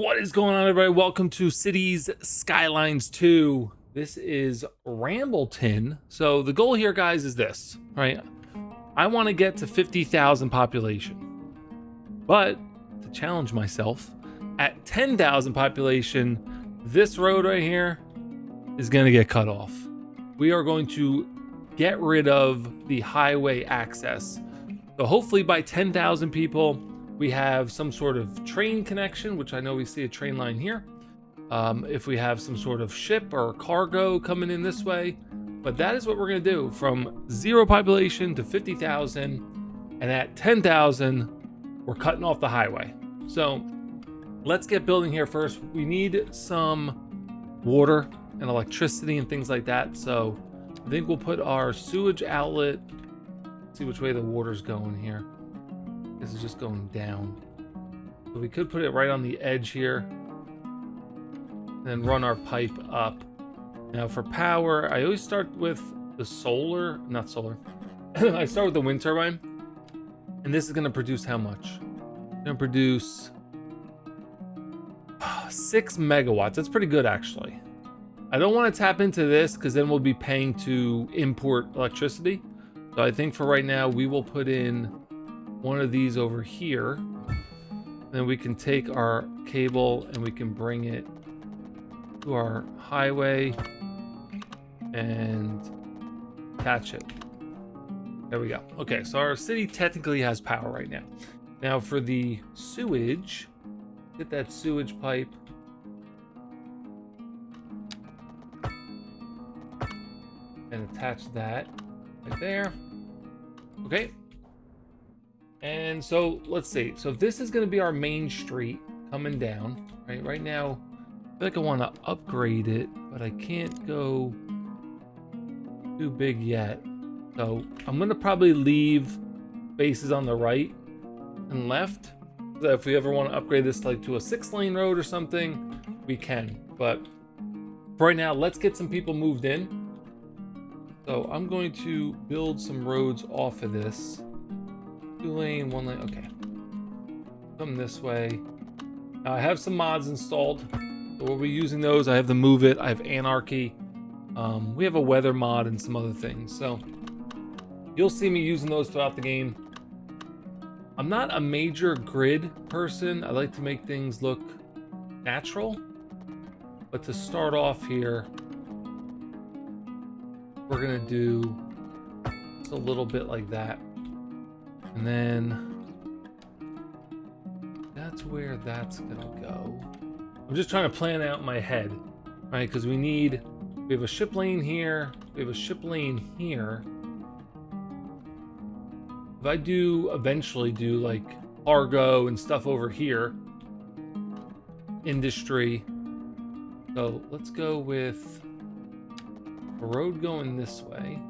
What is going on, everybody? Welcome to Cities Skylines 2. This is Rambleton. So the goal here, guys, is this, right? I want to get to 50,000 population. But to challenge myself, at 10,000 population, this road right here is going to get cut off. We are going to get rid of the highway access. So hopefully by 10,000 people, we have some sort of train connection, which I know we see a train line here. If we have some sort of ship or cargo coming in this way. But that is what we're going to do from 0 population to 50,000. And at 10,000, we're cutting off the highway. So let's get building here first. We need some water and electricity and things like that. So I think we'll put our sewage outlet. See which way the water's going here. This is just going down. So we could put it right on the edge here. And then run our pipe up. Now for power, I always start with the solar, not solar. I start with the wind turbine. And this is going to produce how much? It's going to produce 6 megawatts. That's pretty good, actually. I don't want to tap into this because then we'll be paying to import electricity. So I think for right now, we will put in one of these over here. Then we can take our cable and we can bring it to our highway and attach it. There we go. Okay, so our city technically has power right now. Now for the sewage, get that sewage pipe. And attach that right there. Okay. And so let's see. So this is going to be our main street coming down. Right now, I feel like I want to upgrade it, but I can't go too big yet. So I'm going to probably leave spaces on the right and left. So if we ever want to upgrade this like to a 6-lane road or something, we can. But for right now, let's get some people moved in. So I'm going to build some roads off of this. 2-lane, 1-lane, okay. Come this way. Now I have some mods installed. So we'll be using those. I have the Move It, I have Anarchy. We have a weather mod and some other things. So you'll see me using those throughout the game. I'm not a major grid person. I like to make things look natural. But to start off here, we're gonna do just a little bit like that. And then that's where that's gonna go. I'm just trying to plan out in my head, right? Because we have a ship lane here, we have a ship lane here. If I do eventually do like cargo and stuff over here, industry. So let's go with a road going this way.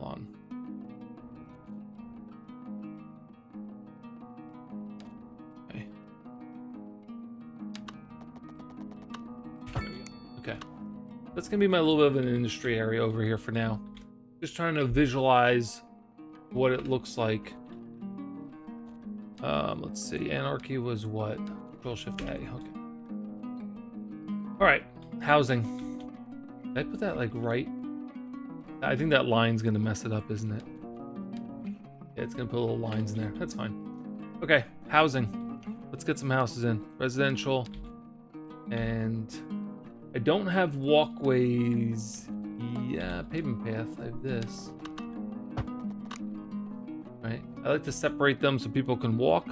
On. Okay. There we go. Okay. That's gonna be my little bit of an industry area over here for now. Just trying to visualize what it looks like. Let's see. Anarchy was what? Control Shift A. Okay. All right. Housing. Did I put that like right? I think that line's gonna mess it up, isn't it? Yeah, it's gonna put little lines in there. That's fine. Okay, housing. Let's get some houses in. Residential. And I don't have walkways. Yeah, pavement path. I have this. Right. I like to separate them so people can walk.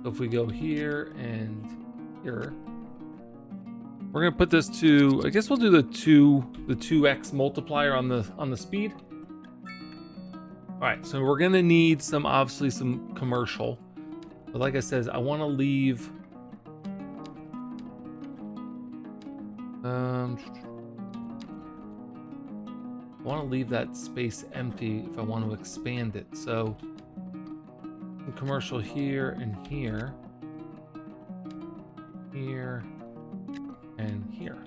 So if we go here and here. We're gonna put this to, I guess we'll do the 2x multiplier on the speed. All right, so we're gonna need obviously some commercial, but like I said, I want to leave. I want to leave that space empty if I want to expand it. So some commercial here and here, here. And here.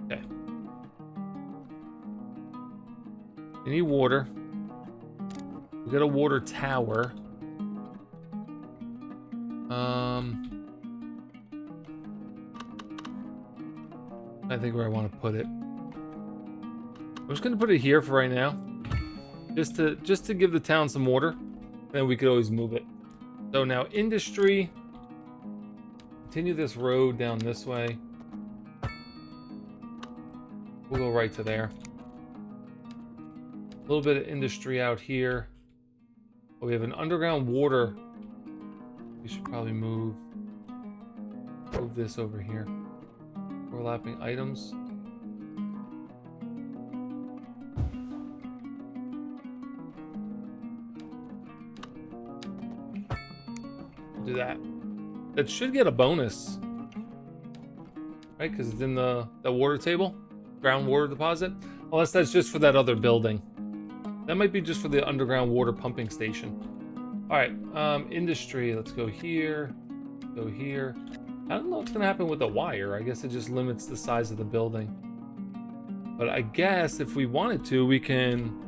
Okay. You need water. We got a water tower. I think where I want to put it. I'm just gonna put it here for right now, just to give the town some water. Then we could always move it. So now industry. Continue this road down this way. We'll go right to there. A little bit of industry out here. Oh, we have an underground water. We should probably move this over here. Overlapping items. Do that. That should get a bonus, right? Because it's in the water table, groundwater deposit. Unless that's just for that other building. That might be just for the underground water pumping station. All right, industry. Let's go here. Go here. I don't know what's gonna happen with the wire. I guess it just limits the size of the building. But I guess if we wanted to, we can.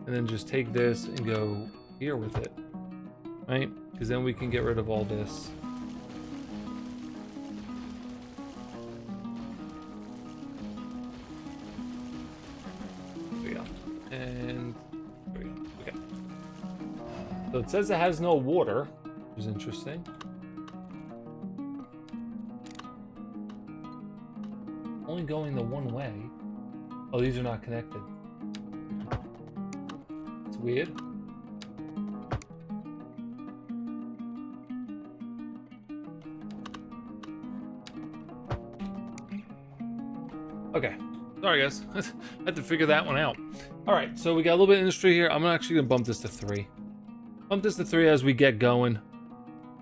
And then just take this and go here with it, right? Because then we can get rid of all this. There we go. And there we go. Okay. So it says it has no water, which is interesting. Only going the one way. Oh, these are not connected. Weird. Okay. Sorry, guys. I had to figure that one out. All right, so we got a little bit of industry here. I'm actually going to bump this to 3. Bump this to 3 as we get going.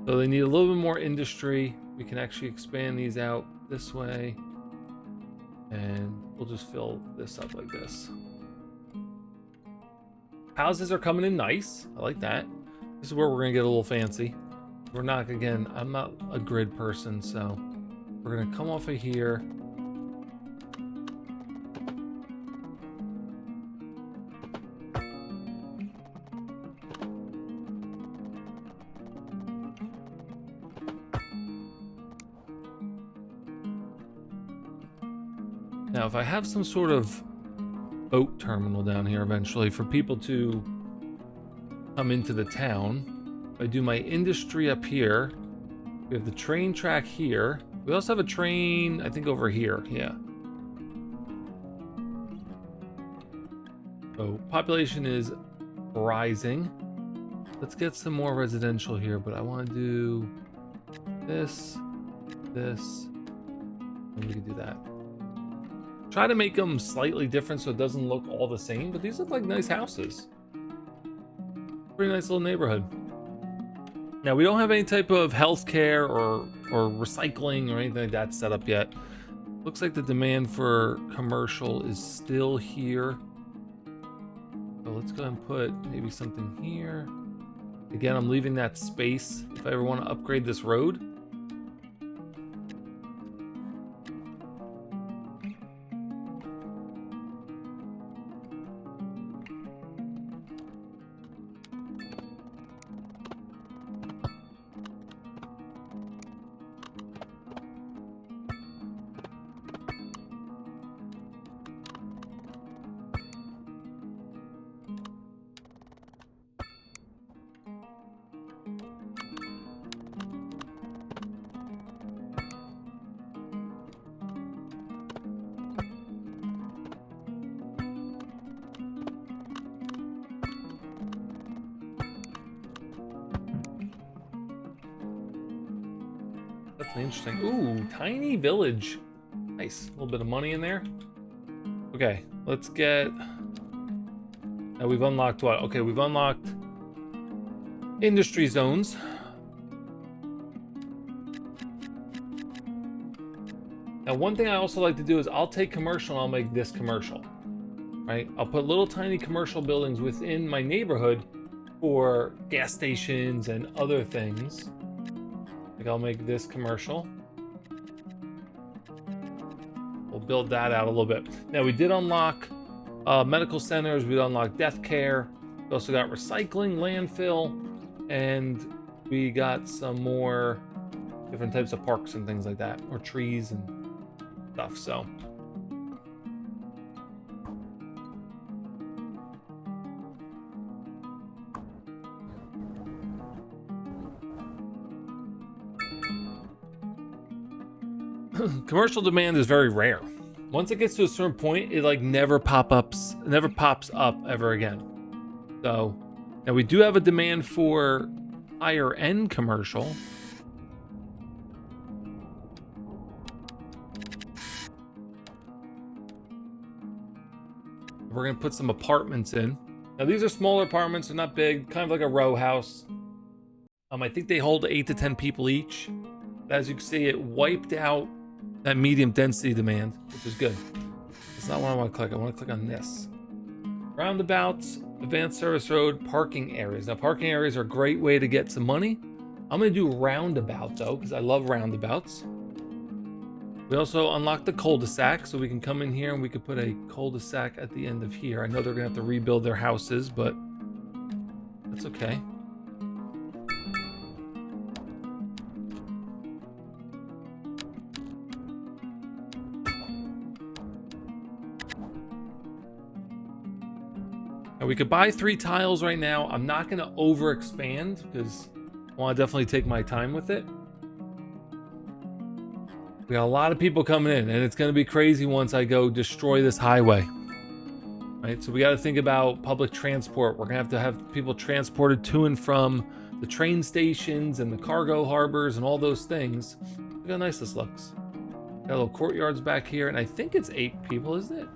So they need a little bit more industry. We can actually expand these out this way. And we'll just fill this up like this. Houses are coming in nice. I like that. This is where we're gonna get a little fancy. We're not, again, I'm not a grid person, so we're gonna come off of here. Now, if I have some sort of boat terminal down here eventually for people to come into the town, I do my industry up here. We have the train track here. We also have a train, I think, over here. Yeah. So population is rising. Let's get some more residential here, but I want to do this, and we can do that. Try to make them slightly different so it doesn't look all the same, but these look like nice houses. Pretty nice little neighborhood. Now, we don't have any type of healthcare or recycling or anything like that set up yet. Looks like the demand for commercial is still here. So let's go ahead and put maybe something here. Again, I'm leaving that space if I ever want to upgrade this road. Definitely interesting. Ooh, tiny village. Nice. A little bit of money in there. Okay, let's get... Now we've unlocked what? Okay, we've unlocked industry zones. Now, one thing I also like to do is I'll take commercial and I'll make this commercial. Right? I'll put little tiny commercial buildings within my neighborhood for gas stations and other things. Like I'll make this commercial. We'll build that out a little bit. Now we did unlock medical centers. We unlocked death care. We also got recycling, landfill, and we got some more different types of parks and things like that, or trees and stuff. So commercial demand is very rare. Once it gets to a certain point, it like never pops up ever again. So now we do have a demand for higher end commercial. We're gonna put some apartments in. Now these are smaller apartments, they're not big, kind of like a row house. I think they hold 8 to 10 people each. As you can see, it wiped out that medium density demand, which is good. That's not what I want to click. I want to click on this. Roundabouts, advanced service road, parking areas. Now parking areas are a great way to get some money. I'm going to do roundabout though, because I love roundabouts. We also unlocked the cul-de-sac, so we can come in here and we could put a cul-de-sac at the end of here. I know they're going to have to rebuild their houses, but that's okay. Now we could buy 3 tiles right now. I'm not going to over expand because I want to definitely take my time with it. We got a lot of people coming in, and it's going to be crazy once I go destroy this highway. Right, so we got to think about public transport. We're going to have people transported to and from the train stations and the cargo harbors and all those things. Look how nice this looks. Got little courtyards back here, and I think it's 8 people, isn't it?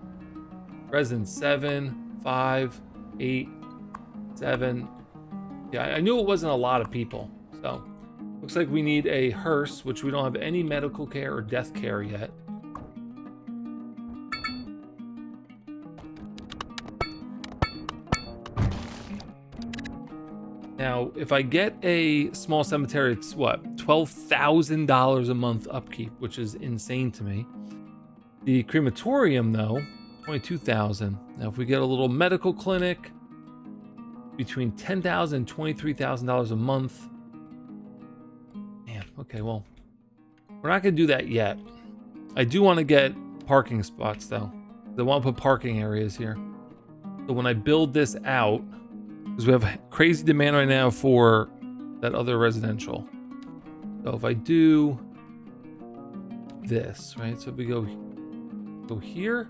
Residents 7, 5, 8, 7. Yeah, I knew it wasn't a lot of people. So looks like we need a hearse, which we don't have any medical care or death care yet. Now, if I get a small cemetery, it's what, $12,000 a month upkeep, which is insane to me. The crematorium, though, $22,000. Now, if we get a little medical clinic, between $10,000 and $23,000 a month. Man, okay, well, we're not going to do that yet. I do want to get parking spots, though. I want to put parking areas here. So when I build this out, because we have crazy demand right now for that other residential. So if I do this, right? So if we go here,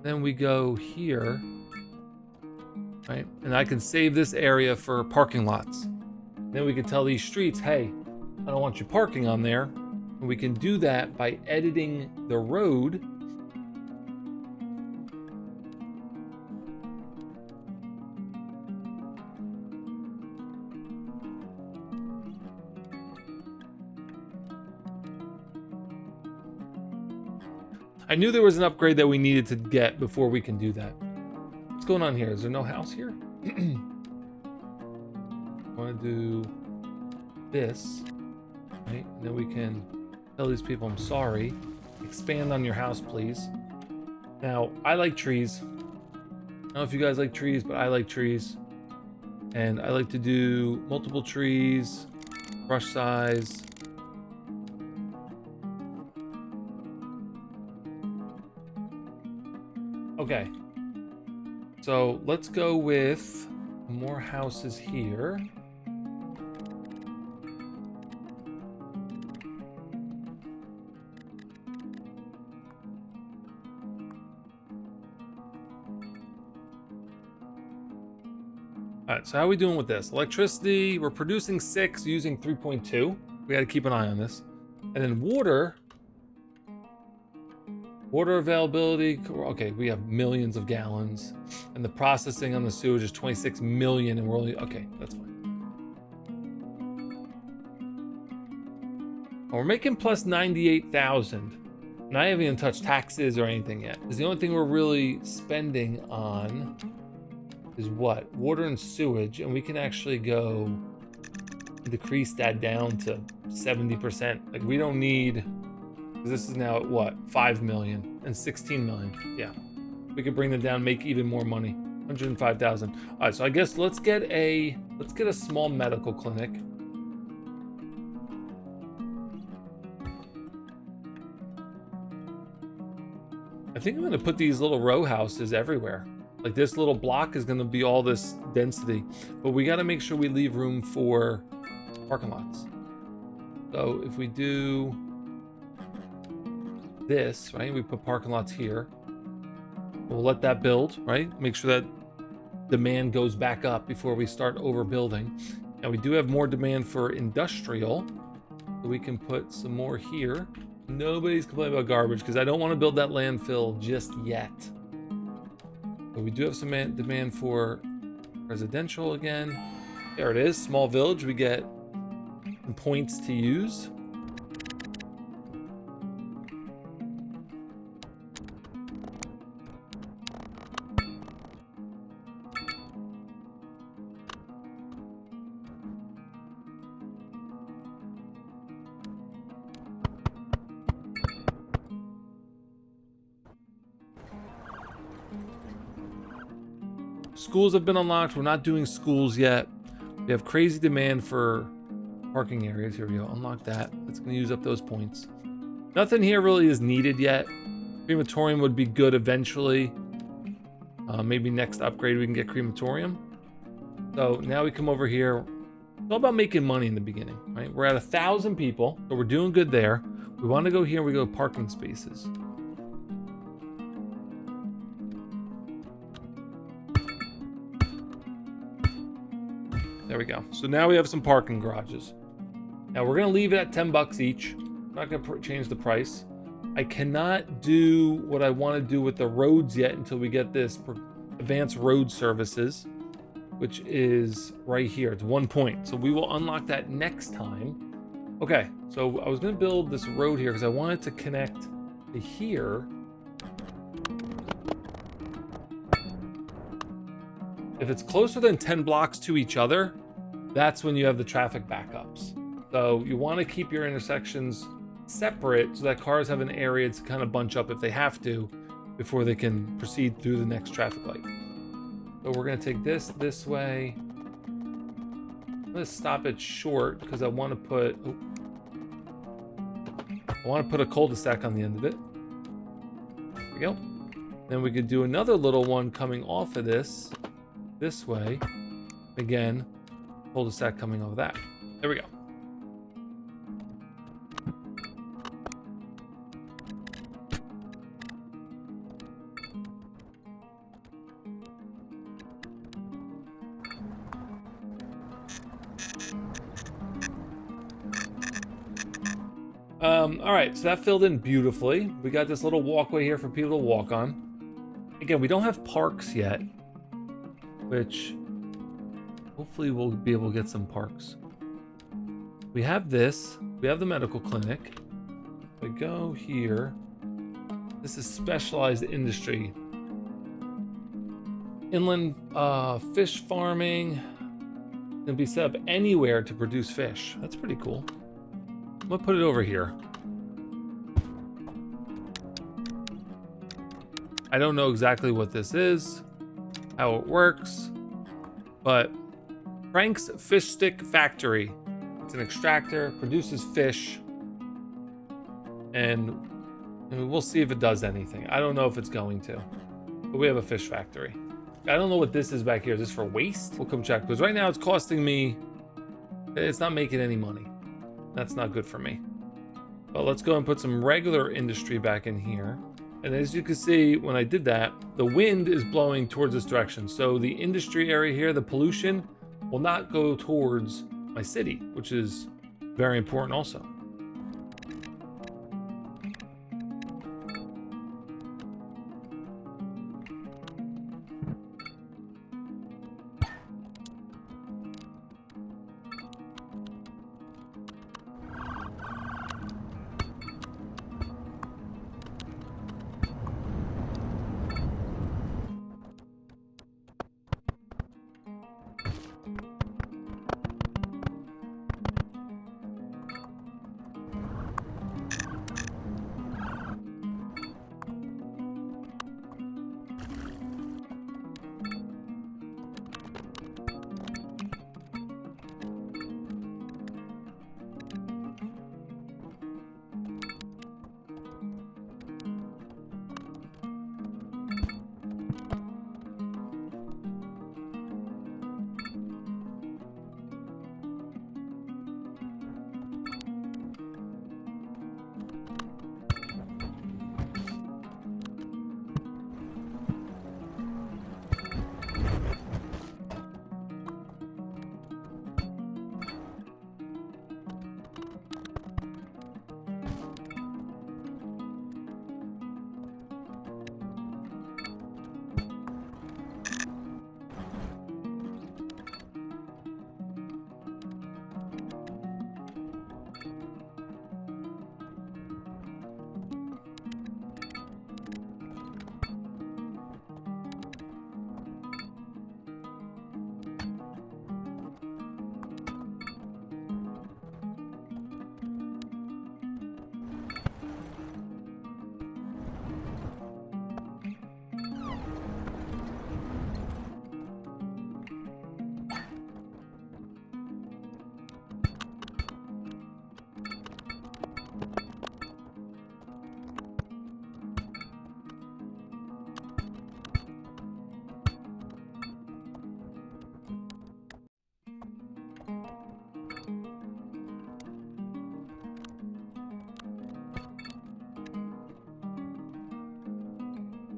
then we go here, right? And I can save this area for parking lots. Then we can tell these streets, hey, I don't want you parking on there. And we can do that by editing the road. I knew there was an upgrade that we needed to get before we can do that. What's going on here? Is there no house here? I want to do this, right? And then we can tell these people, I'm sorry. Expand on your house, please. Now, I like trees. I don't know if you guys like trees, but I like trees. And I like to do multiple trees, brush size. Okay, so let's go with more houses here. All right, so how are we doing with this? Electricity, we're producing 6 using 3.2. We got to keep an eye on this. And then water availability, okay, we have millions of gallons, and the processing on the sewage is 26 million, and we're only, okay, that's fine. Well, we're making plus 98,000, and I haven't even touched taxes or anything yet. Because the only thing we're really spending on is what? Water and sewage, and we can actually go decrease that down to 70%. Like, we don't need, this is now at what, 5 million and 16 million. Yeah, We could bring them down, make even more money. 105,000. All right, so I guess let's get a small medical clinic. I think I'm gonna put these little row houses everywhere. Like this little block is gonna be all this density, but we gotta make sure we leave room for parking lots. So if we do this, right, we put parking lots here. We'll let that build, right? Make sure that demand goes back up before we start overbuilding. Now we do have more demand for industrial, so we can put some more here. Nobody's complaining about garbage because I don't want to build that landfill just yet. But we do have some demand for residential again. There it is, small village. We get some points to use. Schools have been unlocked. We're not doing schools yet. We have crazy demand for parking areas. Here we go. Unlock that. It's going to use up those points. Nothing here really is needed yet. Crematorium would be good eventually. Maybe next upgrade we can get crematorium. So now we come over here. It's all about making money in the beginning, right? We're at 1,000 people, so we're doing good there. We want to go here. We go parking spaces. There we go. So now we have some parking garages. Now we're going to leave it at 10 bucks each. I'm not going to change the price. I cannot do what I want to do with the roads yet until we get this advanced road services, which is right here. It's 1 point. So we will unlock that next time. Okay. So I was going to build this road here because I wanted to connect to here. If it's closer than 10 blocks to each other, that's when you have the traffic backups. So you want to keep your intersections separate so that cars have an area to kind of bunch up if they have to before they can proceed through the next traffic light. So we're going to take this way. I'm going to stop it short because I want to put a cul-de-sac on the end of it. There we go. Then we could do another little one coming off of this way. Again, cul-de-sac coming over that. There we go. All right, so that filled in beautifully. We got this little walkway here for people to walk on. Again, we don't have parks yet, which hopefully we'll be able to get some parks. We have this. We have the medical clinic. If I go here, this is specialized industry. Inland fish farming can be set up anywhere to produce fish. That's pretty cool. I'm gonna put it over here. I don't know exactly what this is, how it works, but Frank's Fish Stick Factory. It's an extractor, produces fish, and we'll see if it does anything. I don't know if it's going to, but we have a fish factory. I don't know what this is back here. Is this for waste? We'll come check, because right now it's costing me, it's not making any money. That's not good for me. But let's go and put some regular industry back in here. And as you can see, when I did that, the wind is blowing towards this direction. So the industry area here, the pollution, will not go towards my city, which is very important also.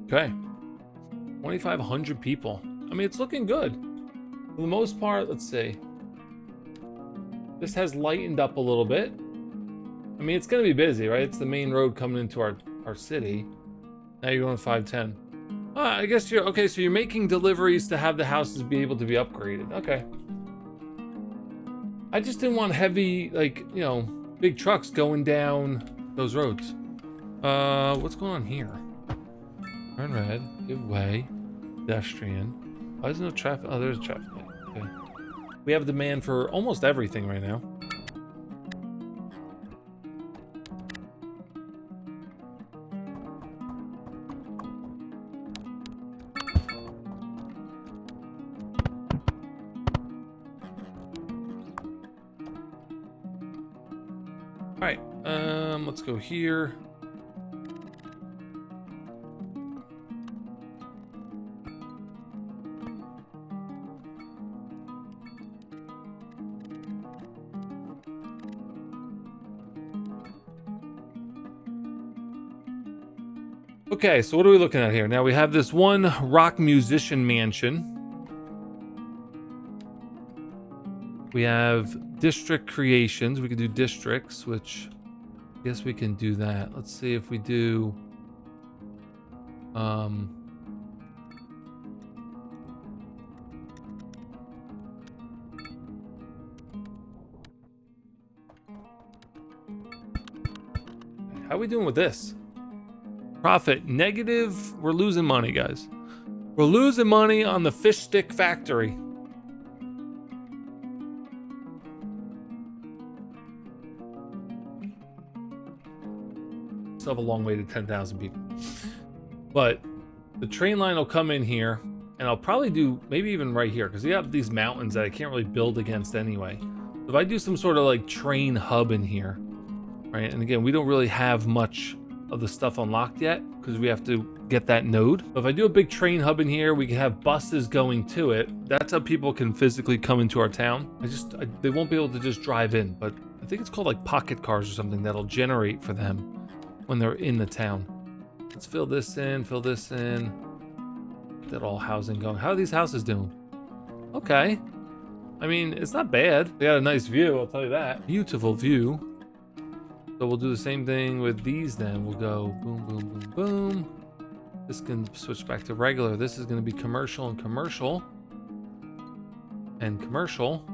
Okay. 2,500 people. I mean, it's looking good. For the most part, let's see. This has lightened up a little bit. I mean, it's going to be busy, right? It's the main road coming into our city. Now you're going 510. I guess you're... Okay, so you're making deliveries to have the houses be able to be upgraded. Okay. I just didn't want heavy, like, you know, big trucks going down those roads. What's going on here? Turn red. Give way. Pedestrian. Why is there no traffic? Oh, there's traffic light. Okay. We have demand for almost everything right now. Alright, let's go here. Okay, so what are we looking at here? Now we have this one rock musician mansion. We have district creations. We could do districts, which I guess we can do that. Let's see if we do how are we doing with this? Profit negative. We're losing money, guys. We're losing money on the fish stick factory. Still have a long way to 10,000 people. But the train line will come in here, and I'll probably do maybe even right here, because we have these mountains that I can't really build against anyway. So if I do some sort of like train hub in here, right? And again, we don't really have much of the stuff unlocked yet because we have to get that node. But if I do a big train hub in here, we can have buses going to it. That's how people can physically come into our town. They won't be able to just drive in, but I think it's called like pocket cars or something that'll generate for them when they're in the town. Let's fill this in, Get all housing going. How are these houses doing? Okay. I mean, it's not bad. They got a nice view, I'll tell you that. Beautiful view. So we'll do the same thing with these then. We'll go boom, boom, boom, boom. This can switch back to regular. This is going to be commercial and commercial. And commercial.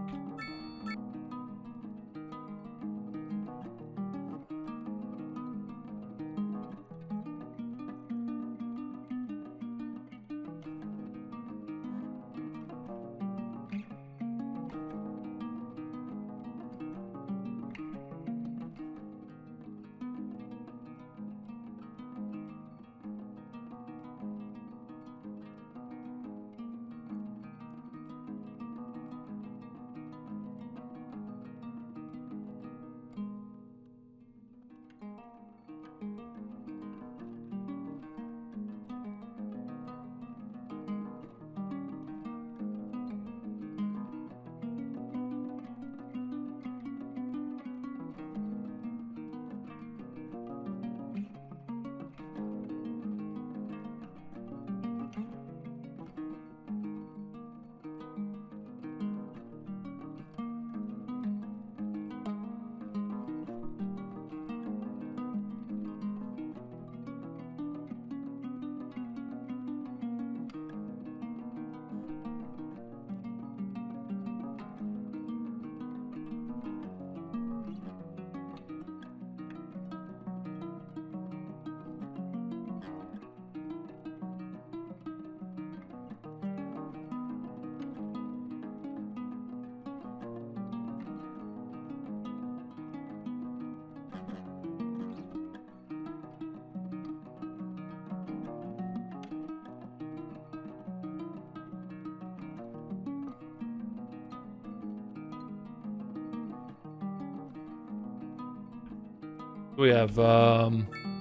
We have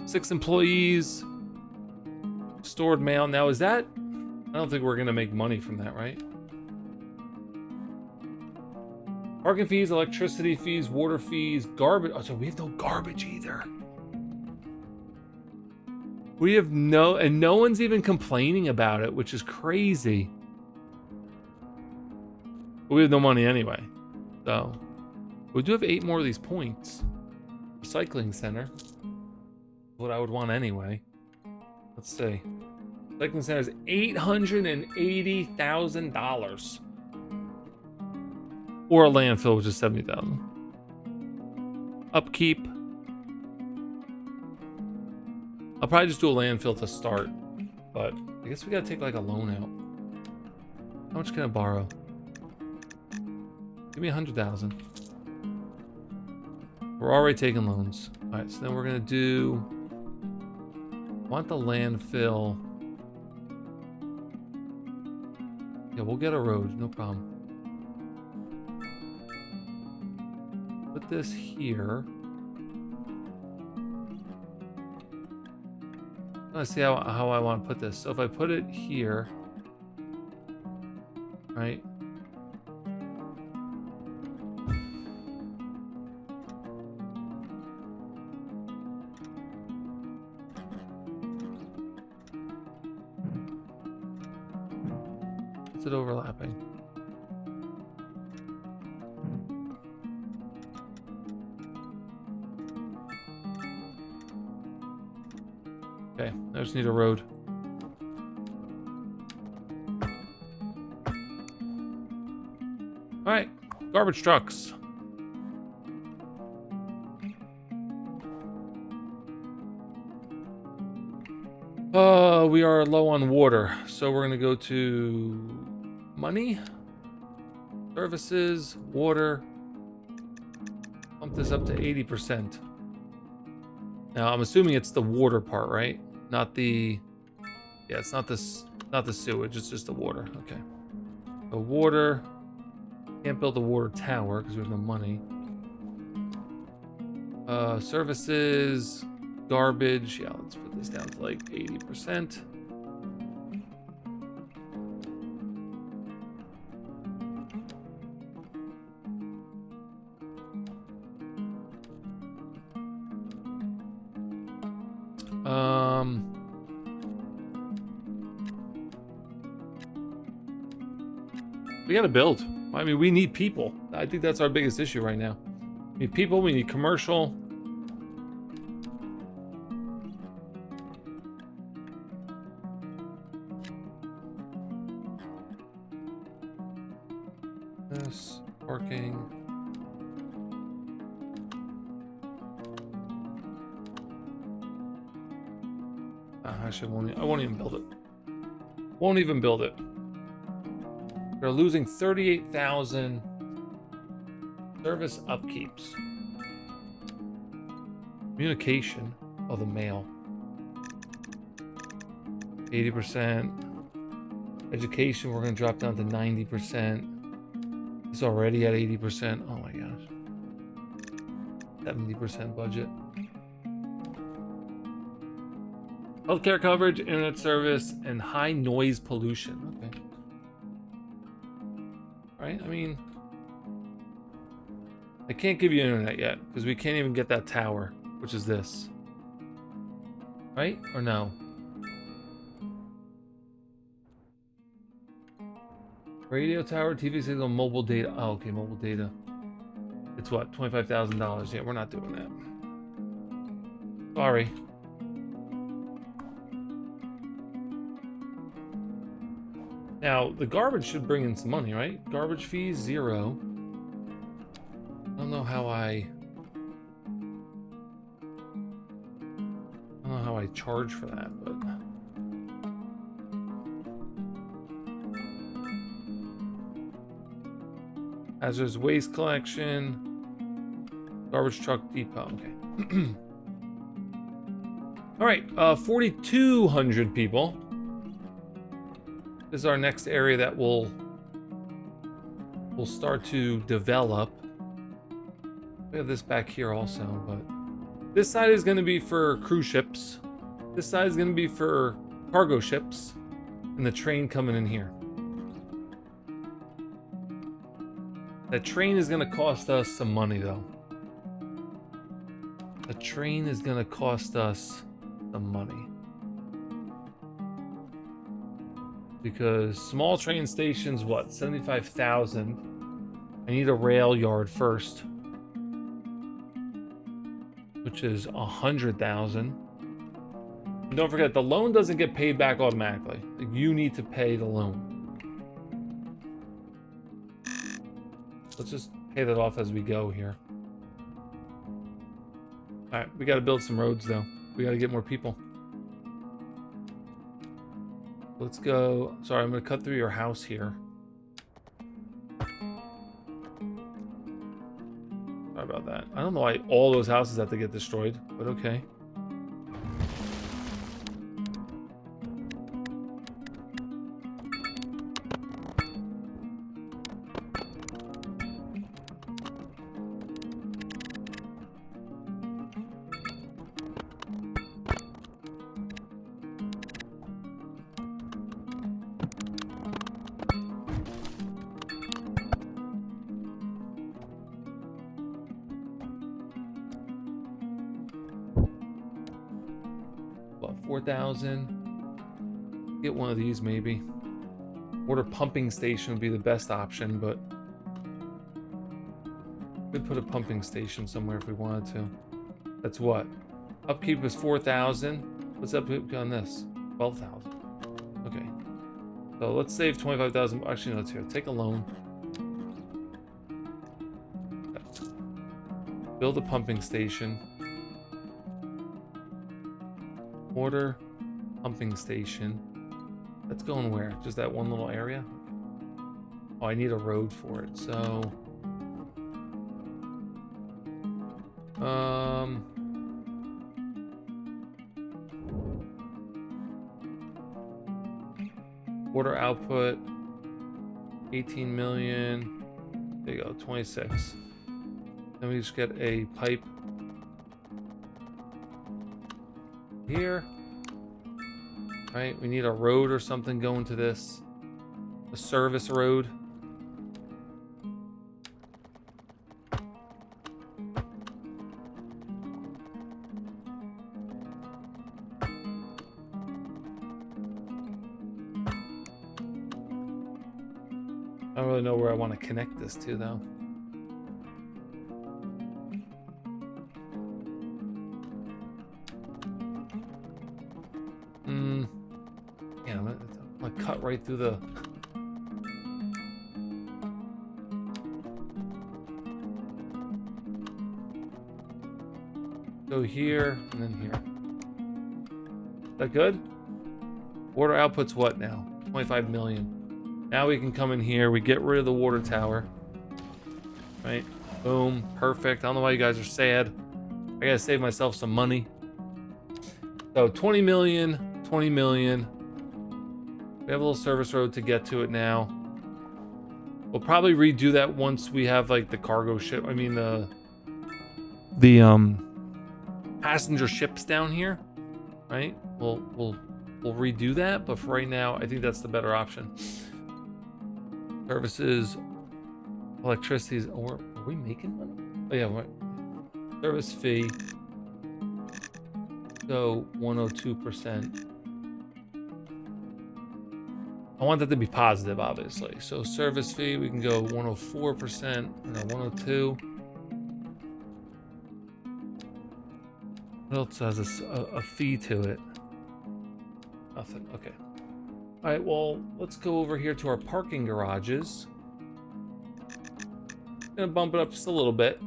6 employees. Stored mail. Now is that... I don't think we're going to make money from that, right? Parking fees, electricity fees, water fees, garbage. Oh, so we have no garbage either. We have no one's even complaining about it, which is crazy. But we have no money anyway. So we do have 8 more of these points. Recycling center. What I would want anyway. Let's see. Recycling center is $880,000. Or a landfill, which is $70,000. Upkeep. I'll probably just do a landfill to start, but I guess we gotta take like a loan out. How much can I borrow? Give me 100,000. We're already taking loans. All right, so then we're gonna do. Want the landfill? Yeah, we'll get a road, no problem. Put this here. Let's see how I want to put this. So if I put it here, right? Is it overlapping? Okay, I just need a road. All right, garbage trucks. We are low on water, so we're gonna go to money, services, water. Bump this up to 80%. Now I'm assuming it's the water part, right? Not the, yeah, it's not this, not the sewage. It's just the water. Okay. The water. Can't build a water tower because we have no money. Services, garbage. Yeah, let's put this down to like 80%. We gotta build. I mean, we need people. I think that's our biggest issue right now. We need people, we need commercial. This, parking. Actually, I won't even build it. Won't even build it. We're losing 38,000 service upkeeps. Communication of the mail. 80%. Education, we're going to drop down to 90%. It's already at 80%. Oh my gosh. 70% budget. Healthcare coverage, internet service, and high noise pollution. Okay. Right? I mean, I can't give you internet yet because we can't even get that tower, which is this. Right? Or no? Radio tower, TV signal, mobile data. Oh, okay, mobile data. It's what? $25,000. Yeah, we're not doing that. Sorry. Now, the garbage should bring in some money, right? Garbage fees, 0. I don't know how I charge for that, but hazardous waste collection, garbage truck depot. Okay. All right, 4,200 people. This is our next area that we'll start to develop. We have this back here also, but this side is going to be for cruise ships. This side is going to be for cargo ships, and the train coming in here. That train is going to cost us some money, though. The train is going to cost us some money. Because small train stations, what, 75,000. I need a rail yard first, which is 100,000. And don't forget, the loan doesn't get paid back automatically. You need to pay the loan. Let's just pay that off as we go here. All right, we got to build some roads though. We got to get more people. Let's go. Sorry, I'm going to cut through your house here. Sorry about that. I don't know why all those houses have to get destroyed, but okay. What, 4,000? Get one of these maybe. Water pumping station would be the best option, but could put a pumping station somewhere if we wanted to. That's what? Upkeep is 4,000. What's upkeep on this? 12,000. Okay. So let's save 25,000. Actually, no, let's here. Take a loan. Okay. Build a pumping station. Water pumping station. That's going where? Just that one little area? Oh, I need a road for it. So water output 18 million. There you go, 26. Then we just get a pipe here. Right, we need a road or something going to this. A service road. I don't really know where I want to connect this to though. Yeah, I'm gonna cut right through the... Go here, and then here. Is that good? Water output's what now? 25 million. Now we can come in here, we get rid of the water tower. Right? Boom, perfect. I don't know why you guys are sad. I gotta save myself some money. So 20 million, 20 million. We have a little service road to get to it now. We'll probably redo that once we have like the cargo ship. I mean the passenger ships down here, right? We'll redo that, but for right now, I think that's the better option. Services, electricity. Are we making money? Oh yeah, right. Service fee. So 102%. I want that to be positive, obviously. So service fee, we can go 104%, no, 102. What else has a fee to it? Nothing. Okay. All right. Well, let's go over here to our parking garages. Gonna bump it up just a little bit.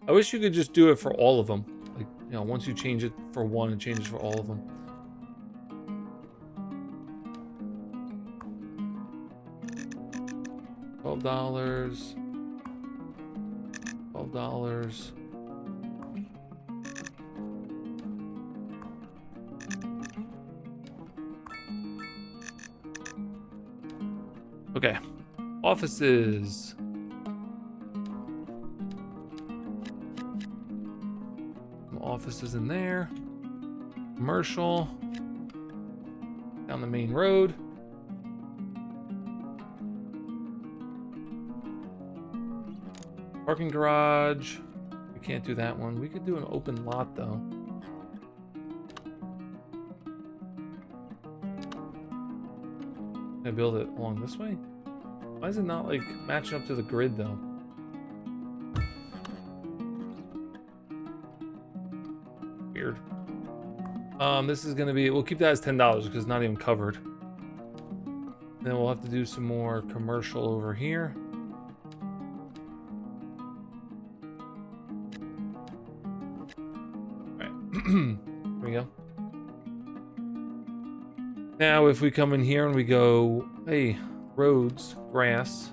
I wish you could just do it for all of them. Like, you know, once you change it for one, it changes for all of them. $12. $12. Okay. Offices. Some offices in there. Commercial. Down the main road. Parking garage. We can't do that one. We could do an open lot though. Can I build it along this way? Why is it not like matching up to the grid though? Weird. This is gonna be, we'll keep that as $10 because it's not even covered. Then we'll have to do some more commercial over here. Here we go. Now if we come in here and we go, hey, roads, grass.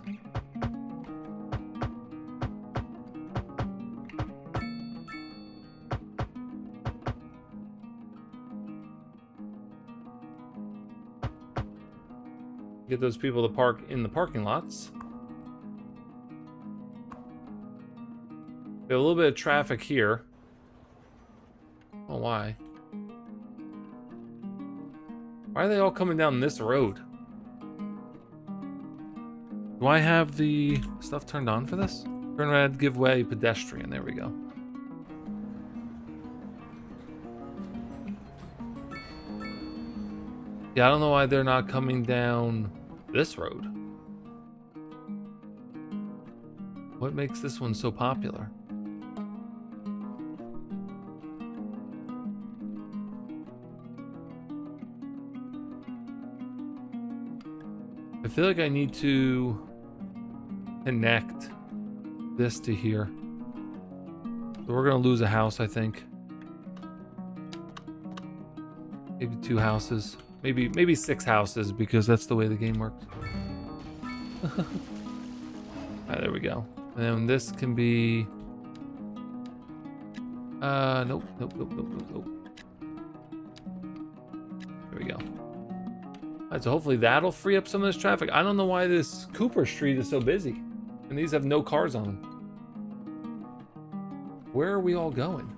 Get those people to park in the parking lots. We have a little bit of traffic here. Oh, why? Why are they all coming down this road? Do I have the stuff turned on for this? Turn red, give way, pedestrian. There we go. Yeah, I don't know why they're not coming down this road. What makes this one so popular? I feel like I need to connect this to here. So we're gonna lose a house, I think. Maybe 2 houses. Maybe 6 houses because that's the way the game works. Alright, there we go. And then this can be nope. There we go. Alright, so hopefully that'll free up some of this traffic. I don't know why this Cooper Street is so busy. And these have no cars on them. Where are we all going?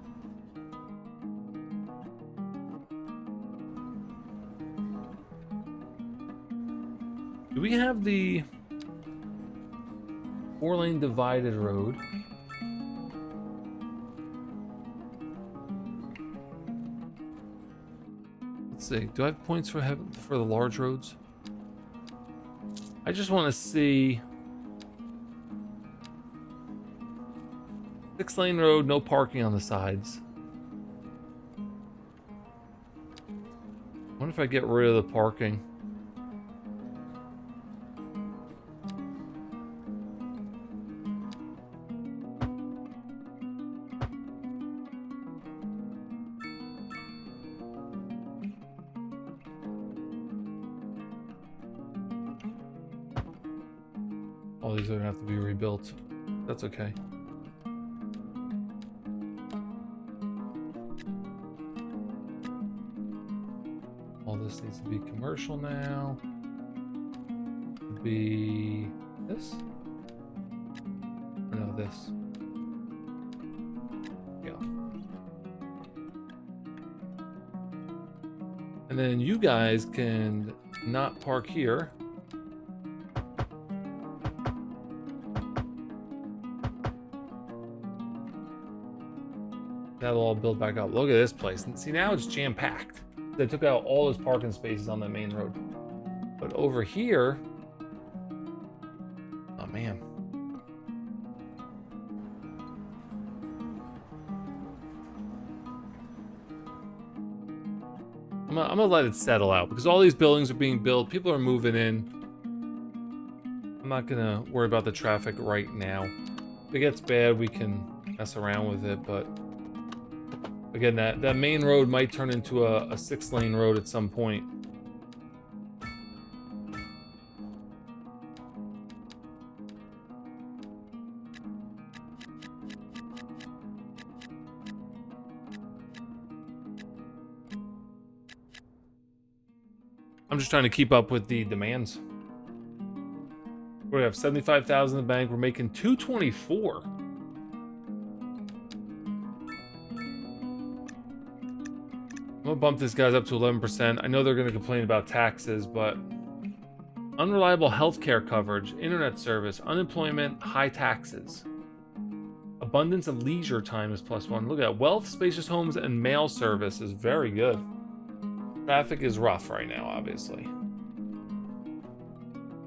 Do we have the 4-lane divided road? Let's see. Do I have points for the large roads? I just want to see 6-lane road, no parking on the sides. I wonder if I get rid of the parking. All these are gonna have to be rebuilt. That's okay. All this needs to be commercial now. Could be this? Or no, this. Yeah. And then you guys can not park here. That'll all build back up. Look at this place. And see, now it's jam-packed. They took out all those parking spaces on that main road. But over here... Oh, man. I'm gonna let it settle out because all these buildings are being built. People are moving in. I'm not gonna worry about the traffic right now. If it gets bad, we can mess around with it, but... Again, that main road might turn into a 6-lane road at some point. I'm just trying to keep up with the demands. We have 75,000 in the bank. We're making 224. I'm gonna bump these guys up to 11%. I know they're gonna complain about taxes, but unreliable healthcare coverage, internet service, unemployment, high taxes. Abundance of leisure time is +1. Look at that. Wealth, spacious homes, and mail service is very good. Traffic is rough right now, obviously.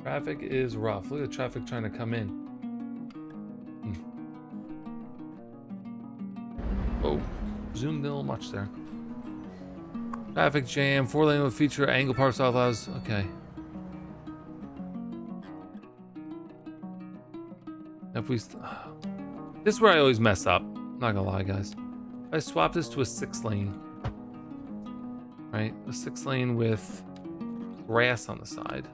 Traffic is rough. Look at the traffic trying to come in. Oh, zoomed in a little much there. Traffic jam. 4-lane will feature angle park style allows. Okay. If we, this is where I always mess up. I'm not gonna lie, guys. If I swap this to a 6-lane, right? A 6-lane with grass on the side.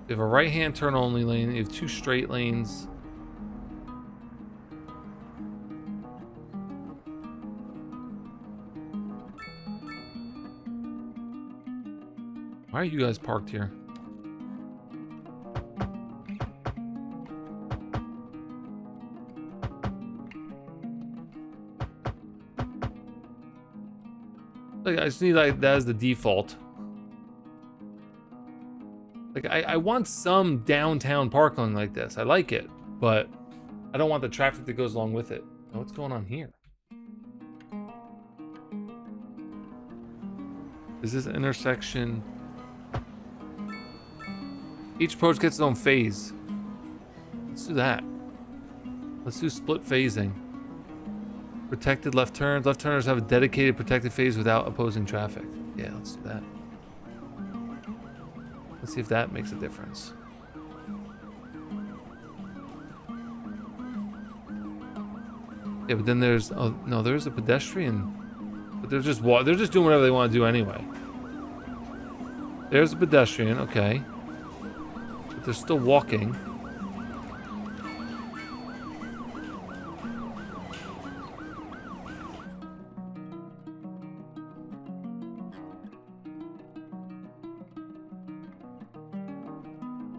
You have a right-hand turn only lane. You have 2 straight lanes. Why are you guys parked here? Like, I just need like that as the default. Like I want some downtown parking like this. I like it, but I don't want the traffic that goes along with it. Oh, what's going on here? Is this intersection? Each approach gets its own phase. Let's do that. Let's do split phasing. Protected left turns. Left turners have a dedicated protected phase without opposing traffic. Yeah, let's do that. Let's see if that makes a difference. Yeah, but then there's, oh no, there's a pedestrian, but they're just doing whatever they want to do anyway. There's a pedestrian, okay, but they're still walking.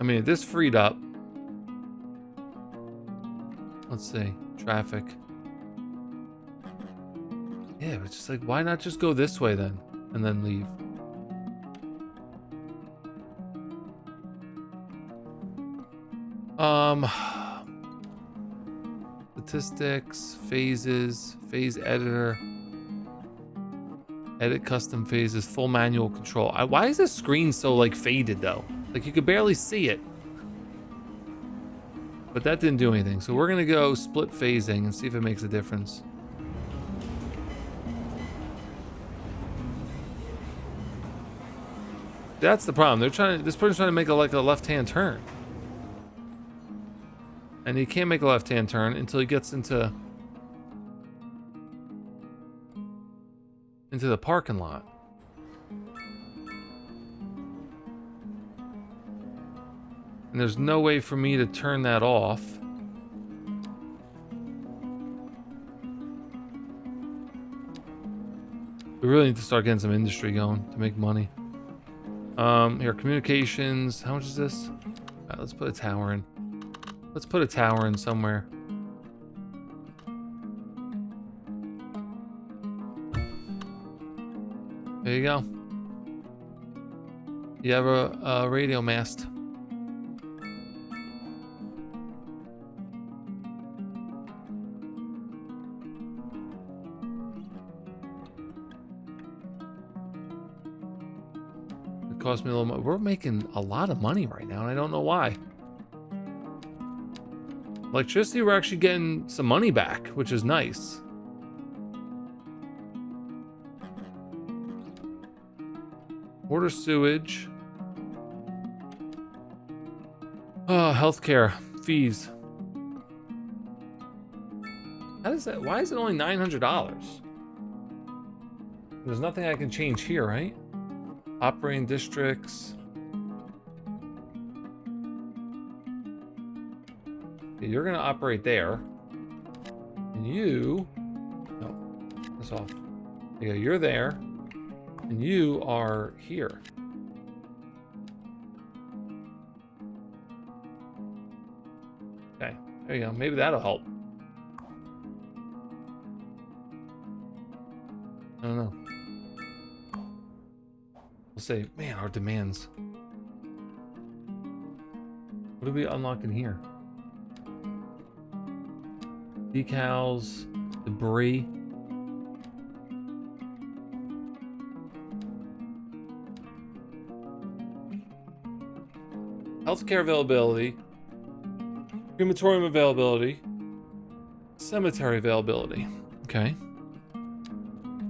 I mean, if this freed up, let's see, traffic. Yeah, but just like, why not just go this way then, and then leave? Statistics, phases, phase editor, edit custom phases, full manual control. Why is this screen so like faded though? Like you could barely see it. But that didn't do anything. So we're gonna go split phasing and see if it makes a difference. That's the problem. This person's trying to make a left-hand turn. And he can't make a left-hand turn until he gets into the parking lot. And there's no way for me to turn that off. We really need to start getting some industry going to make money. Here, communications. How much is this? All right, let's put a tower in. Let's put a tower in somewhere. There you go. You have a radio mast. It cost me a little more. We're making a lot of money right now, and I don't know why. Electricity, we're actually getting some money back, which is nice. Water, sewage. Oh, healthcare, fees. How does that? Why is it only $900? There's nothing I can change here, right? Operating districts. Okay, you're gonna operate there. And you... No, that's off. Yeah, you're there. And you are here. Okay, there you go. Maybe that'll help. I don't know. We'll say, man, our demands. What do we unlock in here? Decals, debris. Healthcare availability, crematorium availability, cemetery availability. Okay.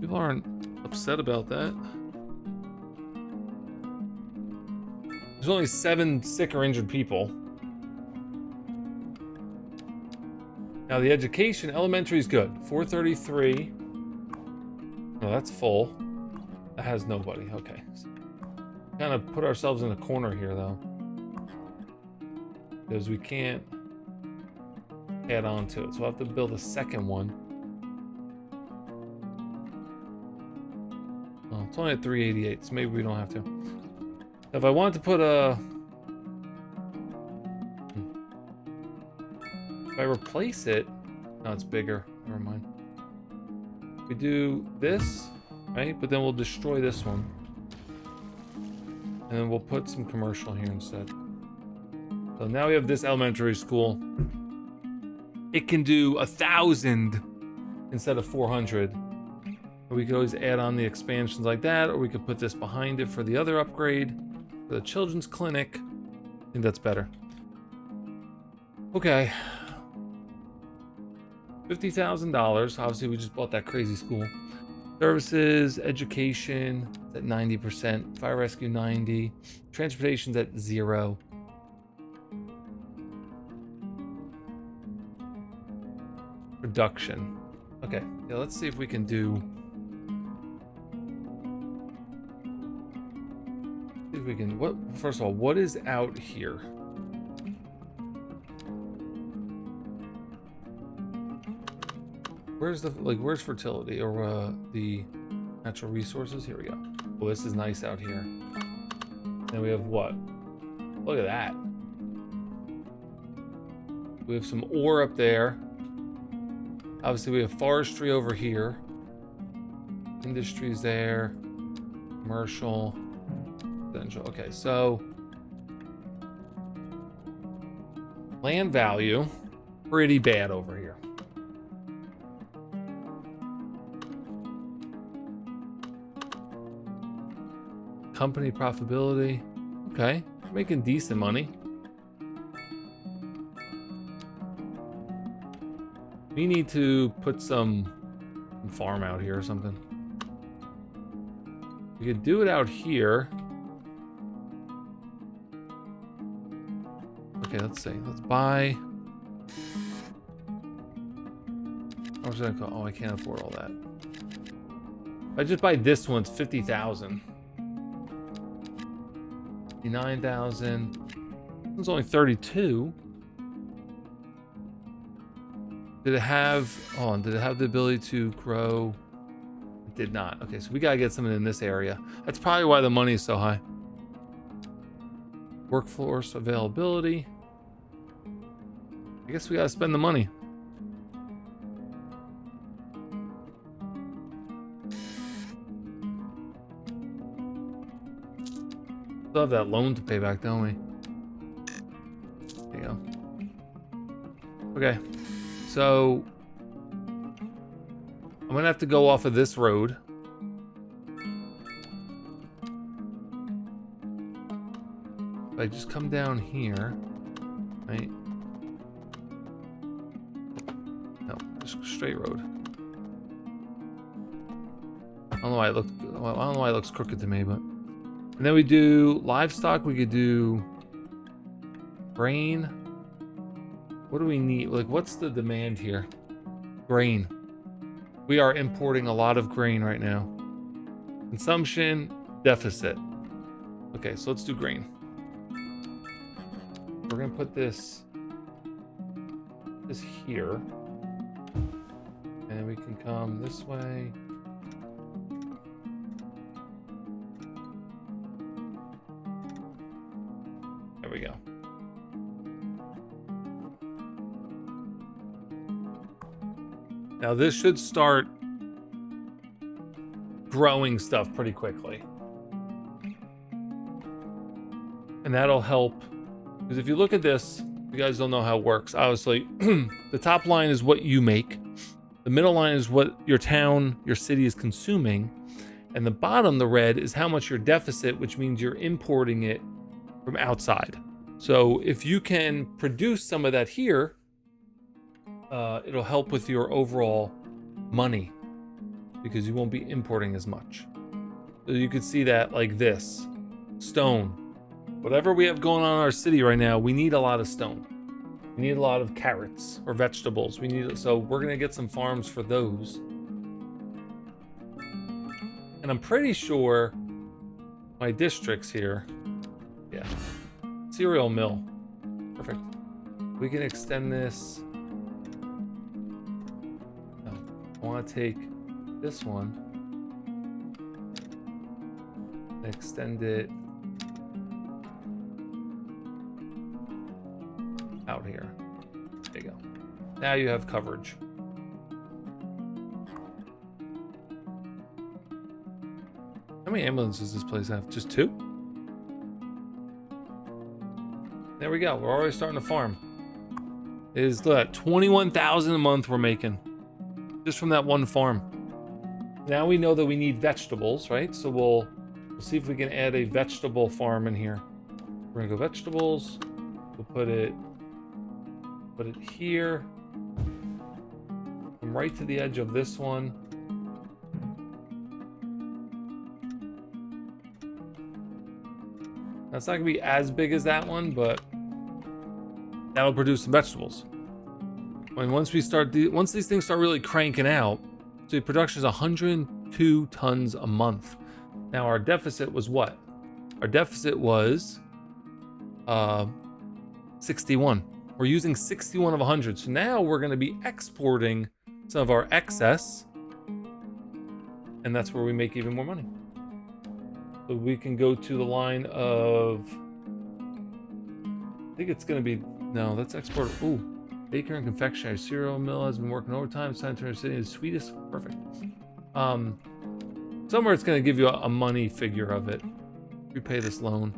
People aren't upset about that. There's only 7 sick or injured people. Now the education, elementary is good. 433. No, that's full. That has nobody. Okay. Kind of put ourselves in a corner here though, because we can't add on to it. So we'll have to build a second one. Oh, it's only at 388, so maybe we don't have to. If I wanted to put a... If I replace it... No, it's bigger. Never mind. We do this, right? But then we'll destroy this one. And then we'll put some commercial here instead. So now we have this elementary school. It can do 1,000 instead of 400. Or we could always add on the expansions like that, or we could put this behind it for the other upgrade. For the children's clinic. I think that's better. Okay. $50,000. Obviously, we just bought that crazy school. Services, education at 90%. Fire rescue 90. Transportation's at 0. Production. Okay. Yeah, let's see if we can do. See if we can. What? First of all, what is out here? Where's the where's fertility or the natural resources? Here we go. Oh, this is nice out here. Then we have what? Look at that. We have some ore up there. Obviously, we have forestry over here. Industries there. Commercial. Residential. Okay, so land value, pretty bad over here. Company profitability. Okay, making decent money. We need to put some farm out here or something. We could do it out here. Okay, let's see. Let's buy. How much did I call? Oh, I can't afford all that. If I just buy this one, it's 50,000. 59,000. It's only 32. Did it have? Oh, did it have the ability to grow? It did not. Okay, so we gotta get something in this area. That's probably why the money is so high. Workforce availability. I guess we gotta spend the money. Still have that loan to pay back, don't we? There you go. Okay, so I'm gonna have to go off of this road. If I just come down here, right? No, just straight road. I don't know why it looked. Well, I don't know why it looks crooked to me, but. And then we do livestock. We could do grain. What do we need? Like, what's the demand here? Grain. We are importing a lot of grain right now. Consumption deficit. Okay, so let's do grain. We're gonna put this here, and we can come this way. There we go. Now this should start growing stuff pretty quickly. And that'll help. Because if you look at this, you guys don't know how it works. Obviously, the top line is what you make. The middle line is what your town, your city is consuming. And the bottom, the red, is how much your deficit, which means you're importing it from outside. So if you can produce some of that here, it'll help with your overall money because you won't be importing as much. So you could see that like this, stone. Whatever we have going on in our city right now, we need a lot of stone. We need a lot of carrots or vegetables. So we're gonna get some farms for those. And I'm pretty sure my districts here, yeah, cereal mill, perfect. We can extend this. I want to take this one and extend it out here. There you go. Now you have coverage. How many ambulances does this place have? Just 2? There we go. We're already starting to farm. It is that 21,000 a month we're making just from that one farm. Now we know that we need vegetables, right? So we'll see if we can add a vegetable farm in here. We're gonna go vegetables. We'll put it here. Come right to the edge of this one. That's not gonna be as big as that one, but that'll produce some vegetables. And once these things start really cranking out, so the production is 102 tons a month. Now our deficit was what? Our deficit was 61. We're using 61 of 100. So now we're going to be exporting some of our excess, and that's where we make even more money. So we can go to the line of, I think it's going to be, no, let's export. Ooh, baker and confectionery. Cereal mill has been working overtime. Sanitary city is sweetest. Perfect. Somewhere it's going to give you a money figure of it. Repay this loan.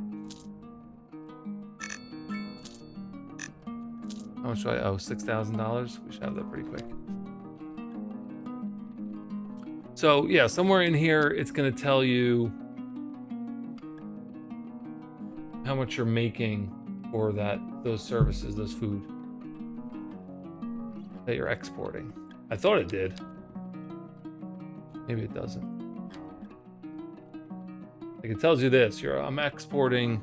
How much do I owe? $6,000? We should have that pretty quick. So yeah, somewhere in here, it's going to tell you how much you're making for those services, those food that you're exporting. I thought it did. Maybe it doesn't. Like it tells you this, I'm exporting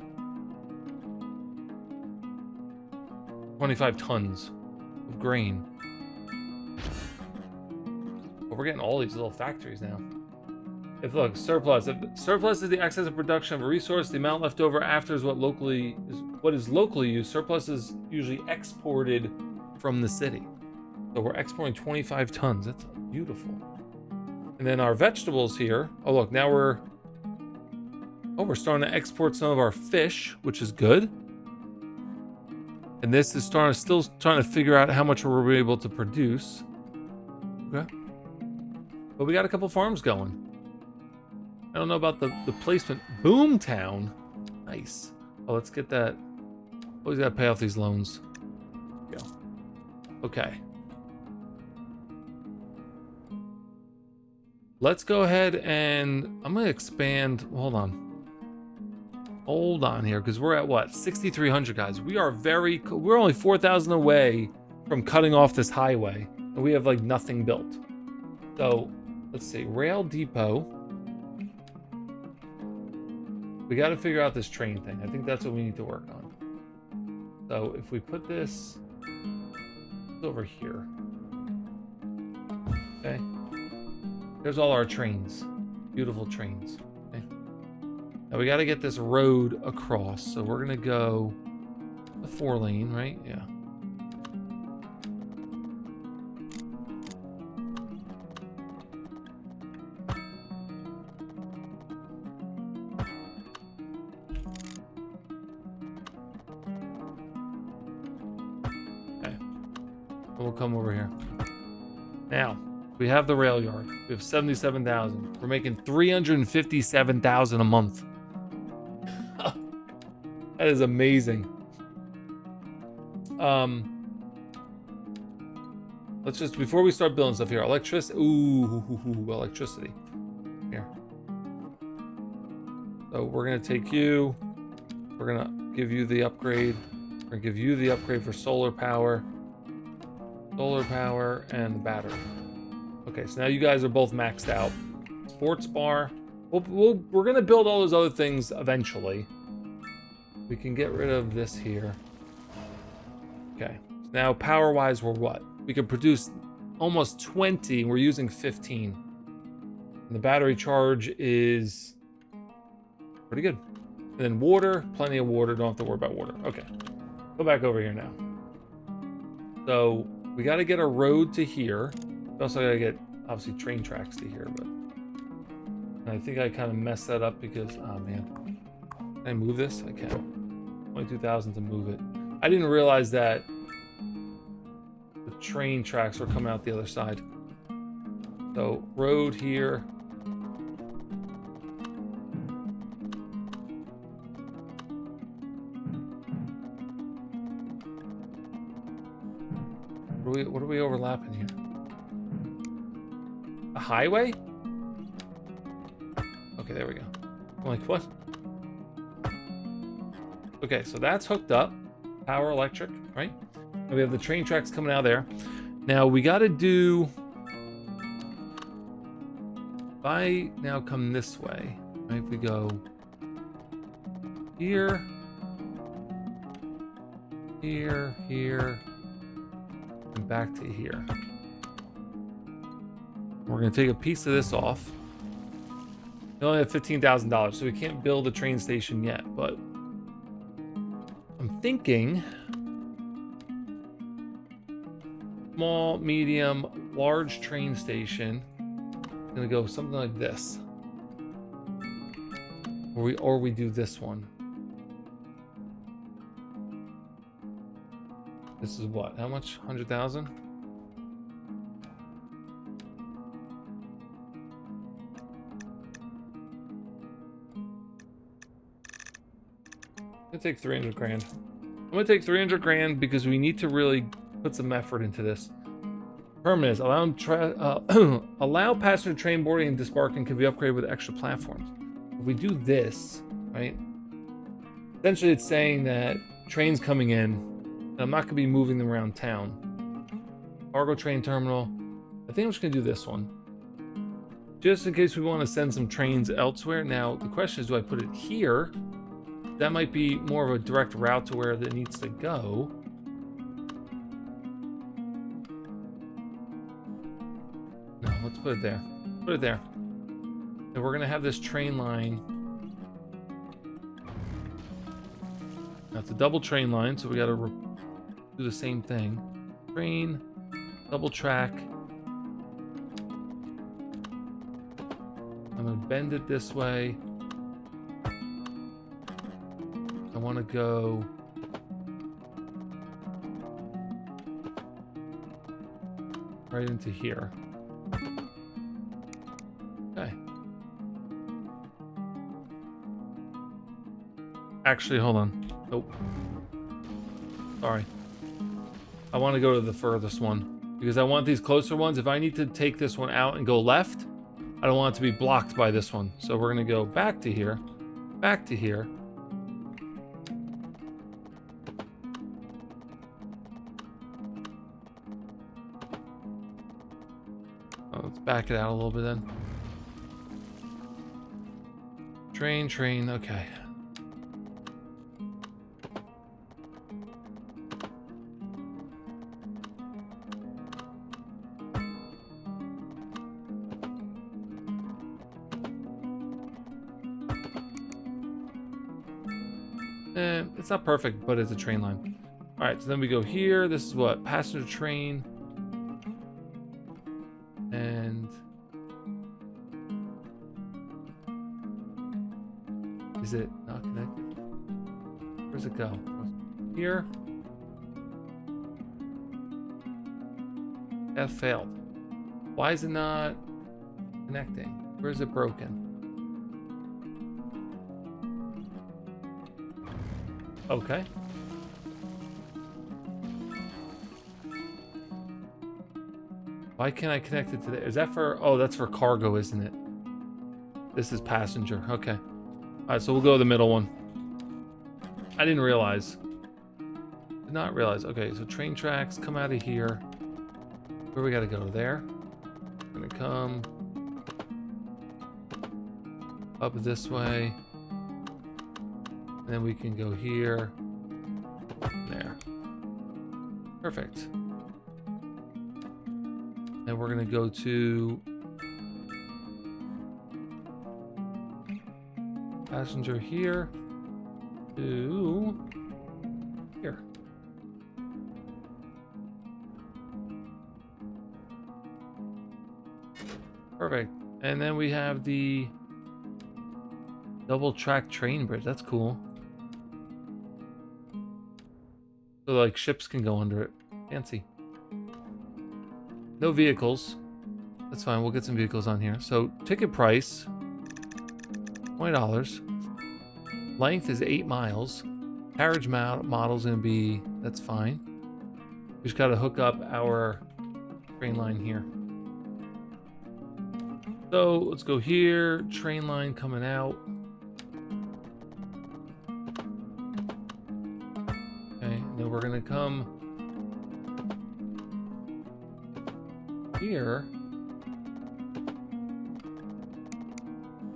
25 tons of grain. But we're getting all these little factories now. If surplus is the excess of production of a resource, the amount left over after is what is locally used. Surplus is usually exported from the city. So we're exporting 25 tons. That's beautiful. And then our vegetables here. Oh look, now we're starting to export some of our fish, which is good. And this is still trying to figure out how much we're able to produce. Okay. But we got a couple farms going. I don't know about the placement. Boomtown. Nice. Oh, let's get that. Always gotta pay off these loans. Go. Okay. Let's go ahead and I'm gonna expand. Hold on here, because we're at what? 6,300 guys. We're only 4,000 away from cutting off this highway, and we have like nothing built. So let's see, rail depot. We got to figure out this train thing. I think that's what we need to work on. So if we put this over here, okay. There's all our trains, beautiful trains. Okay. Now we got to get this road across. So we're gonna go the 4-lane, right? Yeah. We'll come over here. Now, we have the rail yard. We have 77,000. We're making 357,000 a month. That is amazing. Let's just, before we start building stuff here, electricity. Electricity. Here. So we're gonna take you. We're gonna give you the upgrade. We're gonna give you the upgrade for solar power, and the battery. Okay, so now you guys are both maxed out. Sports bar. We're gonna build all those other things eventually. We can get rid of this here. Okay, so now power-wise, we're what? We can produce almost 20. We're using 15. And the battery charge is pretty good. And then water, plenty of water. Don't have to worry about water. Okay, go back over here now. So we got to get a road to here. We also got to get, obviously, train tracks to here. But and I think I kind of messed that up because, oh man. Can I move this? I can. 22,000 to move it. I didn't realize that the train tracks were coming out the other side. So road here. What are we overlapping here? A highway? Okay, there we go. I'm like, what? Okay, so that's hooked up. Power electric, right? And we have the train tracks coming out there. Now we got to do... If I now come this way, right? We go here, here, here, and back to here. We're going to take a piece of this off. We only have $15,000, so we can't build a train station yet, but I'm thinking small, medium, large train station. I'm gonna go something like this. Or we do this one. This is what? How much? 100,000? I'm gonna take 300 grand. I'm gonna take 300 grand because we need to really put some effort into this. Permanence. Allow passenger train boarding and disembarking can be upgraded with extra platforms. If we do this, right? Essentially it's saying that trains coming in, and I'm not gonna be moving them around town. Cargo train terminal. I think I'm just gonna do this one. Just in case we want to send some trains elsewhere. Now, the question is, do I put it here? That might be more of a direct route to where it needs to go. No, let's put it there. Put it there. And we're going to have this train line. Now, it's a double train line, so we got to do the same thing. Train, double track. I'm going to bend it this way. I want to go right into here. Okay. Actually, hold on. Nope. Sorry. I want to go to the furthest one because I want these closer ones. If I need to take this one out and go left, I don't want it to be blocked by this one. So we're going to go back to here, back to here. Let's back it out a little bit then. Train, okay. It's not perfect, but it's a train line. All right, so then we go here. This is what? Passenger train. And is it not connected? Where's it go? Here. F failed. Why is it not connecting? Where is it broken? Okay. Why can't I connect it to the... Is that for... Oh, that's for cargo, isn't it? This is passenger. Okay. All right, so we'll go to the middle one. I didn't realize. Did not realize. Okay, so train tracks come out of here. Where we gotta go? There. We're gonna come up this way. And then we can go here. There. Perfect. And we're gonna go to passenger here to here. Perfect. And then we have the double track train bridge. That's cool. So like ships can go under it. Fancy. No vehicles. That's fine. We'll get some vehicles on here. So ticket price, $20. Length is 8 miles. Carriage model's gonna be, that's fine. We just gotta hook up our train line here. So let's go here. Train line coming out. Okay, and then we're gonna come here.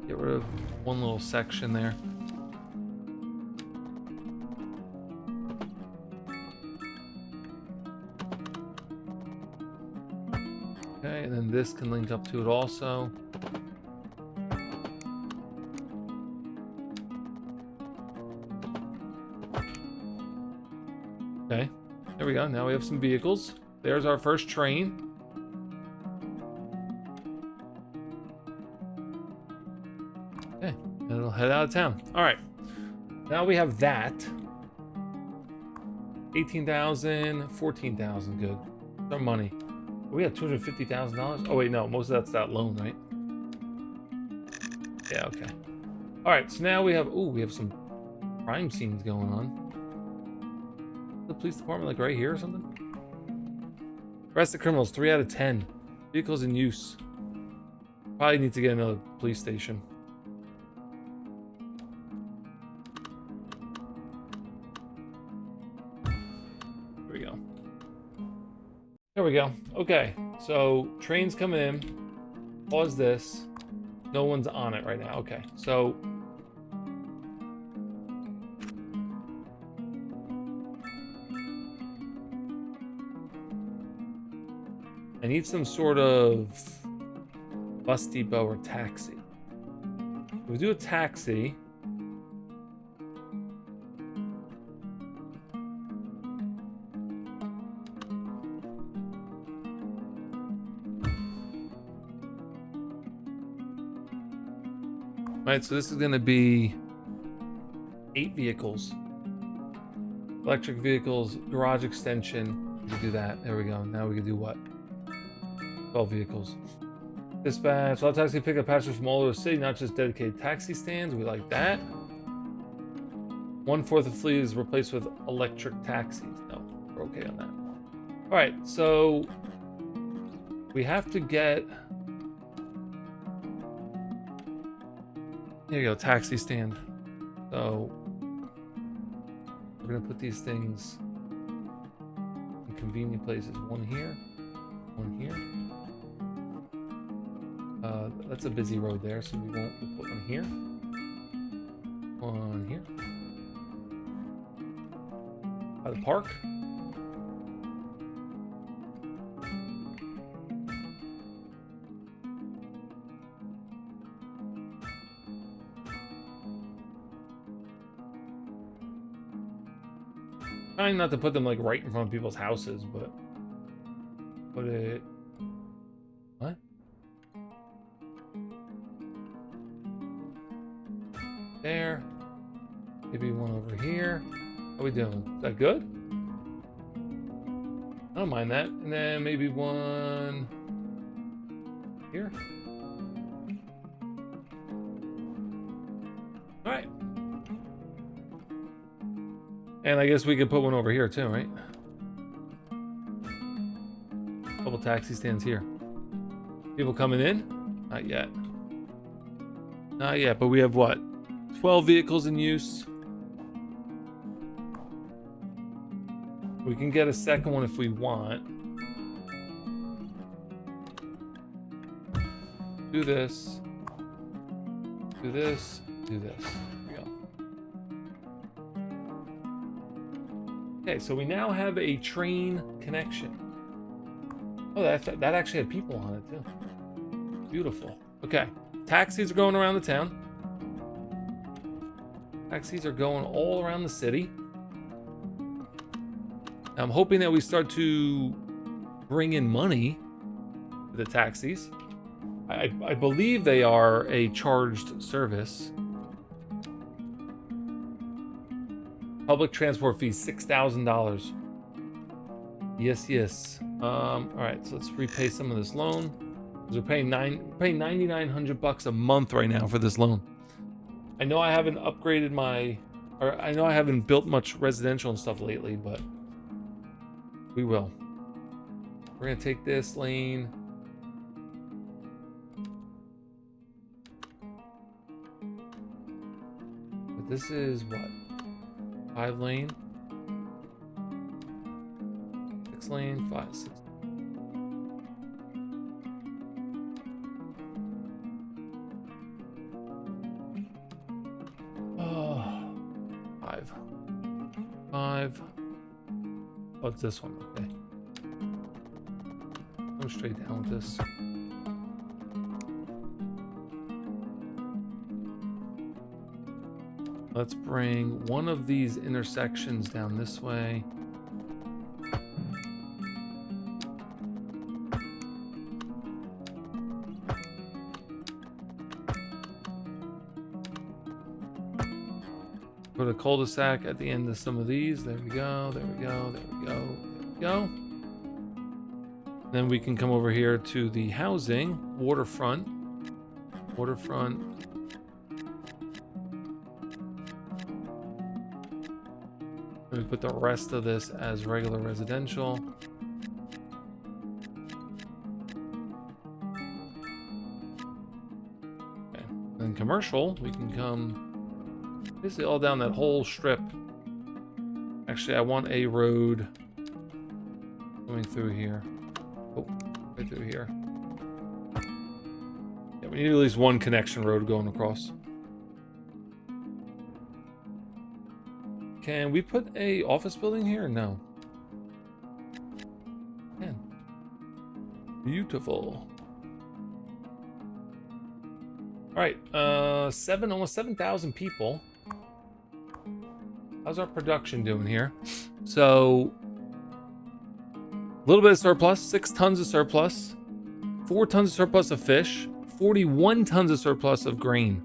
Get rid of one little section there. Okay, and then this can link up to it also. Okay, there we go. Now we have some vehicles. There's our first train. Okay, and it'll head out of town. All right, now we have that. 18,000, 14,000, good. Some money. We have $250,000. Oh wait, no, most of that's that loan, right? Yeah, okay. All right, so now we have, ooh, we have some crime scenes going on. The police department, like right here or something? Arrested criminals, 3 out of 10. Vehicles in use. Probably need to get another police station. Here we go. There we go. Okay, so train's coming in. Pause this. No one's on it right now. Okay, so I need some sort of bus depot or taxi. If we do a taxi. Right, so this is going to be 8 vehicles. Electric vehicles, garage extension. We can do that. There we go. Now we can do what? 12 vehicles. Dispatch. Allow taxi pick up passengers from all over the city, not just dedicated taxi stands. We like that. 1/4 of the fleet is replaced with electric taxis. No, we're okay on that. All right, so we have to get. There you go, taxi stand. So we're gonna put these things in convenient places. One here, one here. That's a busy road there, so we'll put one here. One here. By the park. Trying not to put them like right in front of people's houses, but put it. What? There. Maybe one over here. How are we doing? Is that good? I don't mind that. And then maybe one here. All right. And I guess we could put one over here too, right? Couple taxi stands here. People coming in? Not yet. Not yet, but we have what? 12 vehicles in use. We can get a second one if we want. Do this. Do this. Do this. There we go. Okay, so we now have a train connection. Oh, that actually had people on it too. Beautiful. Okay, taxis are going around the town. Taxis are going all around the city. I'm hoping that we start to bring in money for the taxis. I believe they are a charged service. Public transport fees, $6,000. Yes, yes. All right, so let's repay some of this loan. We're paying $9,900 a month right now for this loan. I know I haven't upgraded I know I haven't built much residential and stuff lately, but we will. We're gonna take this lane. But this is what? 5 lane? 6 lane? 5, 6. Oh, 5. 5. Oh, it's this one. Okay. Go straight down with this. Let's bring one of these intersections down this way. Put a cul-de-sac at the end of some of these. There we go, there we go, there we go, there we go. Then we can come over here to the housing, waterfront. Waterfront. We put the rest of this as regular residential. Okay. Then commercial, we can come basically all down that whole strip. Actually, I want a road going through here. Oh, right through here. Yeah, we need at least one connection road going across. Can we put a office building here? No. Man. Beautiful. All right, almost 7,000 people. How's our production doing here? So, a little bit of surplus, 6 tons of surplus, 4 tons of surplus of fish, 41 tons of surplus of grain.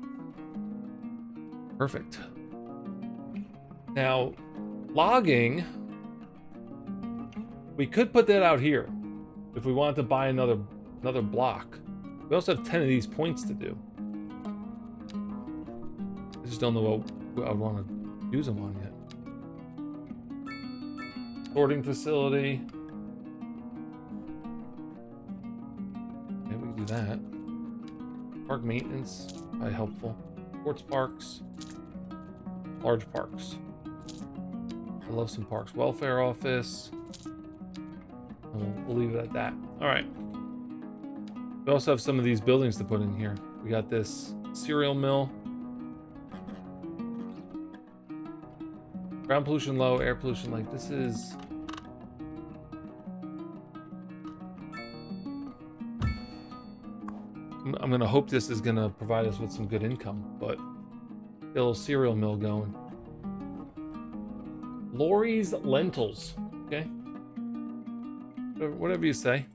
Perfect. Now, logging, we could put that out here if we wanted to buy another block. We also have 10 of these points to do. I just don't know what I would want to use them on yet. Sorting facility. Okay, we can do that. Park maintenance, probably helpful. Sports parks. Large parks. I love some parks. Welfare office. We'll leave it at that. All right. We also have some of these buildings to put in here. We got this cereal mill. Ground pollution low, air pollution like this is. I'm gonna hope this is gonna provide us with some good income, but get a little cereal mill going. Lori's Lentils, okay? Whatever you say.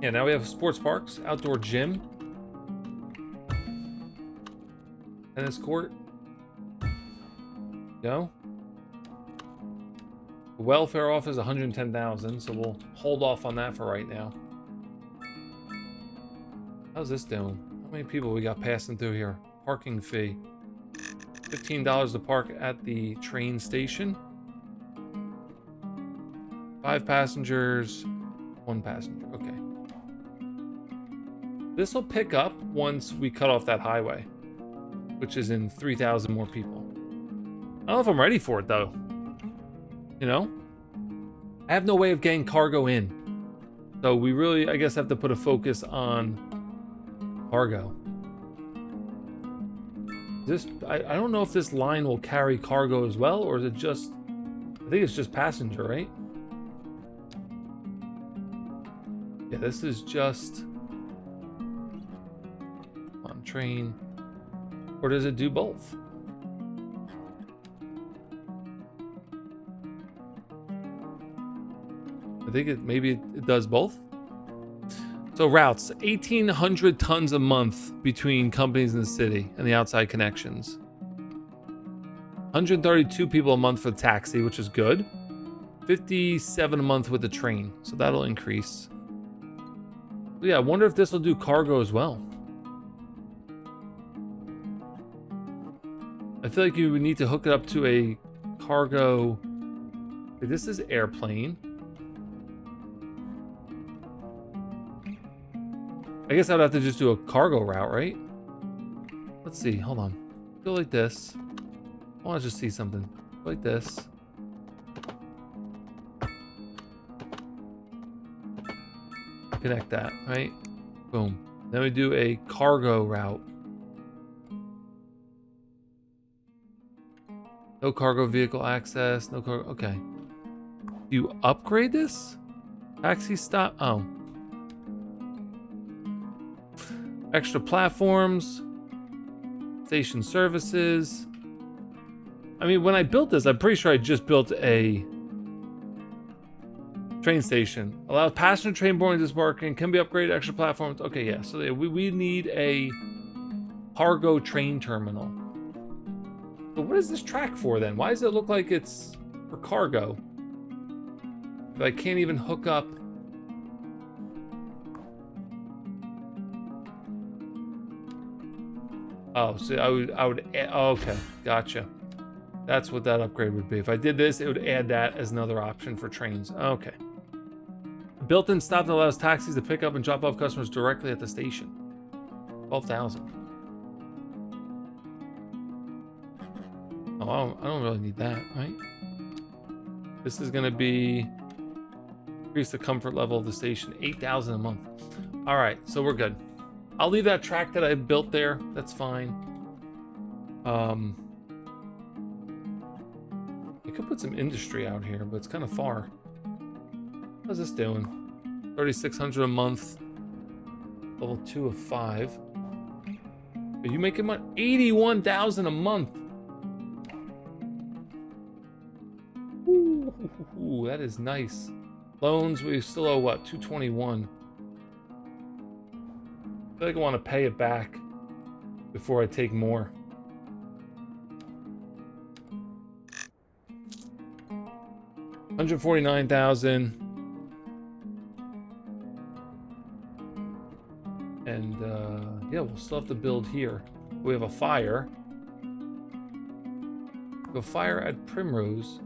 Yeah, now we have sports parks, outdoor gym, tennis court. Go. The welfare office, 110,000, so we'll hold off on that for right now. How's this doing? How many people we got passing through here? Parking fee. $15 to park at the train station. 5 passengers, 1 passenger. Okay. This will pick up once we cut off that highway, which is in 3,000 more people. don't know if I'm ready for it though. You know? I have no way of getting cargo in. So we really, I guess, have to put a focus on cargo. I don't know if this line will carry cargo as well, or is it just, I think it's just passenger, right? Yeah, this is just on train. Or does it do both? I think maybe it does both. So routes, 1,800 tons a month between companies in the city and the outside connections. 132 people a month for the taxi, which is good. 57 a month with the train, so that'll increase. Yeah, I wonder if this will do cargo as well. I feel like you would need to hook it up to a cargo. This is airplane. I guess I'd have to just do a cargo route, right? Let's see, hold on. Go like this. I want to just see something. Go like this. Connect that, right? Boom. Then we do a cargo route. No cargo vehicle access, no cargo, okay. Do you upgrade this? Taxi stop, oh. Extra platforms. Station services. I mean, when I built this, I'm pretty sure I just built a train station. Allows passenger train boarding and disembarking. Can be upgraded. Extra platforms. Okay, yeah. So we need a cargo train terminal. But what is this track for then? Why does it look like it's for cargo? If I can't even hook up. Oh, so I would oh, okay, gotcha. That's what that upgrade would be. If I did this, it would add that as another option for trains. Okay. Built-in stop that allows taxis to pick up and drop off customers directly at the station. 12,000. Oh, I don't really need that, right? This is gonna be increase the comfort level of the station, 8,000 a month. All right, so we're good. I'll leave that track that I built there. That's fine. I could put some industry out here, but it's kind of far. How's this doing? 3,600 a month. Level 2 of 5. Are you making money? 81,000 a month. Ooh, that is nice. Loans, we still owe what? 221. I feel like I want to pay it back before I take more. $149,000. And yeah, we'll still have to build here. We have a fire. Go fire at Primrose.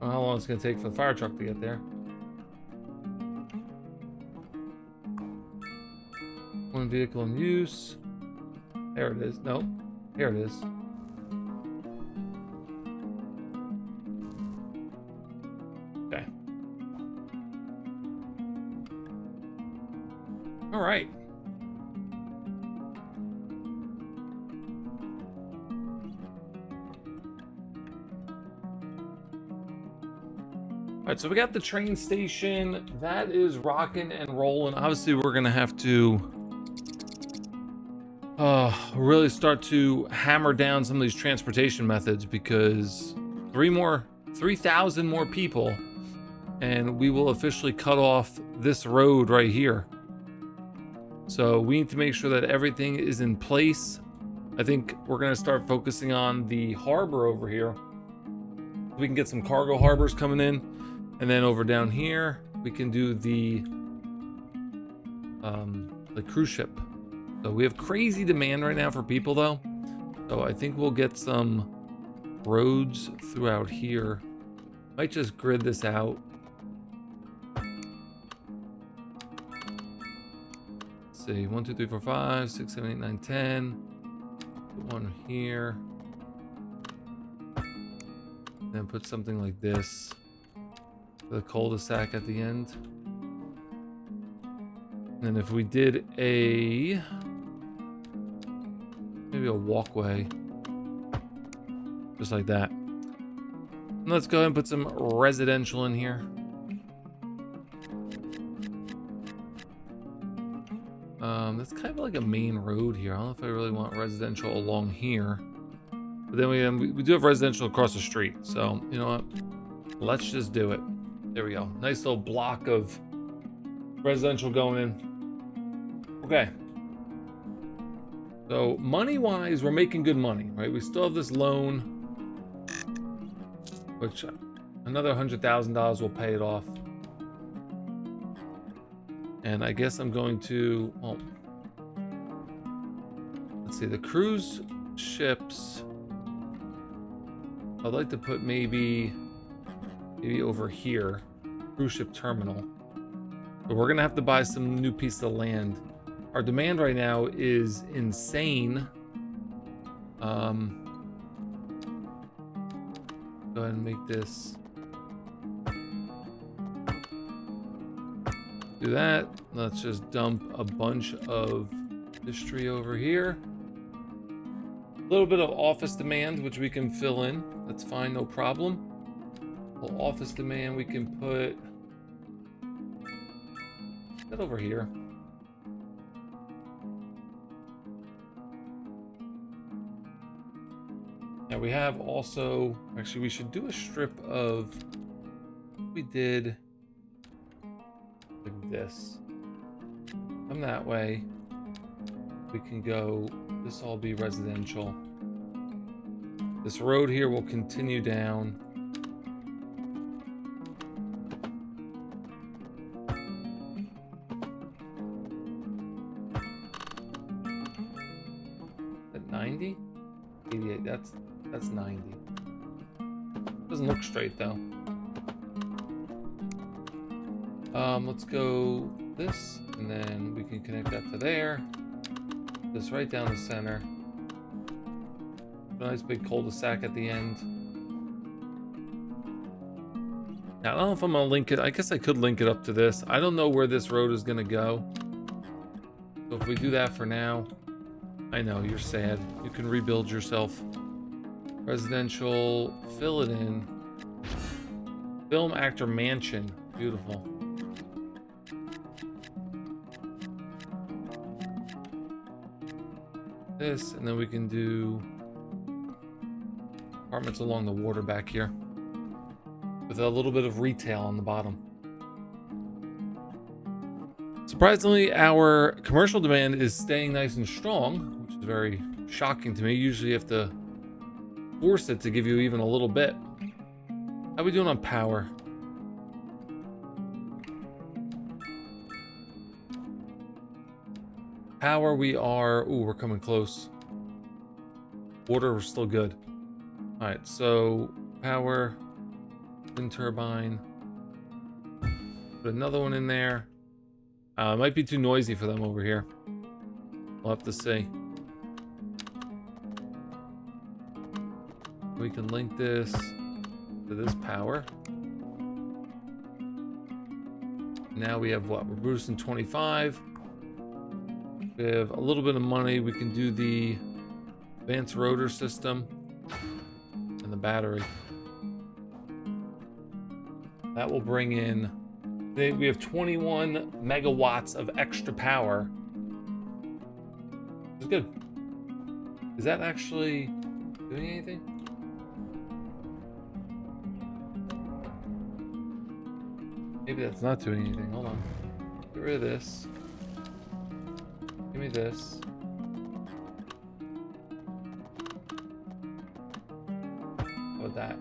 I don't know how long it's gonna take for the fire truck to get there. One vehicle in use. There it is. No, here it is. Okay. All right. All right, so we got the train station. That is rocking and rolling. Obviously, we're gonna have to really start to hammer down some of these transportation methods because 3,000 more people, and we will officially cut off this road right here. So we need to make sure that everything is in place. I think we're gonna start focusing on the harbor over here. We can get some cargo harbors coming in, and then over down here we can do the cruise ship. So we have crazy demand right now for people though. So I think we'll get some roads throughout here. Might just grid this out. Let's see, 1, 2, 3, 4, 5, 6, 7, 8, 9, 10. Put one here. Then put something like this. The cul-de-sac at the end. And if we did maybe a walkway, just like that. And let's go ahead and put some residential in here. That's kind of like a main road here. I don't know if I really want residential along here. But then we do have residential across the street. So, you know what? Let's just do it. There we go. Nice little block of residential going in. Okay. So money-wise, we're making good money, right? We still have this loan, which another $100,000 will pay it off. And I guess I'm going to, well, let's see, the cruise ships. I'd like to put maybe over here, cruise ship terminal. But we're gonna have to buy some new piece of land. Our demand right now is insane. Go ahead and make this. Do that. Let's just dump a bunch of industry over here. A little bit of office demand, which we can fill in. That's fine, no problem. Well, office demand, we can put that over here. Now we have also, actually we should do a strip of, we did like this. Come that way. We can go, this all be residential. This road here will continue down. At 90? 88, that's 90. Doesn't look straight though. Let's go this, and then we can connect that to there. This right down the center. A nice big cul-de-sac at the end. Now, I don't know if I'm gonna link it. I guess I could link it up to this. I don't know where this road is gonna go. So if we do that for now, I know, you're sad. You can rebuild yourself. Residential, fill it in. Film actor mansion, beautiful. This, and then we can do apartments along the water back here with a little bit of retail on the bottom. Surprisingly, our commercial demand is staying nice and strong, which is very shocking to me. Usually you have to force it to give you even a little bit. How are we doing on power? Power, we are, ooh, we're coming close. Water, we're still good. All right, so power, wind turbine. Put another one in there. It might be too noisy for them over here. We'll have to see. We can link this to this power. Now we have what? We're boosting 25. We have a little bit of money. We can do the advanced rotor system and the battery. That will bring in, we have 21 megawatts of extra power. It's good. Is that actually doing anything? Maybe that's not doing anything. Hold on. Get rid of this. Give me this. How about that?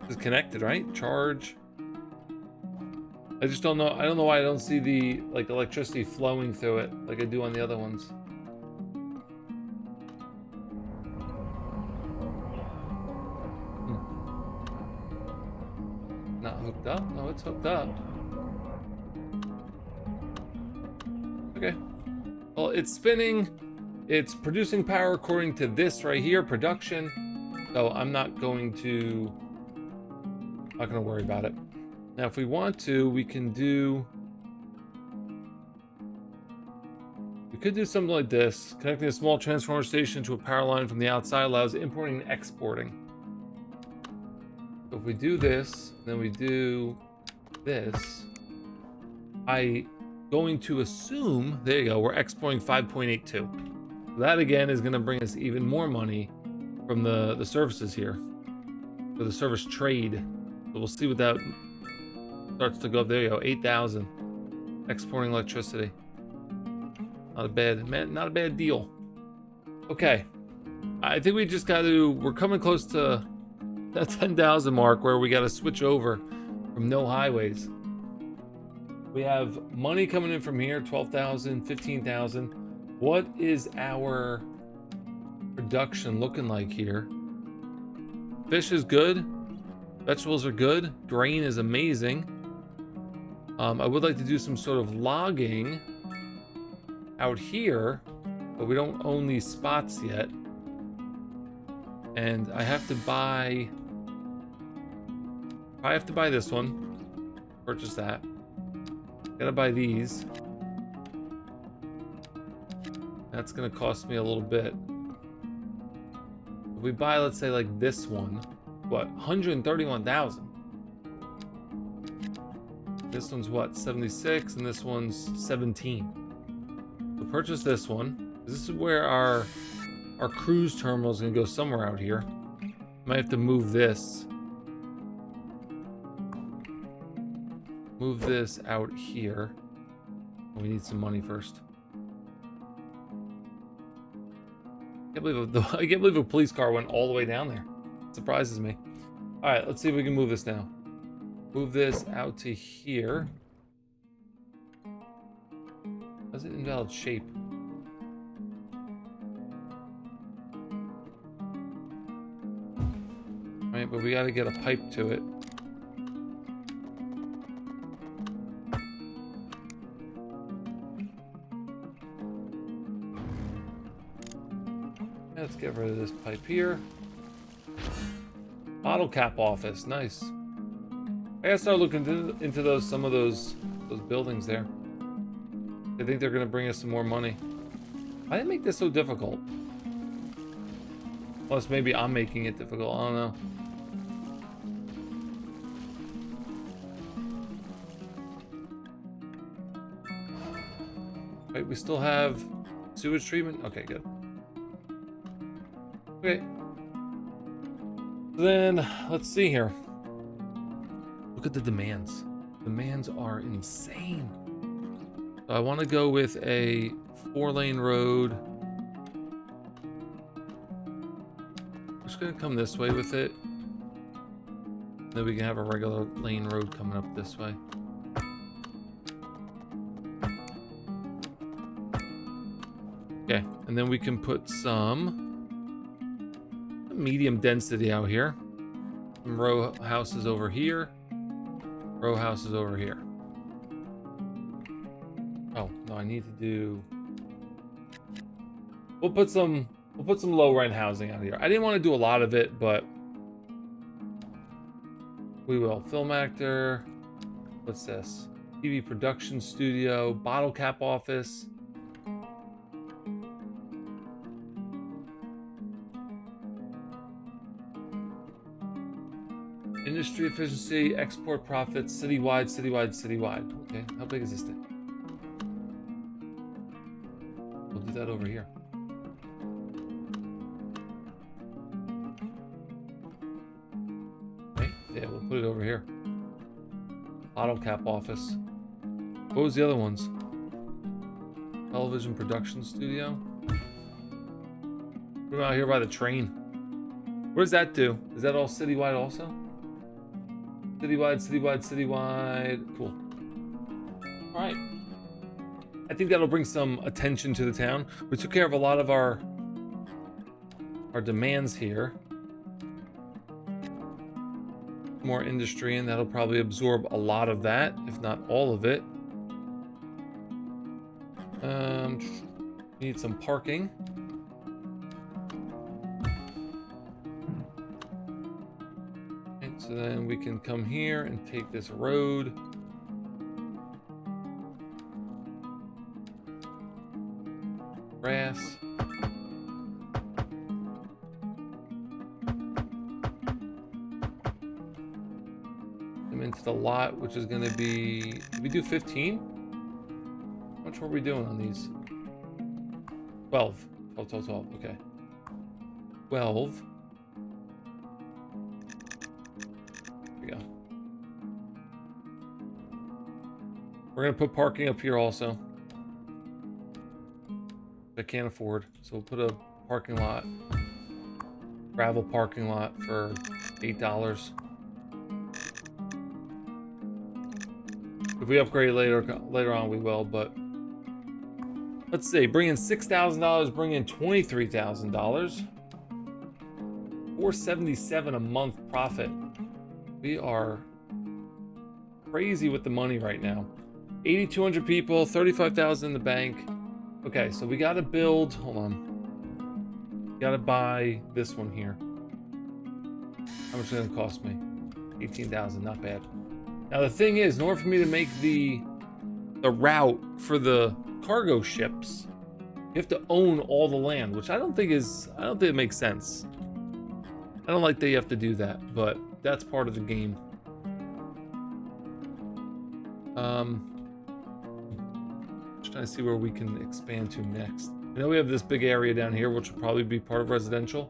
It's connected, right? Charge. I just don't know. I don't know why I don't see the like electricity flowing through it like I do on the other ones. Not hooked up? No, it's hooked up. Okay. Well, it's spinning. it's producing power according to this right here, production. So I'm not going to worry about it. Now, if we want to, we could do something like this. Connecting a small transformer station to a power line from the outside allows importing and exporting. So if we do this, then we do this, I going to assume, there you go, we're exporting 5.82. That again is going to bring us even more money from the services here, for the service trade. So we'll see what that starts to go up. There you go, 8,000 exporting electricity. Not a bad deal. Okay, I think we just got to, we're coming close to that 10,000 mark where we got to switch over from no highways. We have money coming in from here, 12,000, 15,000. What is our production looking like here? Fish is good. Vegetables are good. Grain is amazing. I would like to do some sort of logging out here, but we don't own these spots yet. And I have to buy this one. Purchase that. Gotta buy these. That's gonna cost me a little bit. If we buy, let's say, like this one, what, 131,000? This one's what, 76, and this one's 17. So purchase this one. This is where our cruise terminal is gonna go somewhere out here. Might have to move this. Move this out here. We need some money first. I can't believe a police car went all the way down there. It surprises me. All right, let's see if we can move this now. Move this out to here. How's it invalid shape? All right, but we got to get a pipe to it. Let's get rid of this pipe here. Bottle cap office, nice. I gotta start looking into some of those buildings there. I think they're gonna bring us some more money. Why did they make this so difficult? Plus, maybe I'm making it difficult. I don't know. Right, we still have sewage treatment. Okay, good. Okay. Then let's see here. Look at the demands. Demands are insane. So I want to go with a 4-lane road. I'm just gonna come this way with it. Then we can have a regular lane road coming up this way. Okay, and then we can put some medium density out here. Some row houses over here. Row houses over here. Oh, no, I need to do... We'll put some low rent housing out here. I didn't want to do a lot of it, but we will. Film actor. What's this? TV production studio. Bottle cap office. Industry efficiency, export profits, citywide. Okay, how big is this thing? We'll do that over here. Okay, yeah, we'll put it over here. Bottle cap office. What was the other ones? Television production studio. What about here by the train? What does that do? Is that all citywide also? Citywide. Cool. All right. I think that'll bring some attention to the town. We took care of a lot of our demands here. More industry, and that'll probably absorb a lot of that, if not all of it. Need some parking. And so then we can come here and take this road. Grass. Come into the lot, which is going to be... Did we do 15? How much were we doing on these? 12. 12. Okay. 12. There we go. We're going to put parking up here also. I can't afford. So we'll put a parking lot. Gravel parking lot for $8. If we upgrade later on, we will, but let's see, bring in $6,000, bring in $23,000. $477 a month profit. We are crazy with the money right now. 8,200 people, 35,000 in the bank. Okay, so we got to build. Hold on. Got to buy this one here. How much is it going to cost me? 18,000, not bad. Now the thing is, in order for me to make the route for the cargo ships, you have to own all the land, which I don't think it makes sense. I don't like that you have to do that, but that's part of the game. Just trying to see where we can expand to next. I know we have this big area down here, which will probably be part of residential.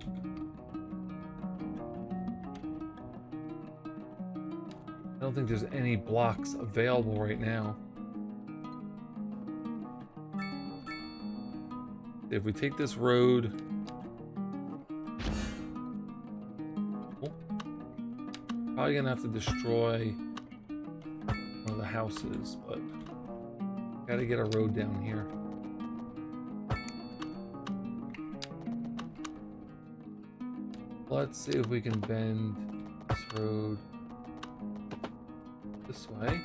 I don't think there's any blocks available right now. If we take this road, probably gonna have to destroy one of the houses, but gotta get a road down here. Let's see if we can bend this road this way.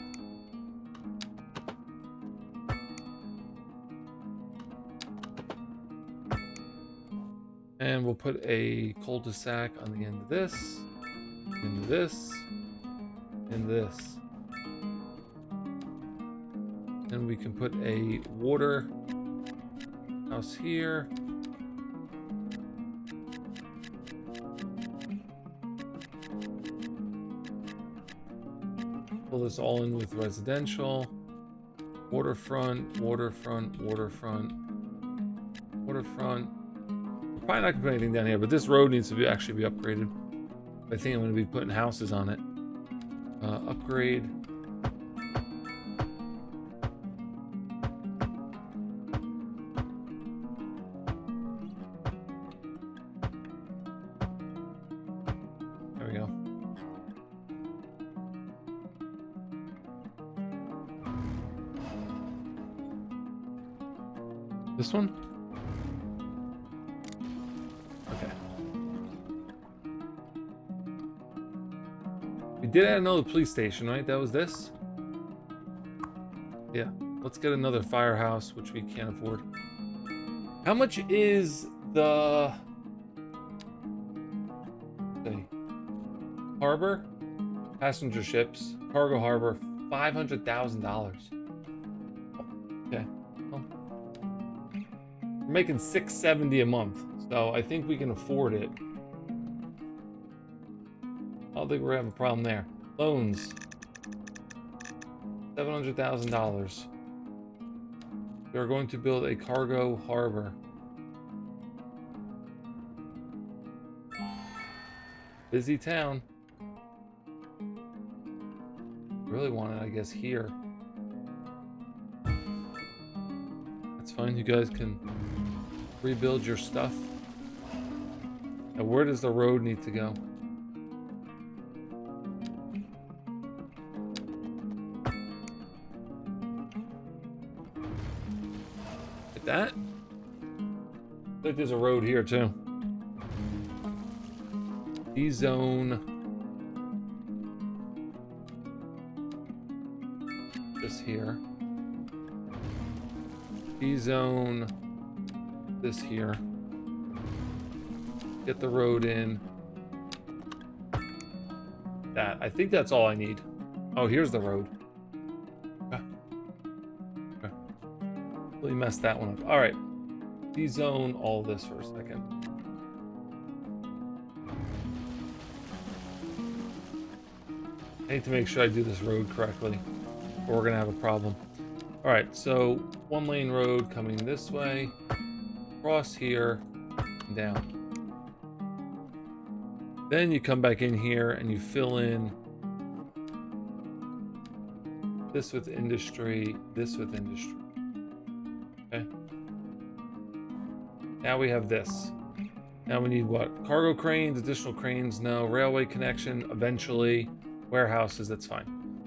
And we'll put a cul-de-sac on the end of this, into this, and this. And we can put a water house here. Pull this all in with residential. Waterfront, waterfront, waterfront, waterfront. We're probably not gonna put anything down here, but this road needs to actually be upgraded. I think I'm gonna be putting houses on it. Upgrade. There we go. This one? Okay. We did add another police station, right? That was this? Yeah. Let's get another firehouse, which we can't afford. How much is the... harbor? Passenger ships. Cargo harbor. $500,000. Okay. Well, we're making $670 a month, so I think we can afford it. I don't think we're having a problem there. Loans. $700,000. We are going to build a cargo harbor. Busy town. Really want it, I guess, here. That's fine. You guys can rebuild your stuff. Now, where does the road need to go? Like that? I think there's a road here too. D-zone. This here. D-zone. this here. Get the road in. That. I think that's all I need. Oh, here's the road. Okay. Okay. Really messed that one up. All right. De-zone all this for a second. I need to make sure I do this road correctly, or we're gonna have a problem. All right, so 1-lane road coming this way, across here, and down. Then you come back in here and you fill in this with industry, this with industry. Okay. Now we have this. Now we need what? Cargo cranes, additional cranes, no. Railway connection, eventually. Warehouses, that's fine.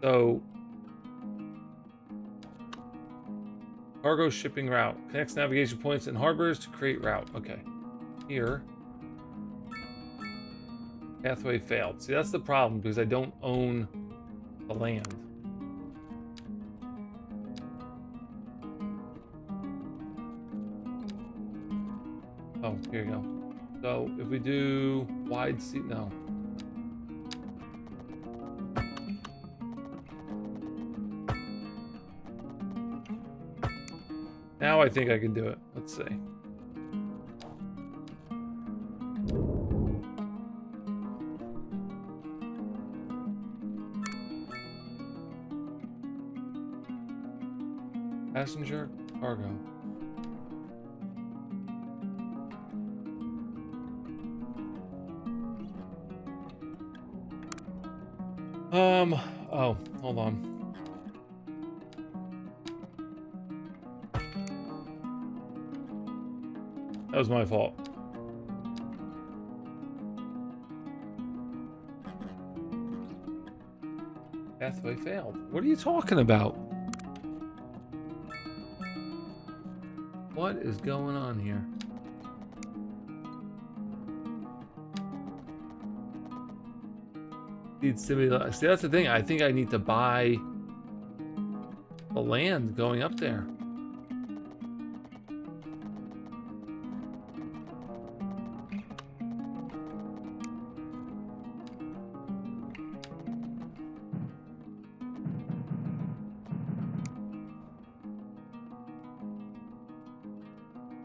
So, cargo shipping route. Connects navigation points and harbors to create route. Okay. Here. Pathway failed. See, that's the problem because I don't own the land. Oh, here you go. So, if we do wide seat, no. Now I think I can do it. Let's see. Passenger, cargo. Oh, hold on. That was my fault. Pathway failed. What are you talking about? What is going on here? See, that's the thing. I think I need to buy the land going up there.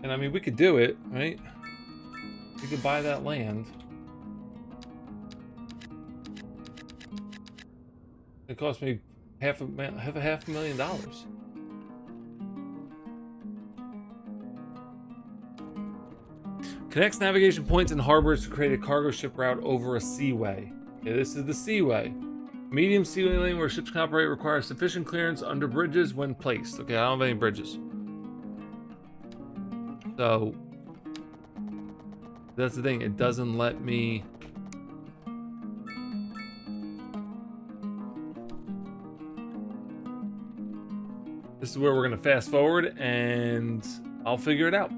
And I mean, we could do it, right? We could buy that land. It cost me half a $500,000. Connects navigation points and harbors to create a cargo ship route over a seaway. Okay, this is the seaway. Medium seaway lane where ships can operate requires sufficient clearance under bridges when placed. Okay, I don't have any bridges. So that's the thing, it doesn't let me. This is where we're gonna fast forward and I'll figure it out.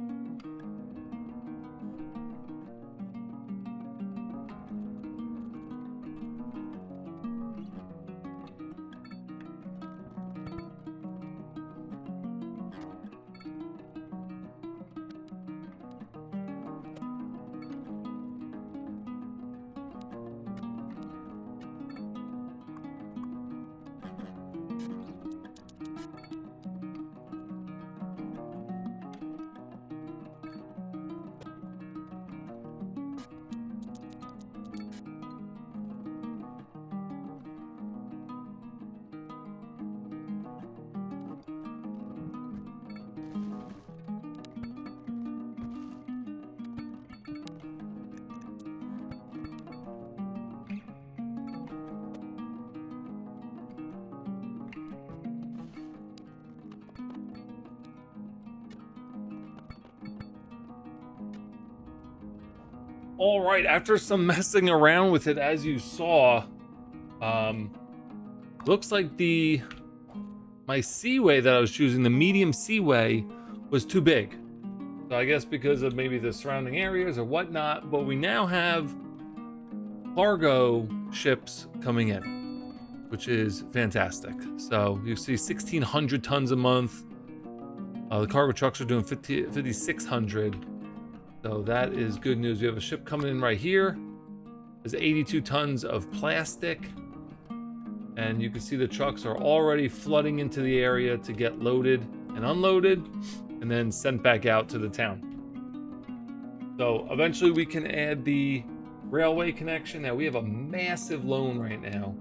All right, after some messing around with it, as you saw, looks like my seaway that I was choosing, the medium seaway, was too big. So I guess because of maybe the surrounding areas or whatnot, but we now have cargo ships coming in, which is fantastic. So you see 1,600 tons a month. The cargo trucks are doing 5,600. So that is good news. We have a ship coming in right here. There's 82 tons of plastic. And you can see the trucks are already flooding into the area to get loaded and unloaded and then sent back out to the town. So eventually we can add the railway connection. Now we have a massive loan right now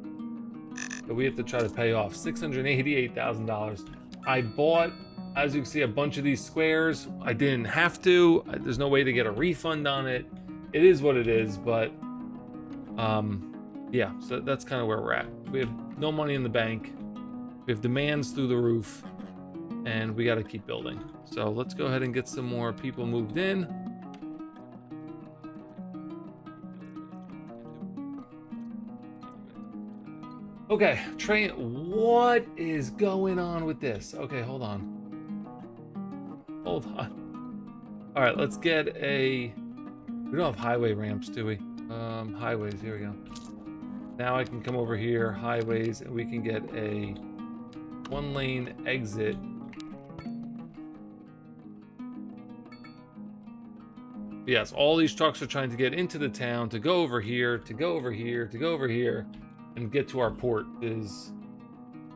that we have to try to pay off, $688,000. I bought, as you can see, a bunch of these squares. I didn't have to. There's no way to get a refund on it. It is what it is, but yeah, so that's kind of where we're at. We have no money in the bank. We have demands through the roof, and we got to keep building. So let's go ahead and get some more people moved in. Okay, train, what is going on with this? Okay, hold on. Hold on. All right, let's get a, we don't have highway ramps, do we? Highways, here we go. Now I can come over here, highways, and we can get a 1-lane exit. Yes, all these trucks are trying to get into the town, to go over here, to go over here, to go over here, and get to our port is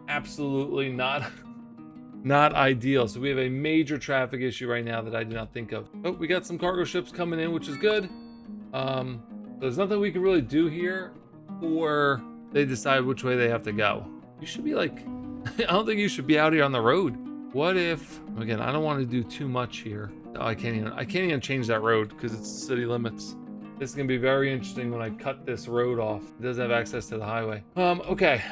absolutely not ideal. So we have a major traffic issue right now that I did not think of. Oh, we got some cargo ships coming in, which is good. There's nothing we can really do here, or they decide which way they have to go. You should be like, I don't think you should be out here on the road. What if, again, I don't want to do too much here. Oh, I can't even change that road because it's city limits. This is gonna be very interesting when I cut this road off. It doesn't have access to the highway. Okay,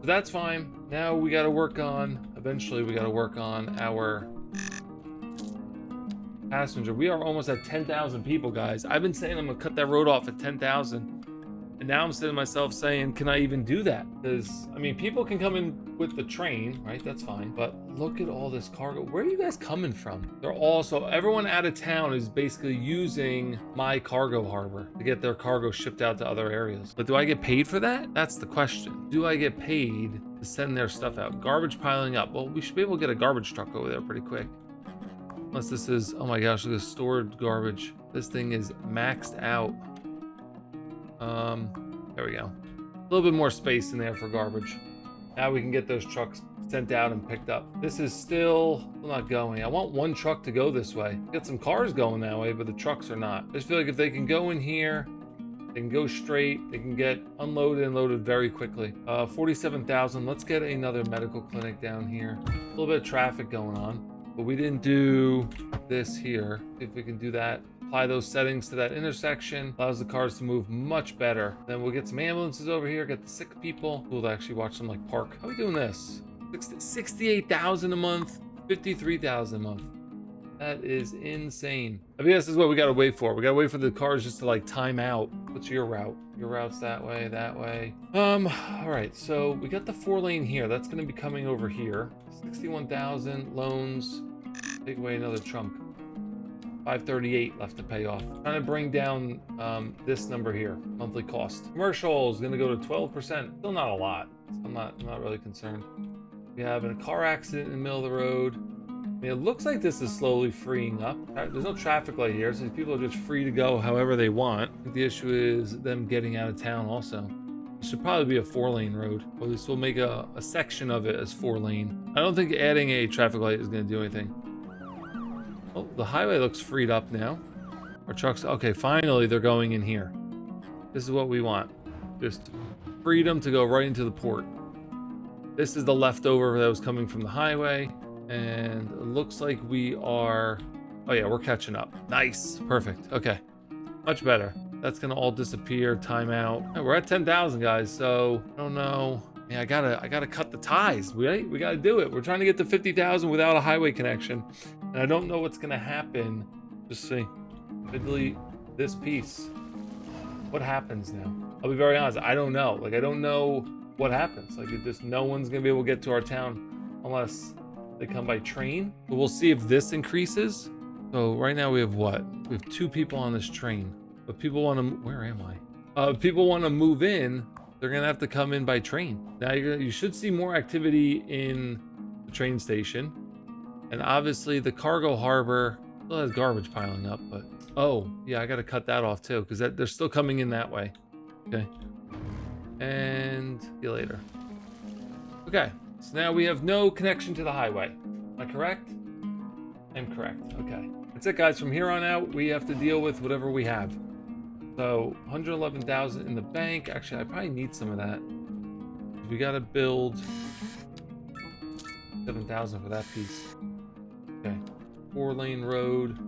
so that's fine. Now we gotta work on, eventually we gotta work on our passenger. We are almost at 10,000 people, guys. I've been saying I'm gonna cut that road off at 10,000. And now I'm sitting to myself saying, can I even do that? Because, I mean, people can come in with the train, right? That's fine. But look at all this cargo. Where are you guys coming from? They're also, everyone out of town is basically using my cargo harbor to get their cargo shipped out to other areas. But do I get paid for that? That's the question. Do I get paid to send their stuff out? Garbage piling up. Well, we should be able to get a garbage truck over there pretty quick. Unless this is, oh my gosh, look at stored garbage. This thing is maxed out. There we go. A little bit more space in there for garbage. Now we can get those trucks sent out and picked up. This is still not going. I want one truck to go this way. Get some cars going that way, but the trucks are not. I just feel like if they can go in here, they can go straight, they can get unloaded and loaded very quickly. 47,000. Let's get another medical clinic down here. A little bit of traffic going on, but we didn't do this here. If we can do that. Apply those settings to that intersection, allows the cars to move much better. Then we'll get some ambulances over here, get the sick people. Cool to actually watch them like park. How are we doing this? 68,000 a month, 53,000 a month. That is insane. I mean, this is what we gotta wait for. We gotta wait for the cars just to like time out. What's your route? Your route's that way, that way. All right, so we got the 4-lane here. That's gonna be coming over here. 61,000 loans. Take away another chunk. 538 left to pay off. Trying to bring down this number here, monthly cost. Commercial is going to go to 12%. Still not a lot. I'm not really concerned. We have a car accident in the middle of the road. I mean, it looks like this is slowly freeing up. There's no traffic light here, so these people are just free to go however they want. I think the issue is them getting out of town also. It should probably be a 4-lane road. Or at least we'll make a section of it as 4-lane. I don't think adding a traffic light is going to do anything. Oh, the highway looks freed up now. Our trucks, okay, finally they're going in here. This is what we want. Just freedom to go right into the port. This is the leftover that was coming from the highway. And it looks like we are, oh yeah, we're catching up. Nice, perfect, okay. Much better. That's gonna all disappear, timeout. Yeah, we're at 10,000 guys, so I don't know. Yeah, I gotta cut the ties, right? We gotta do it. We're trying to get to 50,000 without a highway connection. And I don't know what's gonna happen. Just see. I delete this piece. What happens now? I'll be very honest, I don't know. Like, I don't know what happens. Like, just no one's gonna be able to get to our town unless they come by train. But we'll see if this increases. So right now we have what? We have 2 people on this train. But people want to, where am I? People want to move in, they're gonna have to come in by train. Now you should see more activity in the train station. And obviously the cargo harbor still has garbage piling up, but oh yeah, I got to cut that off too because they're still coming in that way. Okay. And see you later. Okay, so now we have no connection to the highway. Am I correct? I'm correct. Okay. That's it, guys. From here on out, we have to deal with whatever we have. So 111,000 in the bank. Actually, I probably need some of that. We got to build 7,000 for that piece. Okay. 4-lane road.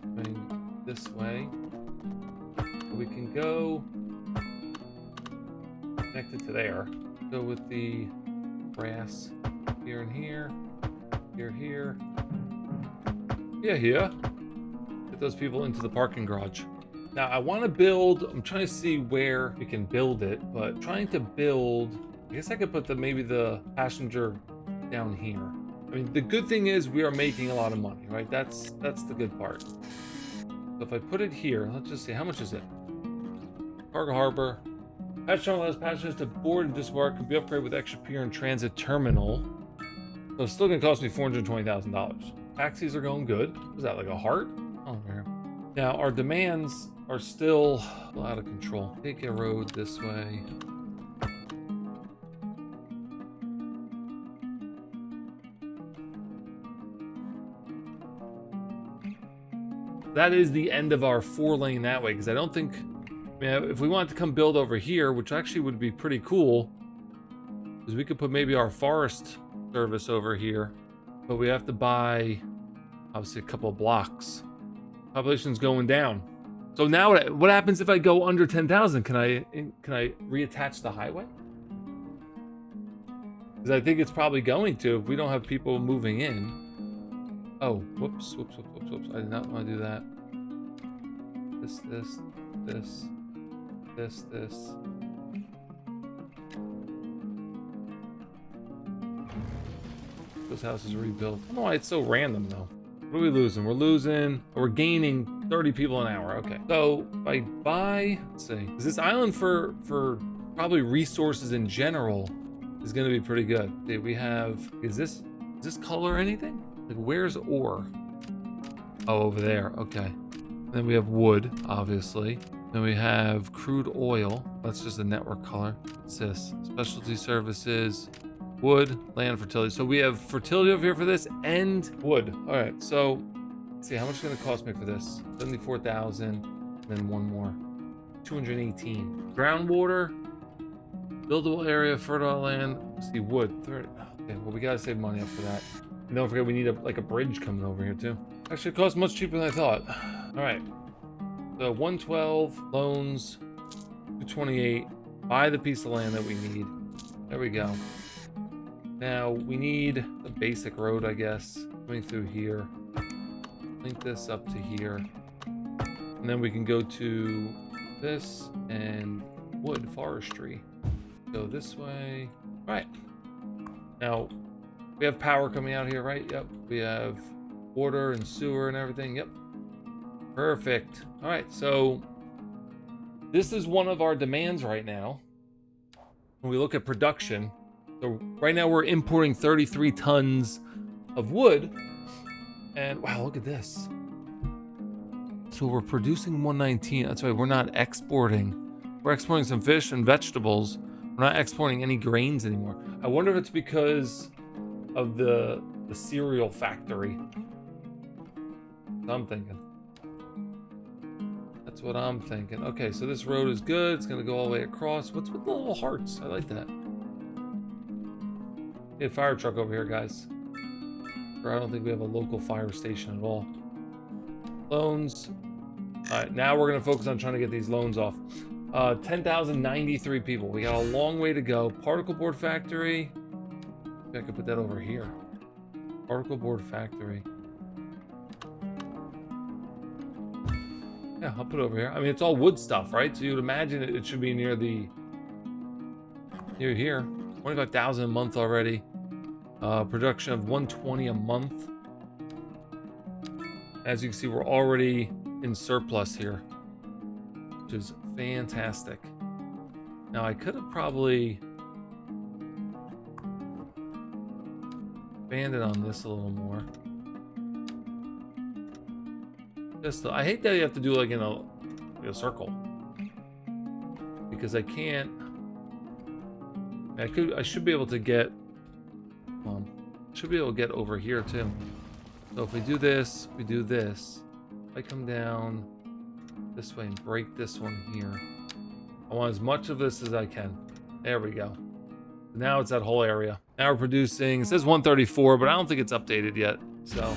Going this way. We can go connected to there. Go with the grass here and here. Here. Yeah. Get those people into the parking garage. Now I want to build, I'm trying to see where we can build it, but trying to build, I guess I could put maybe the passenger down here. I mean, the good thing is we are making a lot of money, right? That's the good part. So if I put it here, let's just see, how much is it? Cargo harbor. Patch terminal allows passengers to board and disembark, can be upgraded with extra pier and transit terminal. So it's still gonna cost me $420,000. Taxis are going good. Was that like a heart? Oh, there. Now our demands are still out of control. Take a road this way. That is the end of our 4-lane that way, because I don't think, I mean, if we wanted to come build over here, which actually would be pretty cool, because we could put maybe our forest service over here, but we have to buy obviously a couple of blocks. Population's going down. So now what happens if I go under 10,000? Can I reattach the highway? Because I think it's probably going to if we don't have people moving in. Oh, whoops. I did not want to do that. This. This house is rebuilt. I don't know why it's so random though. What are we losing? We're gaining 30 people an hour. Okay. So if I buy, let's see, is this island for probably resources in general is going to be pretty good. Okay, we have, is this color anything? Like where's ore? Oh, over there. Okay. Then we have wood, obviously. Then we have crude oil. That's just a network color. What's this? Specialty services, wood, land, fertility. So we have fertility over here for this and wood. All right. So let's see, how much is going to cost me for this? 74,000. Then one more. 218. Groundwater, buildable area, fertile land. Let's see, wood. 30. Okay. Well, we got to save money up for that. And don't forget, we need a bridge coming over here too. Actually, it costs much cheaper than I thought. All right. So 112 loans, 228. Buy the piece of land that we need. There we go. Now we need a basic road, I guess, coming through here. Link this up to here, and then we can go to this and wood forestry. Go this way. All right. Now we have power coming out here, right? Yep. We have water and sewer and everything. Yep. Perfect. All right. So this is one of our demands right now. When we look at production, so right now we're importing 33 tons of wood. And wow, look at this. So we're producing 119. That's right. We're not exporting. We're exporting some fish and vegetables. We're not exporting any grains anymore. I wonder if it's because of the cereal factory. I'm thinking. That's what I'm thinking. Okay, so this road is good. It's gonna go all the way across. What's with the little hearts? I like that. Need a fire truck over here, guys. Or I don't think we have a local fire station at all. Loans. All right, now we're gonna focus on trying to get these loans off. 10,093 people. We got a long way to go. Particle board factory. Maybe I could put that over here. Particle board factory. Yeah, I'll put it over here. I mean, it's all wood stuff, right? So you'd imagine it should be near here. 25,000 a month already. Production of 120 a month. As you can see, we're already in surplus here, which is fantastic. Now I could have probably, expand it on this a little more. I hate that you have to do like in a circle, because I can't. I should be able to get. Should be able to get over here too. So if we do this, we do this. If I come down this way and break this one here, I want as much of this as I can. There we go. Now it's that whole area. Now we're producing. It says 134, but I don't think it's updated yet. So,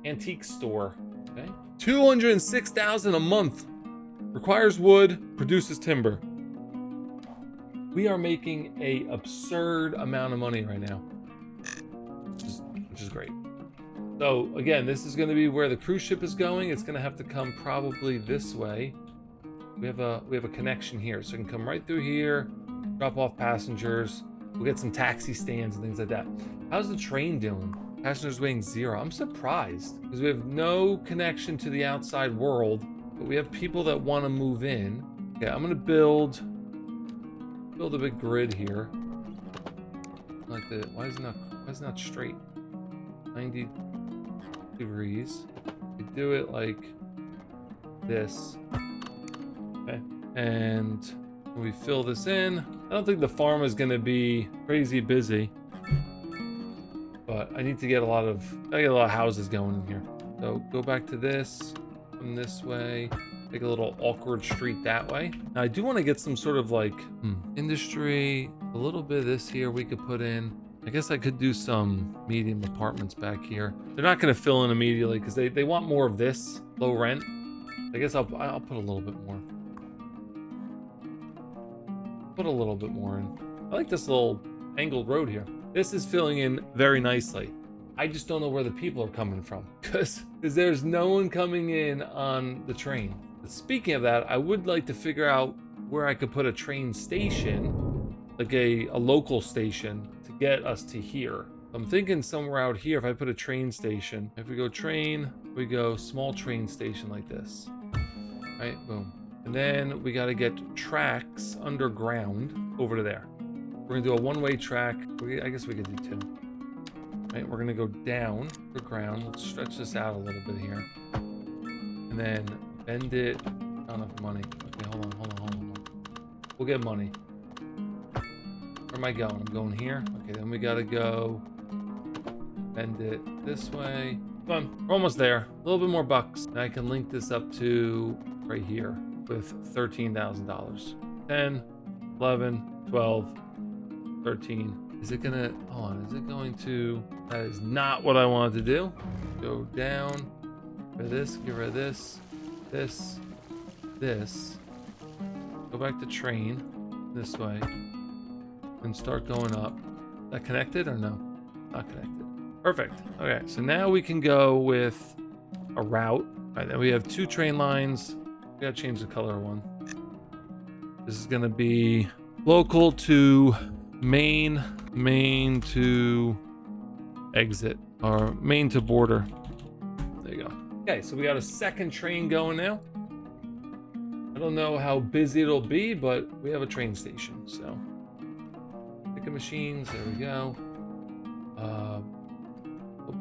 antique store. Okay. 206,000 a month. Requires wood, produces timber. We are making a absurd amount of money right now, which is great. So again, this is going to be where the cruise ship is going. It's going to have to come probably this way. We have a connection here, so it can come right through here, drop off passengers. We'll get some taxi stands and things like that. How's the train doing? Passengers weighing 0. I'm surprised because we have no connection to the outside world, but we have people that want to move in. Okay, I'm gonna build a big grid here. Like the why is it not straight? 90 degrees. We do it like this. Okay, and when we fill this in, I don't think the farm is gonna be crazy busy. But I need to get a lot of houses going in here. So go back to this, come this way, take a little awkward street that way. Now I do want to get some sort of like industry, a little bit of this here we could put in. I guess I could do some medium apartments back here. They're not going to fill in immediately because they want more of this low rent. I guess I'll put a little bit more. Put a little bit more in. I like this little angled road here. This is filling in very nicely. I just don't know where the people are coming from because there's no one coming in on the train. But speaking of that, I would like to figure out where I could put a train station, like a local station to get us to here. I'm thinking somewhere out here. If I put a train station, if we go train, we go small train station like this, right? Boom. And then we got to get tracks underground over to there. We're gonna do a one-way track. I guess we could do 2. Right, we're gonna go down the ground. Let's stretch this out a little bit here. And then bend it. Not enough money. Okay, hold on. We'll get money. Where am I going? I'm going here. Okay, then we gotta go bend it this way. Come on, we're almost there. A little bit more bucks. And I can link this up to right here with $13,000. 10, 11, 12, 13. Is it gonna, hold on, is it going to, that is not what I wanted to do. Go down, get rid of this, get rid of this, this. Go back to train this way and start going up. Is that connected or no? Not connected. Perfect. Okay, so now we can go with a route. All right, then we have 2 train lines. We gotta change the color of one. This is gonna be local to main to exit, or main to border. There you go. Okay, so we got a second train going now. I don't know how busy it'll be, but we have a train station, so ticket machines, there we go. No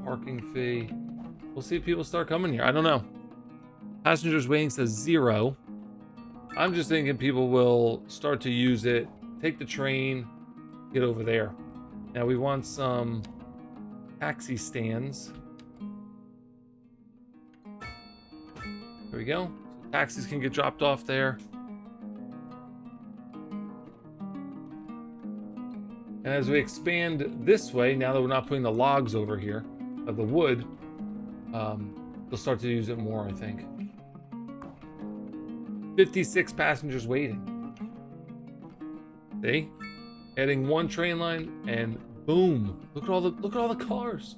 parking fee. We'll see if people start coming here. I don't know. Passengers waiting says 0. I'm just thinking people will start to use it, take the train, get over there. Now we want some taxi stands. There we go. So taxis can get dropped off there. And as we expand this way, now that we're not putting the logs over here, of the wood, they'll start to use it more, I think. 56 passengers waiting. See? Adding 1 train line and boom. Look at all the cars.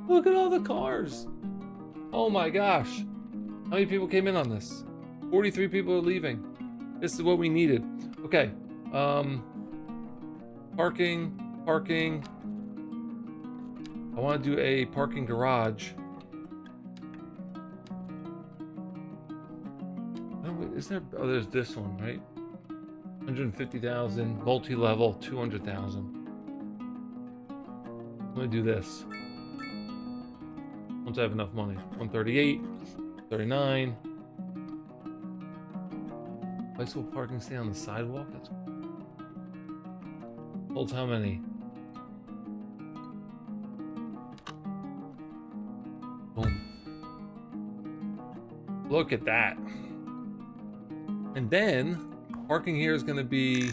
Look at all the cars. Oh my gosh. How many people came in on this? 43 people are leaving. This is what we needed. Okay. Parking. I want to do a parking garage. Is there? Oh, there's this one, right? 150,000, multi-level, 200,000. I'm gonna do this. Once I have enough money. 138, 39. Bicycle parking stay on the sidewalk? That's holds how many? Boom. Look at that. And then parking here is going to be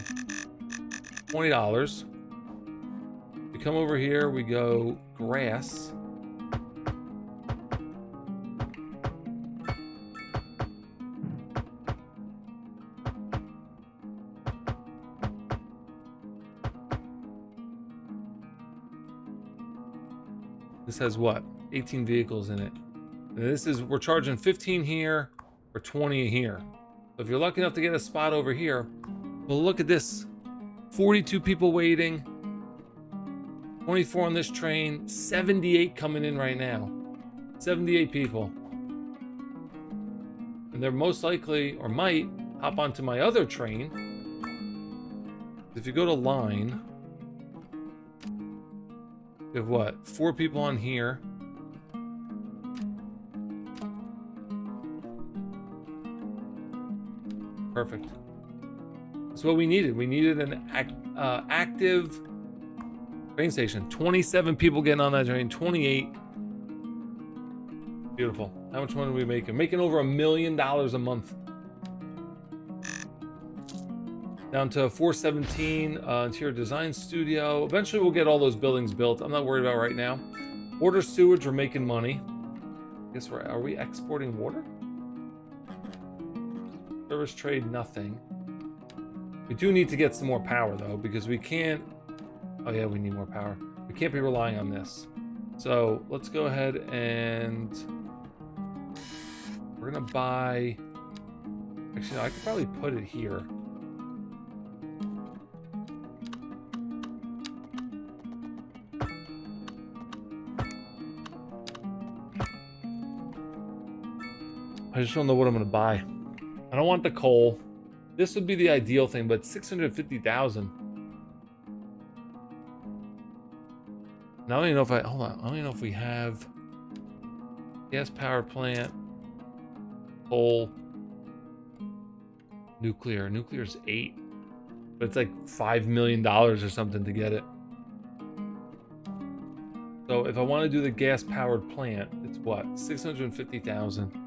$20. We come over here, we go grass. This has what? 18 vehicles in it. And this is, we're charging 15 here or 20 here. So if you're lucky enough to get a spot over here, well, look at this. 42 people waiting. 24 on this train. 78 coming in right now. 78 people. And they're most likely, or might, hop onto my other train. If you go to line, you have what? 4 people on here. Perfect. That's what we needed. We needed an active train station. 27 people getting on that train. 28. Beautiful. How much money are we making? Making over $1 million a month. Down to 417, interior design studio. Eventually we'll get all those buildings built. I'm not worried about right now. Water sewage, we're making money. I guess are we exporting water? Service trade, nothing. We do need to get some more power though, because we can't, oh yeah, we need more power. We can't be relying on this. So let's go ahead and we're gonna buy, actually, no, I could probably put it here. I just don't know what I'm gonna buy. I don't want the coal. This would be the ideal thing, but 650,000. Now I don't even know if hold on. I don't even know if we have gas power plant, coal, nuclear. Nuclear's 8, but it's like $5 million or something to get it. So if I want to do the gas powered plant, it's what? 650,000.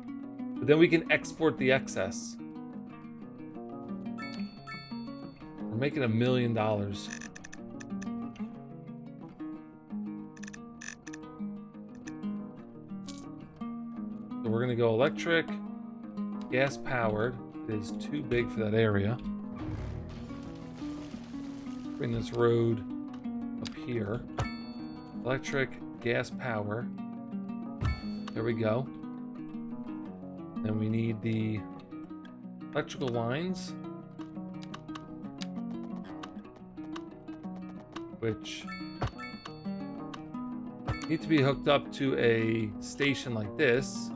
But then we can export the excess. We're making $1 million. So we're gonna go electric, gas powered. It is too big for that area. Bring this road up here. Electric, gas power. There we go. Then we need the electrical lines, which need to be hooked up to a station like this.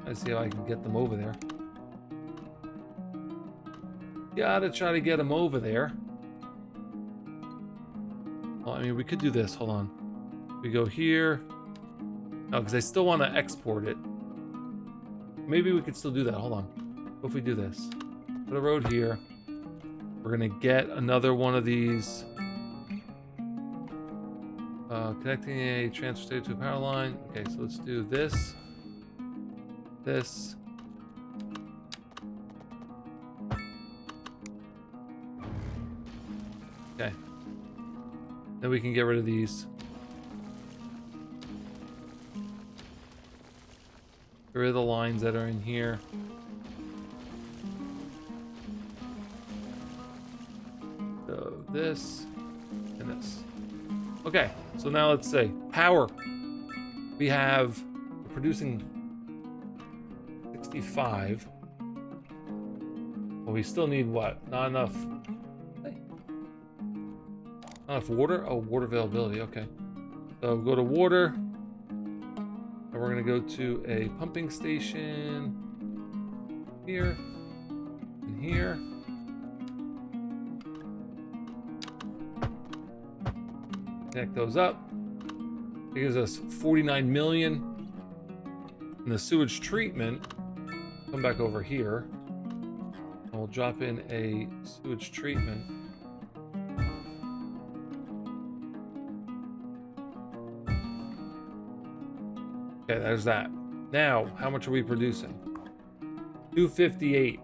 Let's see how I can get them over there. Gotta try to get them over there. Well, I mean, we could do this. Hold on. We go here. No, because I still want to export it. Maybe we could still do that. Hold on. What if we do this? Put a road here. We're going to get another one of these. Connecting a transfer station to a power line. Okay, so let's do this. This. Okay. Then we can get rid of these. Get rid of the lines that are in here. So this and this. Okay, so now let's say power. We have producing 65. Well, we still need what? Not enough. Hey. Not enough water? Oh, water availability. Okay. So go to water. And we're going to go to a pumping station here and here. Connect those up. It gives us 49 million. And the sewage treatment, come back over here. And we'll drop in a sewage treatment. Okay, there's that. Now, how much are we producing? 258.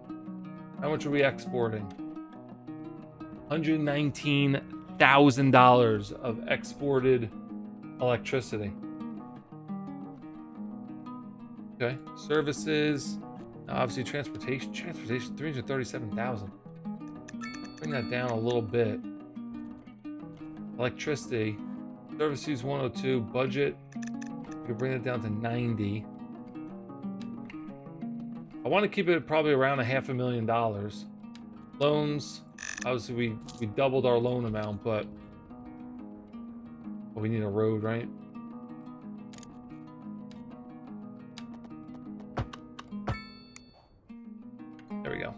How much are we exporting? $119,000 of exported electricity. Okay, services. Obviously, transportation. Transportation, 337,000. Bring that down a little bit. Electricity. Service use 102. Budget. We can bring it down to 90. I want to keep it probably around $500,000. Loans. Obviously, we doubled our loan amount, but we need a road, right? There we go.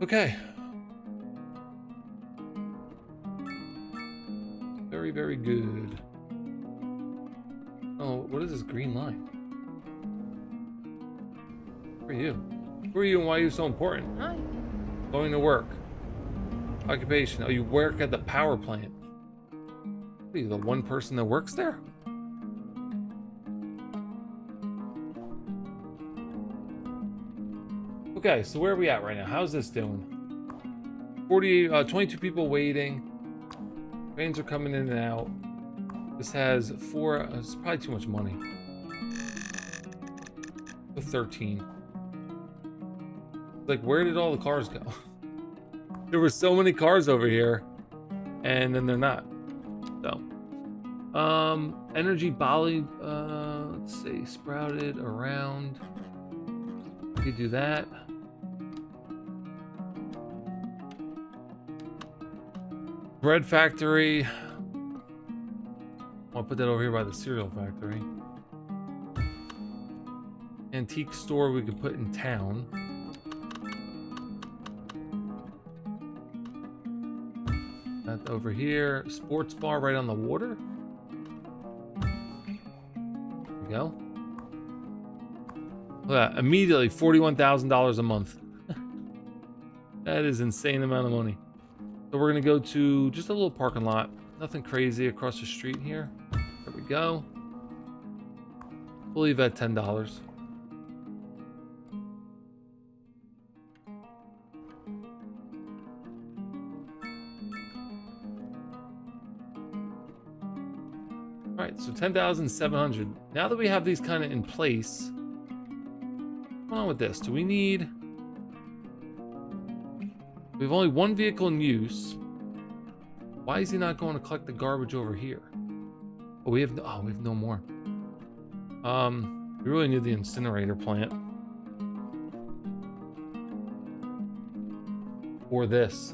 Okay. Very, very good. Oh, what is this green line? Who are you? Who are you and why are you so important? Hi. Going to work. Occupation. Oh, you work at the power plant. What are you, the one person that works there? Okay, so where are we at right now? How's this doing? 22 people waiting. Trains are coming in and out. This has 4. It's probably too much money. 13. Like, where did all the cars go? There were so many cars over here, and then they're not. So, energy Bali. Let's see, sprouted around. We could do that. Bread factory. I'll put that over here by the cereal factory. Antique store we could put in town. That over here. Sports bar right on the water. There we go. Look at that. Immediately $41,000 a month. That is insane amount of money. So we're gonna go to just a little parking lot. Nothing crazy across the street here. There we go. We'll leave at $10. All right, so 10,700. Now that we have these kind of in place, what's going on with this? Do we need? We have only one vehicle in use. Why is he not going to collect the garbage over here? Oh, we have no more. We really need the incinerator plant. Or this.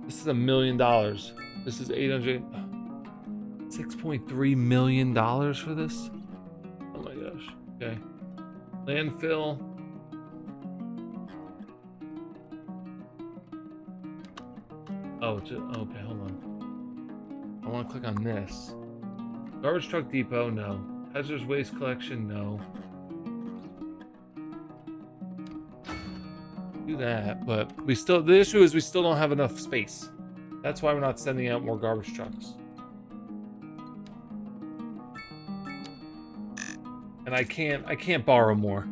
This is $1 million. This is 800. $6.3 million for this? Oh my gosh. Okay. Landfill. Oh, okay, hold on. I want to click on this. Garbage truck depot, no. Hazardous waste collection, no. Do that, but the issue is we still don't have enough space. That's why we're not sending out more garbage trucks. And I can't borrow more.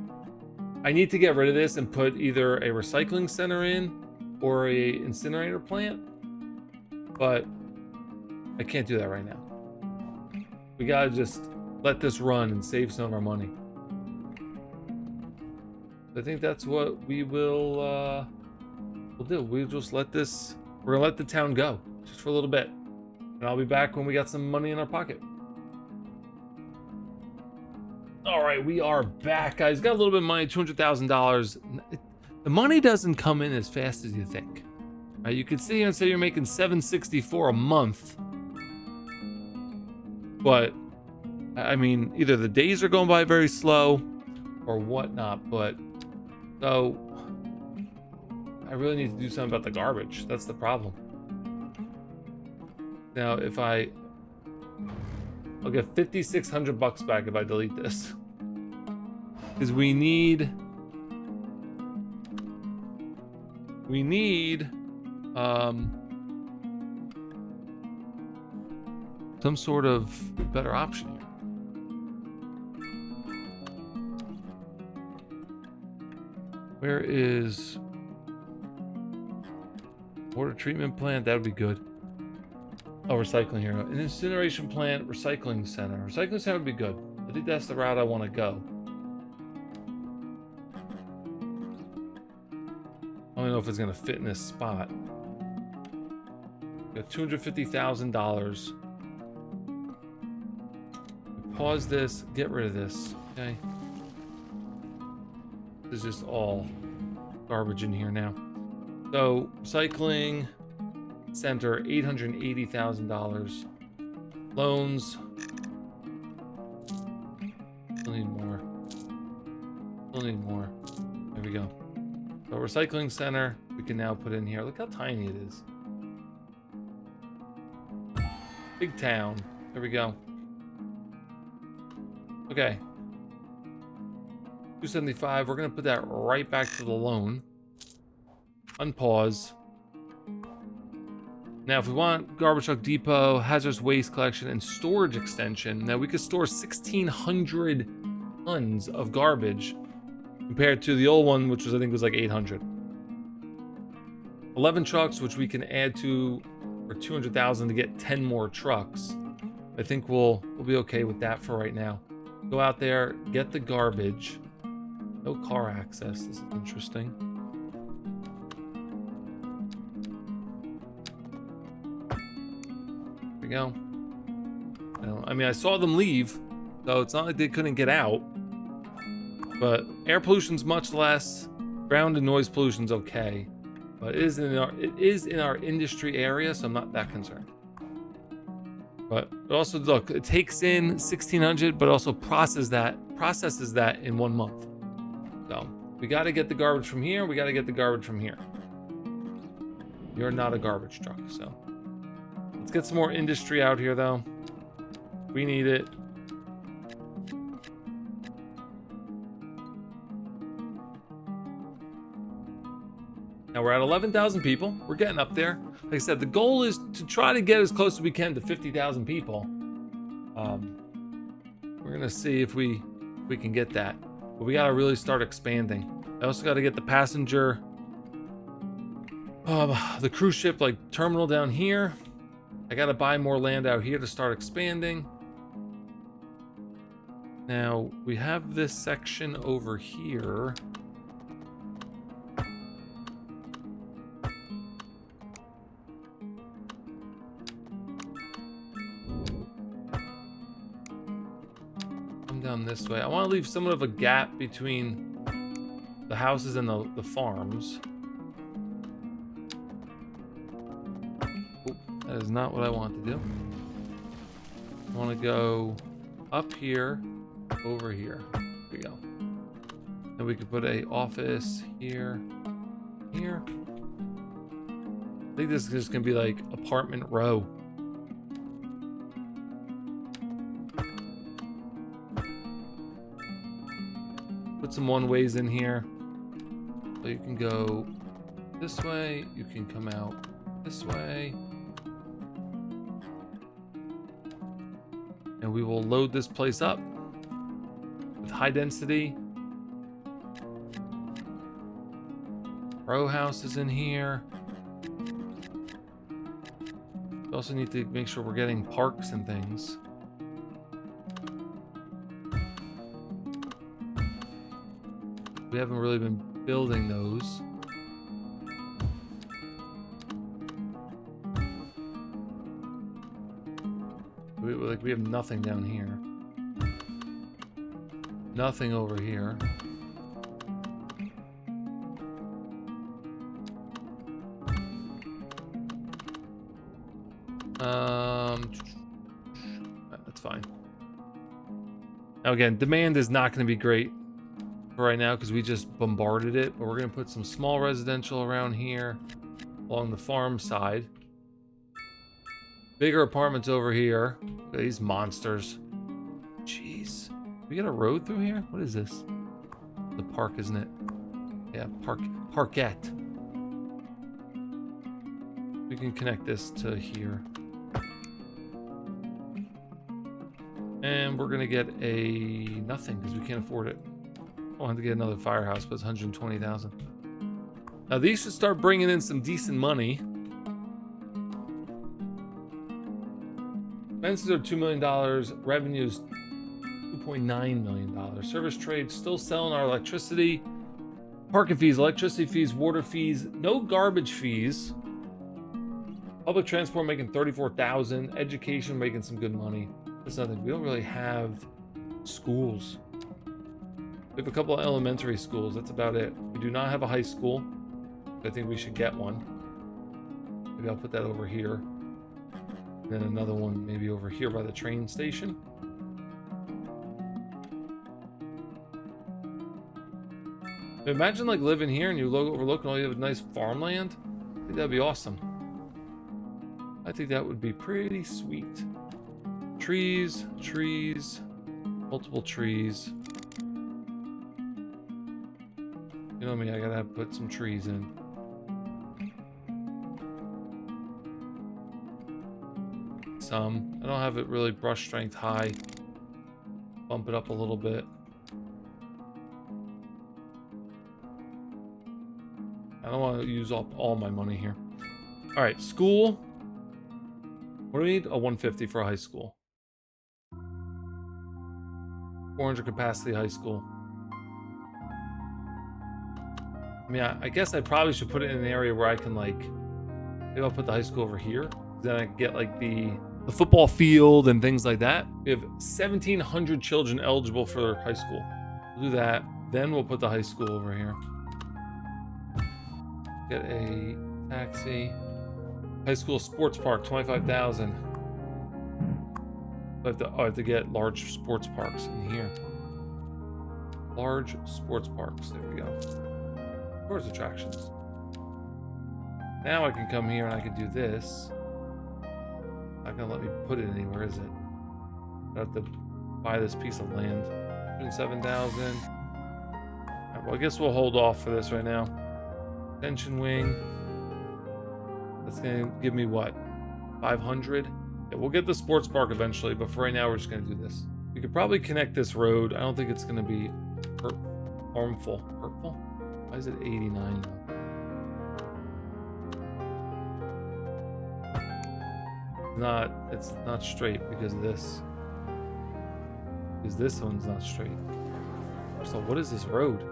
I need to get rid of this and put either a recycling center in or a incinerator plant. But I can't do that right now. We gotta just let this run and save some of our money. I think that's what we will we'll do. We'll just let this, we're gonna let the town go just for a little bit. And I'll be back when we got some money in our pocket. All right, we are back, guys. Got a little bit of money, $200,000. The money doesn't come in as fast as you think. Right, you could sit here and say you're making $764 a month, but I mean, either the days are going by very slow or whatnot. But so I really need to do something about the garbage. That's the problem. Now, if I'll get 5,600 bucks back if I delete this. Because we need some sort of better option here. Where is water treatment plant? That would be good. Oh, recycling here. An incineration plant, recycling center. Recycling center would be good. I think that's the route I want to go. I don't know if it's going to fit in this spot. We got $250,000. Pause this. Get rid of this. Okay. This is just all garbage in here now. So, recycling center, $880,000. Loans. Still need more. Still need more. There we go. So, recycling center, we can now put in here. Look how tiny it is. Big town. There we go. Okay. 275. We're going to put that right back to the loan. Unpause. Now, if we want garbage truck depot, hazardous waste collection, and storage extension, now we could store 1,600 tons of garbage compared to the old one, which was, I think, was like 800. 11 trucks, which we can add to for 200,000 to get 10 more trucks. I think we'll be okay with that for right now. Go out there, get the garbage. No car access. This is interesting. There we go. I mean, I saw them leave, so it's not like they couldn't get out. But air pollution's much less. Ground and noise pollution's okay. But it is in our industry area, so I'm not that concerned. But also, look, it takes in 1,600, but also processes that in 1 month. So we got to get the garbage from here. We got to get the garbage from here. You're not a garbage truck, so let's get some more industry out here, though. We need it. Now we're at 11,000 people. We're getting up there. Like I said, the goal is to try to get as close as we can to 50,000 people. We're gonna see if we can get that, but we gotta really start expanding. I also got to get the passenger, the cruise ship like terminal down here. I got to buy more land out here to start expanding. Now we have this section over here. Down this way. I want to leave somewhat of a gap between the houses and the farms. Oh, that is not what I want to do. I want to go up here, over here. There we go. And we could put a office here, here. I think this is just gonna be like apartment row. Put some one-ways in here. So you can go this way, you can come out this way. And we will load this place up with high density. Row houses in here. We also need to make sure we're getting parks and things. We haven't really been building those. We have nothing down here. Nothing over here. That's fine. Now again, demand is not going to be great for right now because we just bombarded it. But we're gonna put some small residential around here along the farm side. Bigger apartments over here. Look at these monsters. Jeez. We got a road through here? What is this? The park, isn't it? Yeah, parkette. We can connect this to here. And we're gonna get a nothing because we can't afford it. I'll have to get another firehouse, but it's 120,000. Now these should start bringing in some decent money. Expenses are $2 million. Revenues $2.9 million. Service trade still selling our electricity. Parking fees, electricity fees, water fees, no garbage fees. Public transport making $34,000. Education making some good money. That's nothing. We don't really have schools. We have a couple of elementary schools. That's about it. We do not have a high school. I think we should get one. Maybe I'll put that over here. And then another one maybe over here by the train station. Imagine like living here and you're overlooking all you have nice farmland. I think that'd be awesome. I think that would be pretty sweet. Trees, multiple trees. You know me, I gotta put some trees in. I don't have it really brush strength high. Bump it up a little bit. I don't want to use up all my money here. All right, school. What do we need? A 150 for a high school. 400 capacity high school. I mean, I guess I probably should put it in an area where I can like, maybe I'll put the high school over here. Then I can get like the football field and things like that. We have 1,700 children eligible for high school. We'll do that. Then we'll put the high school over here. Get a taxi. High school sports park, 25,000. I have to get large sports parks in here. Large sports parks. There we go. Tourist attractions. Now I can come here and I can do this. Not gonna let me put it anywhere, is it? I have to buy this piece of land. 107,000. Right, well, I guess we'll hold off for this right now. Tension wing. That's gonna give me what? 500? Yeah, we'll get the sports park eventually, but for right now, we're just gonna do this. We could probably connect this road. I don't think it's gonna be harmful. Hurtful? Why is it 89 now? It's not straight because of this. Because this one's not straight. So what is this road?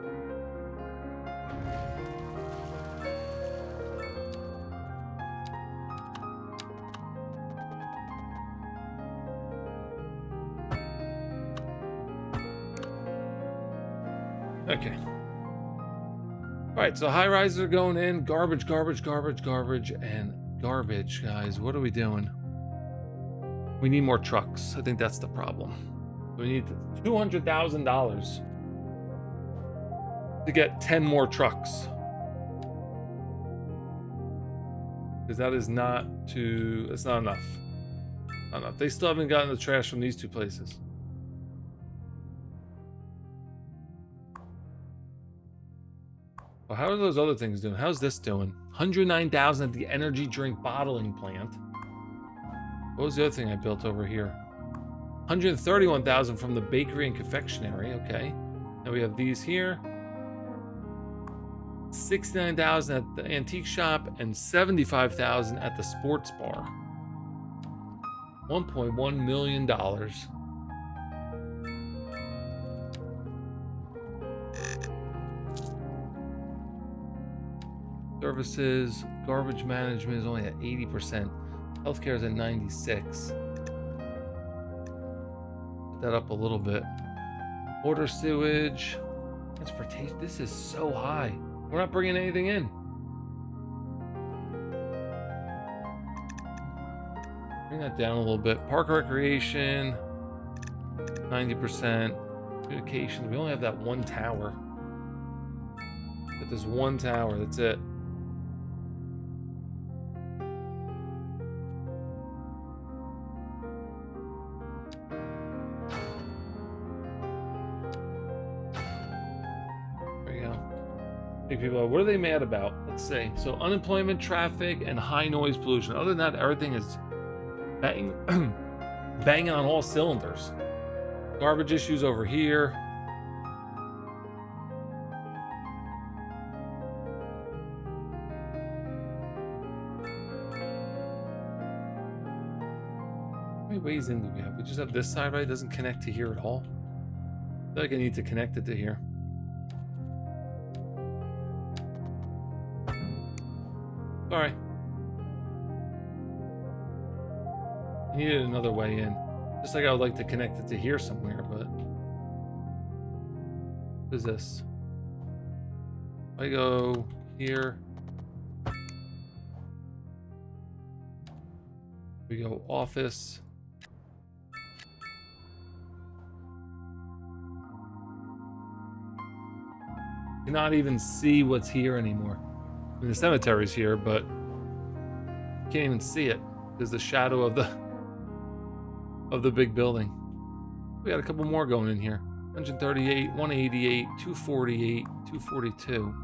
Okay. All right, so high rises are going in. Garbage, and garbage, guys. What are we doing? We need more trucks. I think that's the problem. We need $200,000 to get 10 more trucks. Because that is it's not enough. Not enough. They still haven't gotten the trash from these two places. Well, how are those other things doing? How's this doing? 109,000 at the energy drink bottling plant. What was the other thing I built over here? 131,000 from the bakery and confectionery. Okay. Now we have these here. 69,000 at the antique shop and 75,000 at the sports bar. $1.1 million. Services, garbage management is only at 80%. Healthcare is at 96. Put that up a little bit. Water, sewage, transportation. This is so high. We're not bringing anything in. Bring that down a little bit. Park recreation, 90%. Communications. We only have that one tower. Got this one tower, that's it. There you go. Big people, what are they mad about? Let's see. So unemployment, traffic, and high noise pollution. Other than that, everything is banging, banging on all cylinders. Garbage issues over here. How many ways in do we have? We just have this side, right? It doesn't connect to here at all. I feel like I need to connect it to here. Sorry. I needed another way in. Just like I would like to connect it to here somewhere, but... What is this? I go here. We go office. Cannot even see what's here anymore. I mean, the cemetery's here, but you can't even see it because the shadow of the big building. We got a couple more going in here. 138, 188, 248, 242.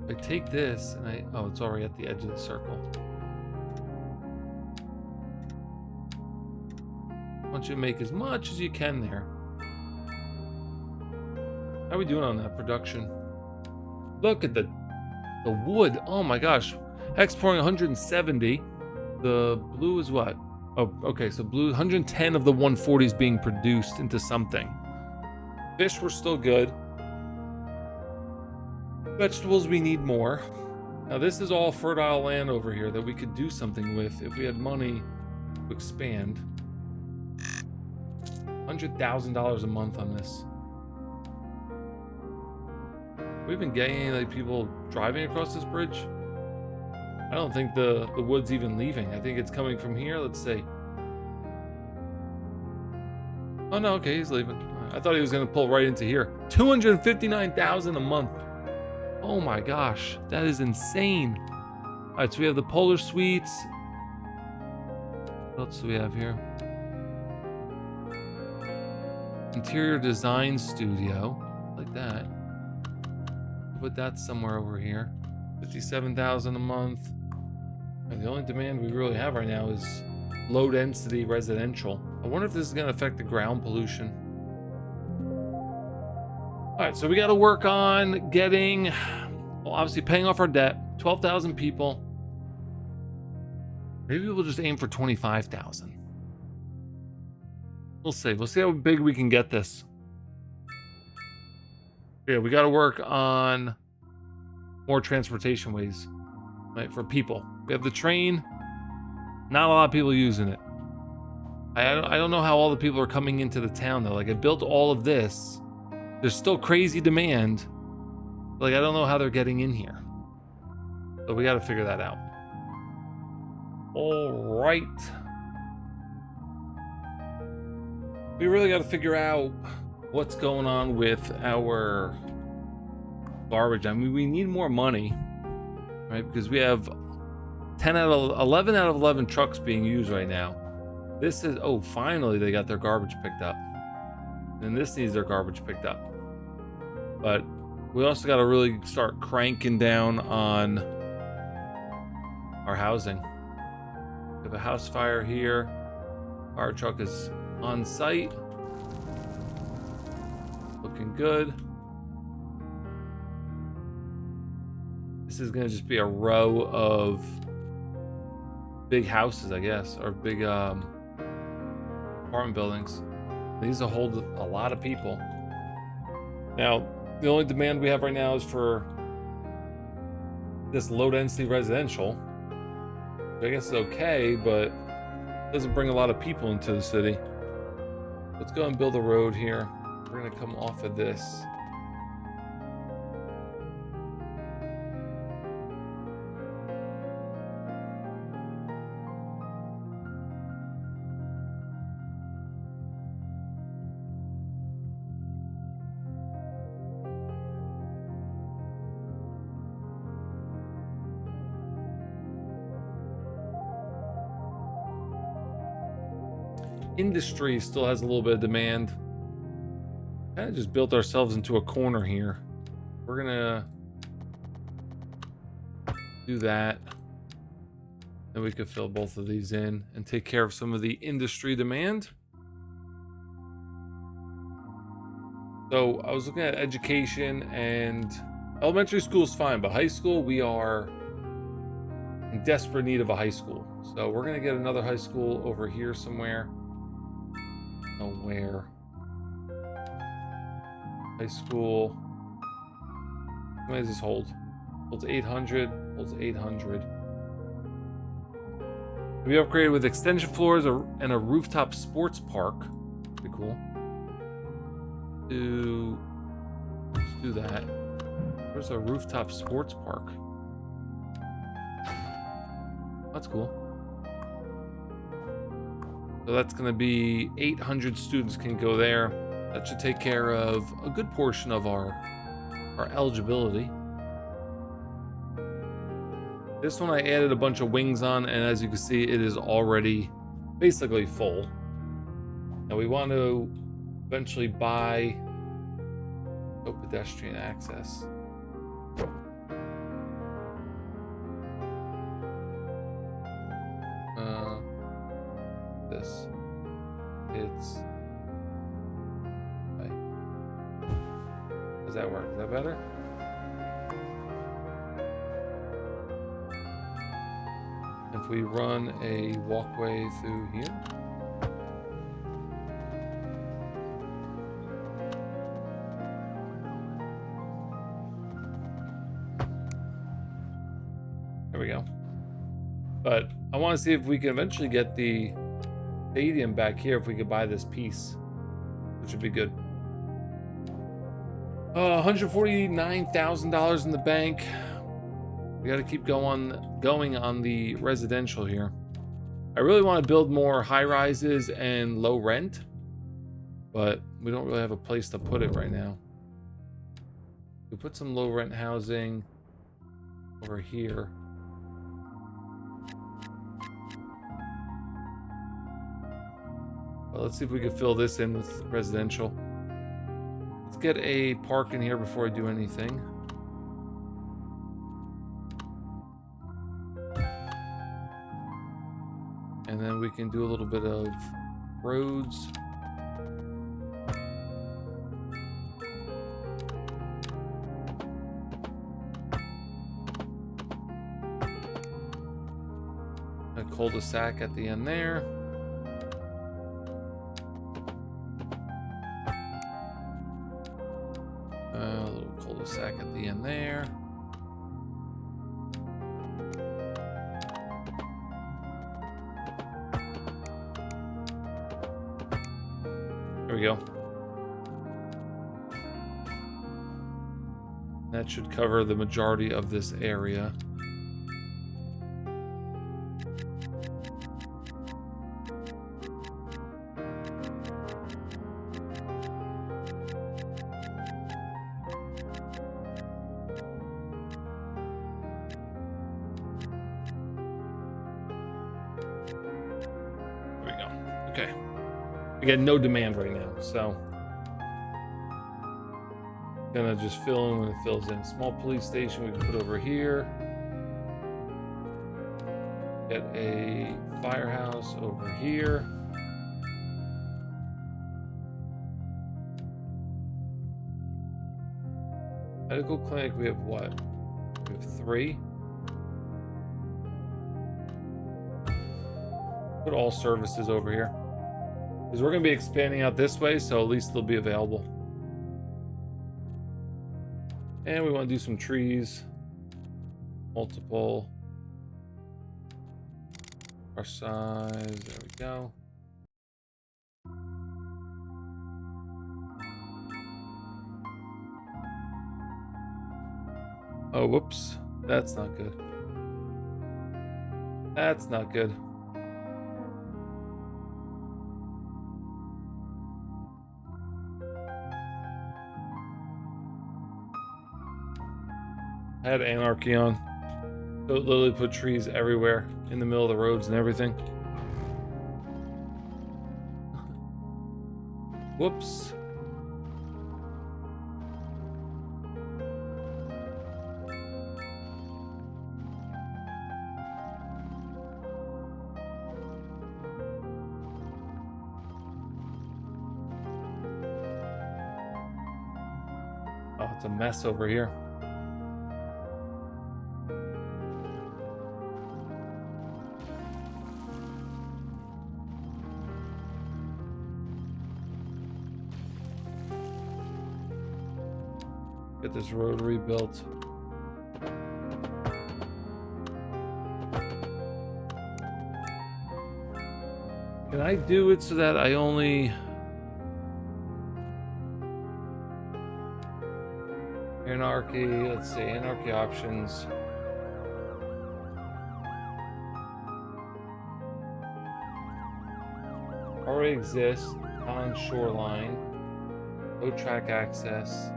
If I take this and oh, it's already at the edge of the circle. I want you to make as much as you can there. How are we doing on that production? Look at the wood. Oh my gosh. Exporting 170. The blue is what? Oh, okay. So blue, 110 of the 140 is being produced into something. Fish were still good. Vegetables, we need more. Now this is all fertile land over here that we could do something with if we had money to expand. $100,000 a month on this. We even getting any like people driving across this bridge? I don't think the wood's even leaving. I think it's coming from here. Let's see. Oh no, okay, he's leaving. I thought he was gonna pull right into here. $259,000 a month. Oh my gosh, that is insane. All right, so we have the Polar Suites. What else do we have here? Interior Design Studio, like that. Put that somewhere over here. 57,000 a month. And the only demand we really have right now is low density residential. I wonder if this is going to affect the ground pollution. All right, so we got to work on getting, well, obviously paying off our debt. 12,000 people. Maybe we'll just aim for 25,000. We'll see. We'll see how big we can get this. Yeah, we got to work on more transportation ways, right, for people. We have the train. Not a lot of people using it. I don't know how all the people are coming into the town though. Like I built all of this. There's still crazy demand. Like I don't know how they're getting in here. So we got to figure that out. All right. We really got to figure out what's going on with our garbage. I mean, we need more money, right? Because we have 11 out of 11 trucks being used right now. This is, oh, finally they got their garbage picked up. And this needs their garbage picked up. But we also got to really start cranking down on our housing. We have a house fire here. Fire truck is on site. Looking good. This is gonna just be a row of big houses, I guess, or big apartment buildings. These will hold a lot of people. Now, the only demand we have right now is for this low density residential. I guess it's okay, but it doesn't bring a lot of people into the city. Let's go and build a road here. We're gonna come off of this. industry still has a little bit of demand. Kind of just built ourselves into a corner here. We're gonna do that. Then we could fill both of these in and take care of some of the industry demand. So I was looking at education, and elementary school is fine, but high school, we are in desperate need of a high school. So we're gonna get another high school over here somewhere. Oh, where? High school. How many does this hold? Holds 800. Holds 800. We upgraded with extension floors and a rooftop sports park. Pretty cool. Let's do that. Where's a rooftop sports park? That's cool. So that's going to be 800 students can go there. That should take care of a good portion of our eligibility. This one I added a bunch of wings on, and as you can see, it is already basically full. Now we want to eventually buy pedestrian access. This. It's. Okay. Does that work? Is that better? If we run a walkway through here. There we go. But I want to see if we can eventually get the stadium back here, if we could buy this piece, which would be good. $149,000 in the bank. We got to keep going on the residential here. I really want to build more high rises and low rent, but we don't really have a place to put it right now. We put some low rent housing over here. Well, let's see if we can fill this in with residential. Let's get a park in here before I do anything. And then we can do a little bit of roads. A cul-de-sac at the end there. A little cul-de-sac at the end there. There we go. That should cover the majority of this area. There we go. Okay. We got no demand right now, so gonna just fill in when it fills in. Small police station we can put over here. Get a firehouse over here. Medical clinic, we have what? We have 3. Put all services over here. Because we're going to be expanding out this way, so at least they'll be available. And we want to do some trees. Multiple. Our size. There we go. Oh, whoops. That's not good. That's not good. I had anarchy on. So it literally put trees everywhere in the middle of the roads and everything. Whoops. Oh, it's a mess over here. Get this road rebuilt. Can I do it so that I only... Anarchy, let's see, anarchy options. Already exists on shoreline. No track access.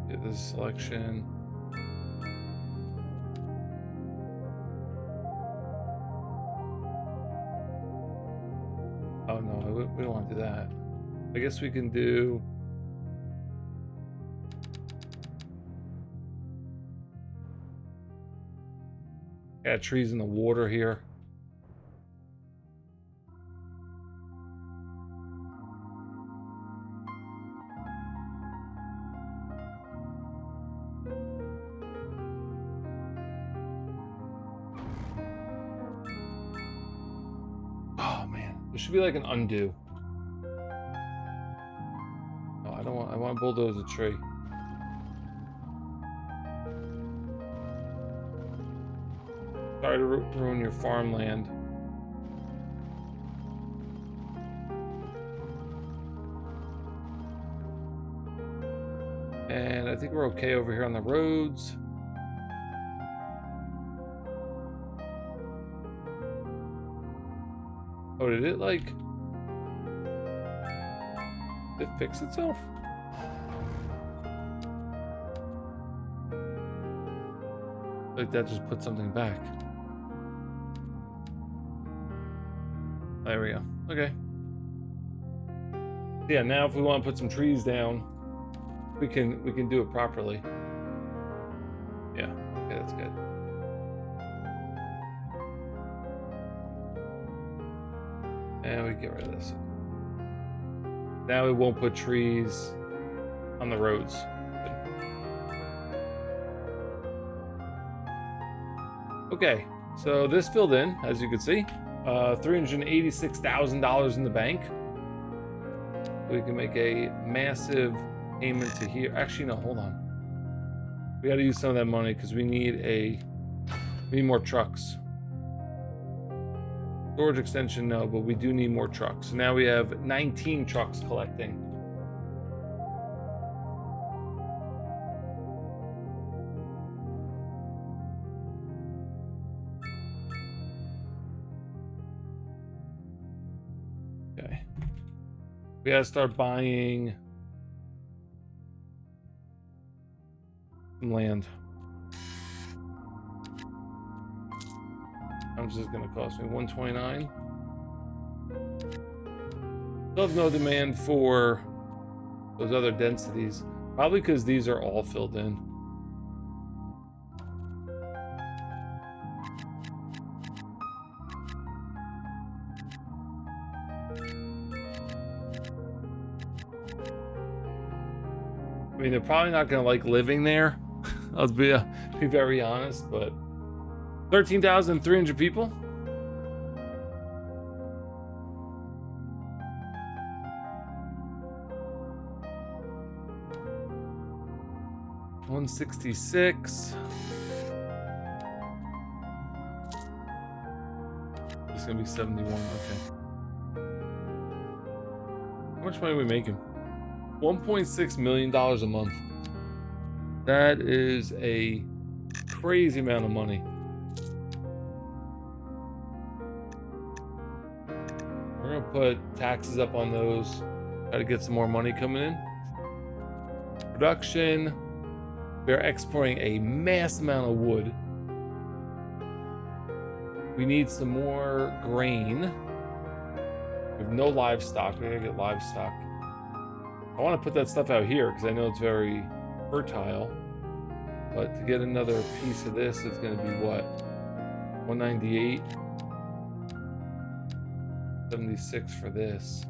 Get this selection. Oh no, we don't want to do that. I guess we can do... Got trees in the water here. Oh man, there should be like an undo. Oh, I don't want. I want to bulldoze a tree. Sorry to ruin your farmland. And I think we're okay over here on the roads. Oh, did it like... Did it fix itself? Like that just put something back. There we go. Okay. Yeah, now if we want to put some trees down, we can do it properly. Yeah, okay, that's good. And we get rid of this. Now we won't put trees on the roads. Okay, so this filled in, as you can see. $386,000 in the bank. We can make a massive payment to here. Actually, no, hold on. We got to use some of that money because we need more trucks. Storage extension, no, but we do need more trucks. So now we have 19 trucks collecting. Okay. We gotta start buying some land. How much is this gonna cost me? 129. Still have no demand for those other densities. Probably because these are all filled in. I mean, they're probably not gonna like living there. I'll be very honest, but 13,300 people. $166. It's gonna be 71. Okay. How much money are we making? $1.6 million a month. That is a crazy amount of money. We're gonna put taxes up on those. Try to get some more money coming in. Production. We're exporting a mass amount of wood. We need some more grain. We have no livestock. We gotta get livestock. I want to put that stuff out here because I know it's very fertile. But to get another piece of this, it's going to be what? 198. 76 for this.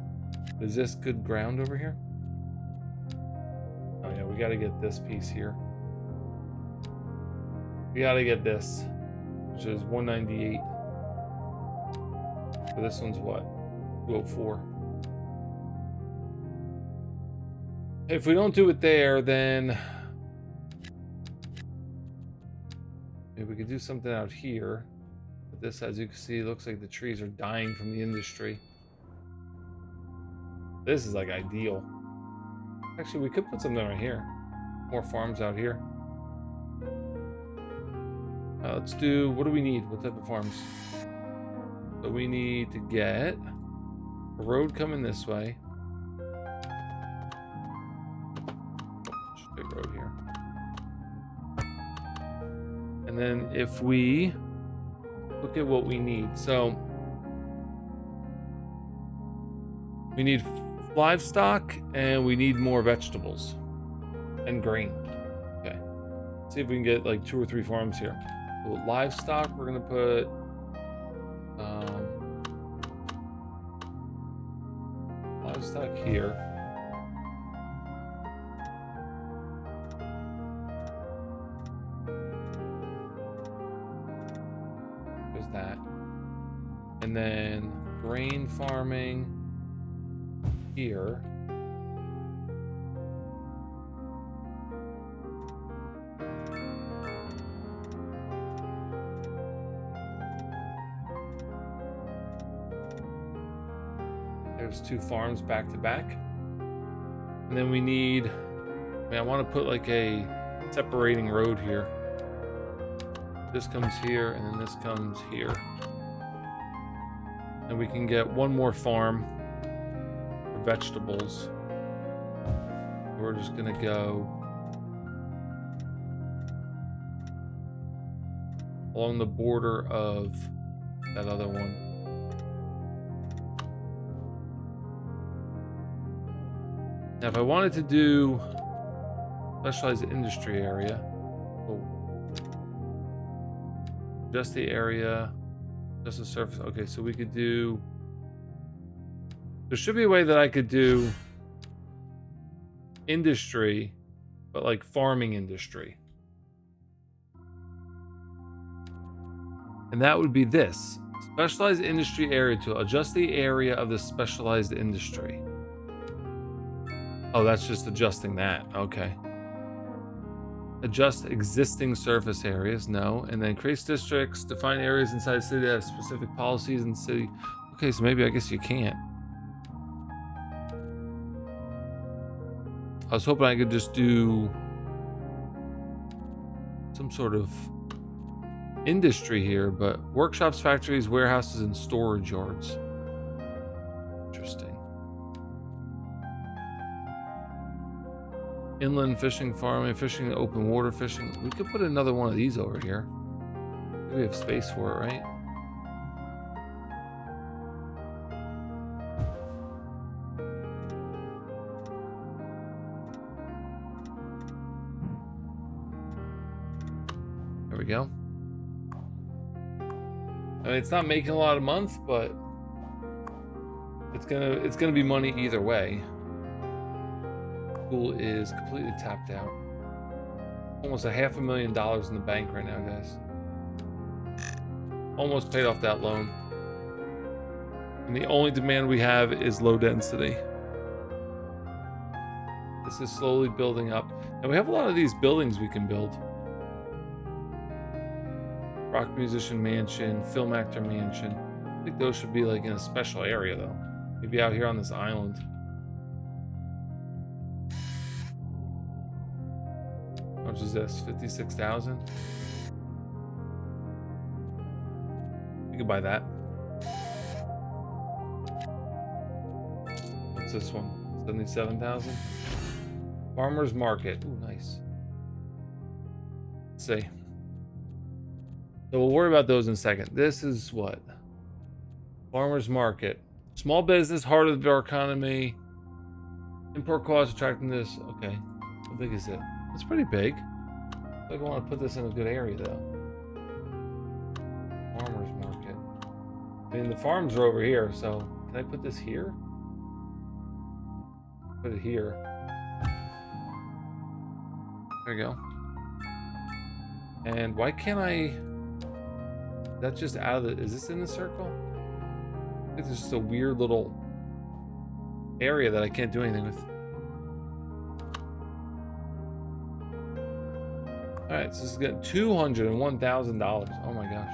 Is this good ground over here? Oh yeah, we got to get this piece here. We got to get this, which is 198. So this one's what? 204. If we don't do it there, then maybe we could do something out here. But this, as you can see, looks like the trees are dying from the industry. This is like ideal. Actually, we could put something right here. More farms out here. Let's do, what do we need? What type of farms? So we need to get a road coming this way. Straight road here. And then if we look at what we need. So we need livestock and we need more vegetables and grain. Okay. Let's see if we can get like 2 or 3 farms here. So livestock, we're going to put livestock here. There's that. And then grain farming here. There's 2 farms back to back. And then we need, I mean, I want to put like a separating road here. This comes here and then this comes here. And we can get 1 more farm for vegetables. We're just gonna go along the border of that other one. Now, if I wanted to do specialized industry area, just the area, just the surface. Okay, so we could do, there should be a way that I could do industry, but like farming industry. And that would be this, specialized industry area to adjust the area of the specialized industry. Oh, that's just adjusting that. Okay. Adjust existing surface areas. No. And then create districts, define areas inside the city that have specific policies in the city. Okay, so maybe I guess you can't. I was hoping I could just do some sort of industry here, but workshops, factories, warehouses, and storage yards. Interesting. Inland fishing, farming, fishing, open water fishing. We could put another one of these over here. We have space for it, right? There we go. I mean, it's not making a lot a month, but it's gonna be money either way. Pool is completely tapped out. Almost $500,000 in the bank right now, guys. Almost paid off that loan. And the only demand we have is low density. This is slowly building up. And we have a lot of these buildings we can build. Rock musician mansion, film actor mansion. I think those should be like in a special area though. Maybe out here on this island. How much is this? 56,000? We could buy that. What's this one? 77,000? Farmer's Market. Ooh, nice. see. So we'll worry about those in a second. This is what? Farmers market. Small business, heart of our economy. Import costs, attractiveness. Okay. How big is it? It's pretty big. I think I want to put this in a good area though. Farmers market. I mean, the farms are over here, so can I put this here? Put it here. There you go. And why can't I... That's just out of the... Is this in the circle? I think there's just a weird little area that I can't do anything with. Alright, so this is getting $201,000. Oh my gosh.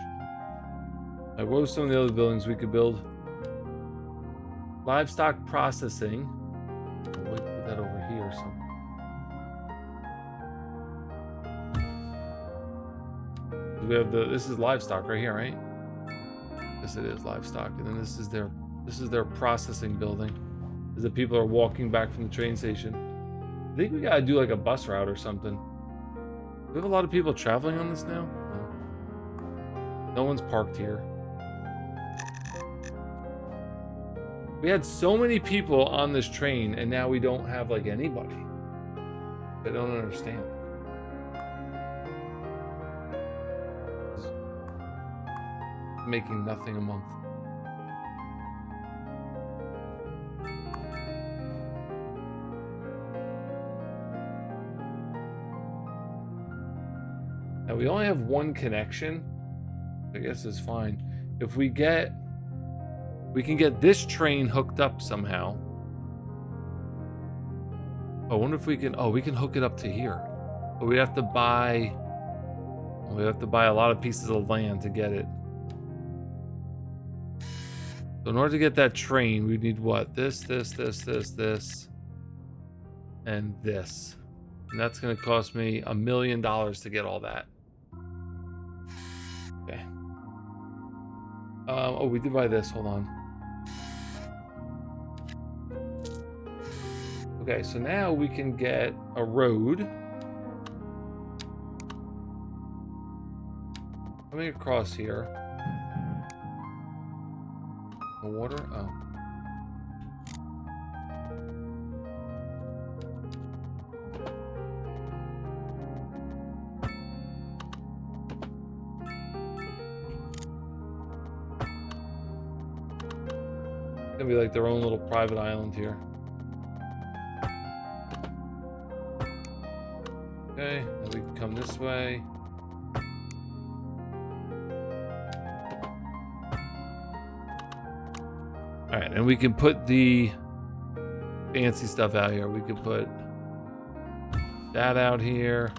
Alright, what are some of the other buildings we could build? Livestock processing. We'll put that over here or something. We have the, this is livestock right here, right? Yes, it is livestock. And then this is their processing building. As the people are walking back from the train station. I think we gotta do like a bus route or something. We have a lot of people traveling on this now? No. No one's parked here. We had so many people on this train and now we don't have like anybody. I don't understand. Making nothing a month. Now we only have one connection. I guess it's fine. If we can get this train hooked up somehow. I wonder if we can, we can hook it up to here. But we have to buy a lot of pieces of land to get it. So in order to get that train, we need what? This, and this. And that's going to cost me $1 million to get all that. Okay. Oh, we did buy this. Hold on. Okay, so now we can get a road coming across here. The water? Oh. It's gonna be like their own little private island here. Okay, and we can come this way. All right, and we can put the fancy stuff out here. We could put that out here,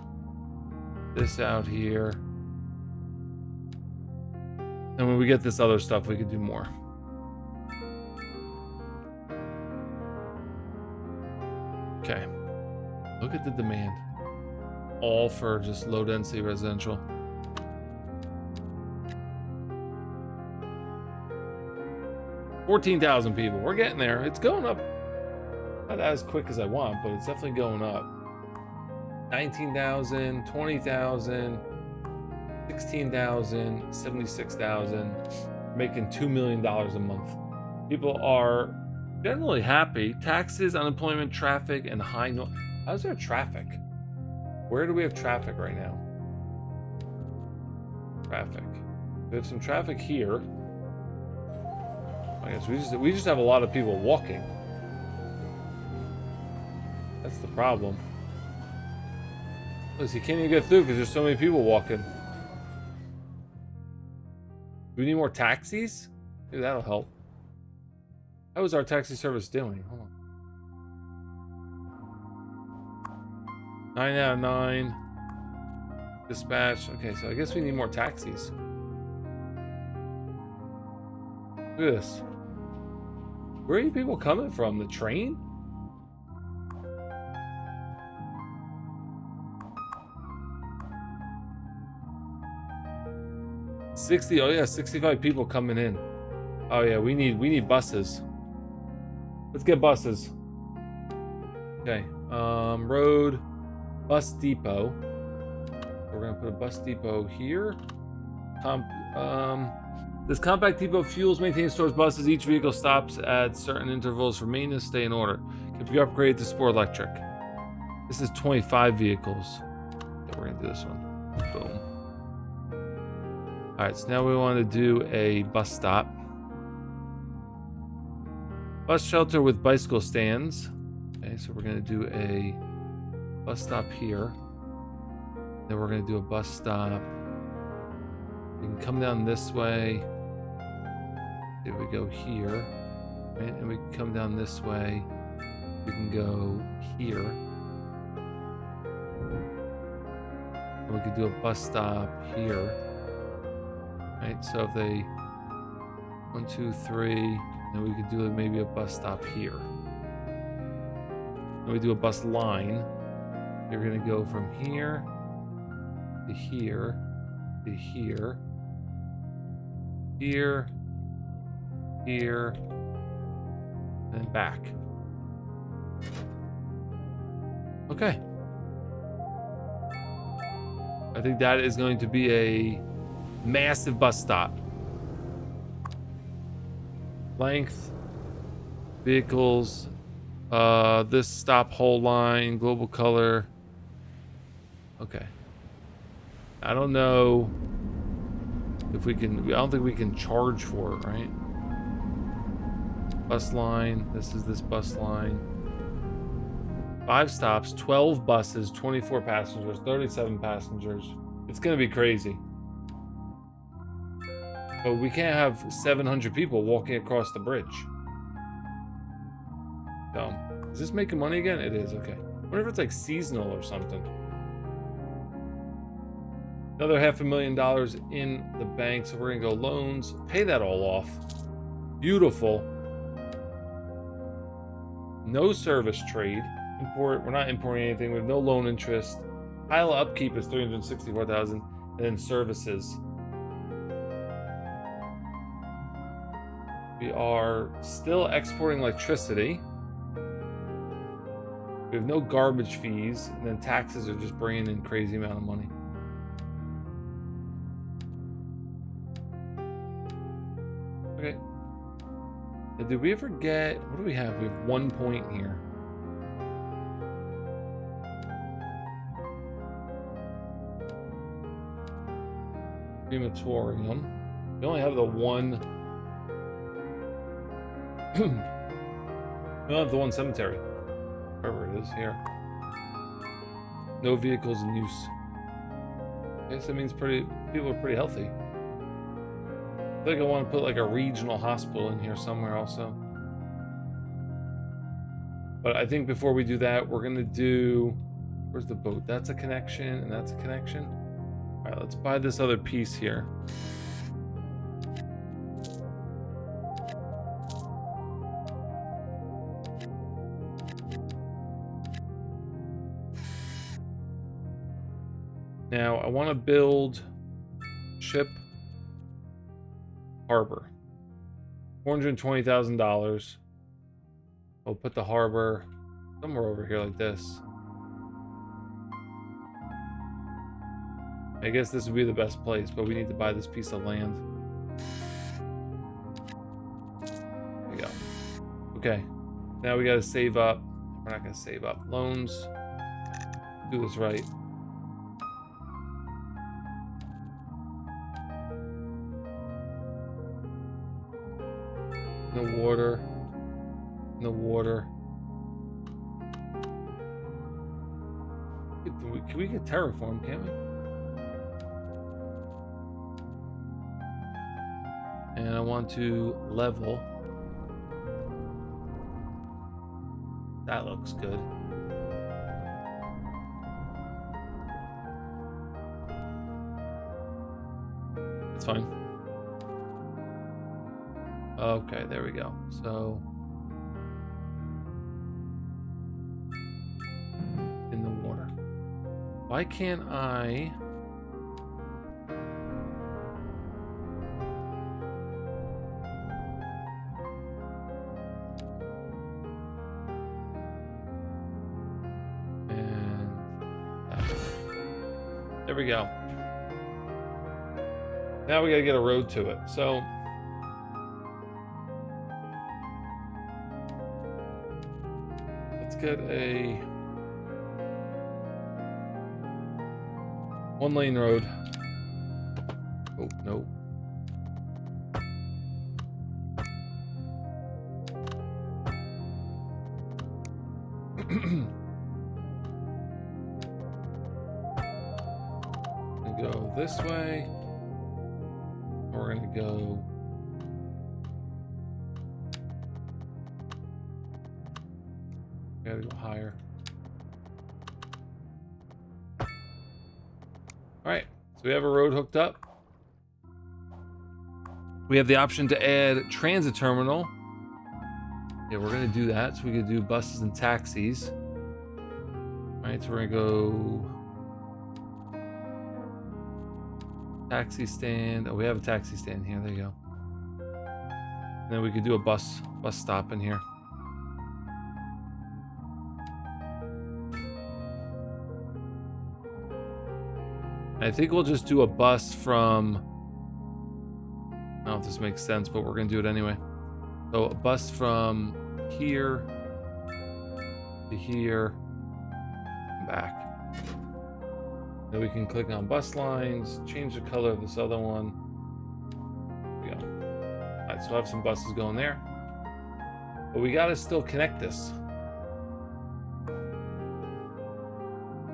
this out here. And when we get this other stuff, we could do more. Okay, look at the demand. All for just low density residential. $14,000 people. We're getting there. It's going up. Not as quick as I want, but it's definitely going up. 19,000, 20,000, 16,000, 76,000. Making $2 million a month. People are generally happy. Taxes, unemployment, traffic, and high noise. How's there traffic? Where do we have traffic right now? Traffic. We have some traffic here. I guess we just have a lot of people walking. That's the problem. Plus, you can't even get through because there's so many people walking. Do we need more taxis? Maybe that'll help. How is our taxi service doing? Hold on. 9 out of 9. Dispatch. Okay, so I guess we need more taxis. Look at this. Where are you people coming from? The train? Oh yeah, 65 people coming in. Oh yeah, we need buses. Let's get buses. Okay. Road, bus depot. We're gonna put a bus depot here. This compact depot fuels, maintains, stores buses. Each vehicle stops at certain intervals for maintenance. Stay in order. If you upgrade to sport electric. This is 25 vehicles. Okay, we're gonna do this one. Boom. All right, so now we want to do a bus stop. Bus shelter with bicycle stands. Okay, so we're gonna do a bus stop here. Then we're gonna do a bus stop. We can come down this way. There we go here. Right? And we can come down this way. We can go here. And we could do a bus stop here. Right? So if they 1, 2, 3, then we could do maybe a bus stop here. And we do a bus line. You're gonna go from here to here to here. Here, here, and then back. Okay. I think that is going to be a massive bus stop. Length, vehicles, this stop whole line, global color. Okay. I don't know if we can, I don't think we can charge for it, right? Bus line, this is this bus line. 5 stops, 12 buses, 24 passengers, 37 passengers. It's gonna be crazy. But we can't have 700 people walking across the bridge. So, is this making money again? It is, okay. I wonder if it's like seasonal or something. Another $500,000 in the bank, so we're gonna go loans, pay that all off. Beautiful. No service trade. Import, we're not importing anything. We have no loan interest. Pile of upkeep is $364,000, and then services. We are still exporting electricity. We have no garbage fees, and then taxes are just bringing in crazy amount of money. Okay. Now, did we ever get, what do we have? We have 1 point here. Crematorium. We only have the one. We don't have the one cemetery. Wherever it is here. No vehicles in use. I guess that means people are pretty healthy. I think I want to put like a regional hospital in here somewhere also. But I think before we do that, we're gonna do, where's the boat? That's a connection and that's a connection. All right, let's buy this other piece here. Now I want to build ship harbor. $420,000. We'll put the harbor somewhere over here like this. I guess this would be the best place, but we need to buy this piece of land. There we go. Okay. Now we got to save up. We're not going to save up. Loans. Do this right. No water. No water. Can we get terraform, can't we? And I want to level. That looks good. That's fine. Okay, there we go. So in the water. Why can't I? There There we go. Now we gotta get a road to it. So let's get a 1-lane road. Oh, no. And go this way. We're gonna go gotta go higher. All right, so we have a road hooked up. We have the option to add transit terminal. Yeah, we're gonna do that. So we could do buses and taxis. All right, so we're gonna go taxi stand. Oh, we have a taxi stand here. There you go. And then we could do a bus stop in here. I think we'll just do a bus from, I don't know if this makes sense, but we're gonna do it anyway. So a bus from here to here and back. Then we can click on bus lines, change the color of this other one. There we go. All right, so I have some buses going there. But we gotta still connect this.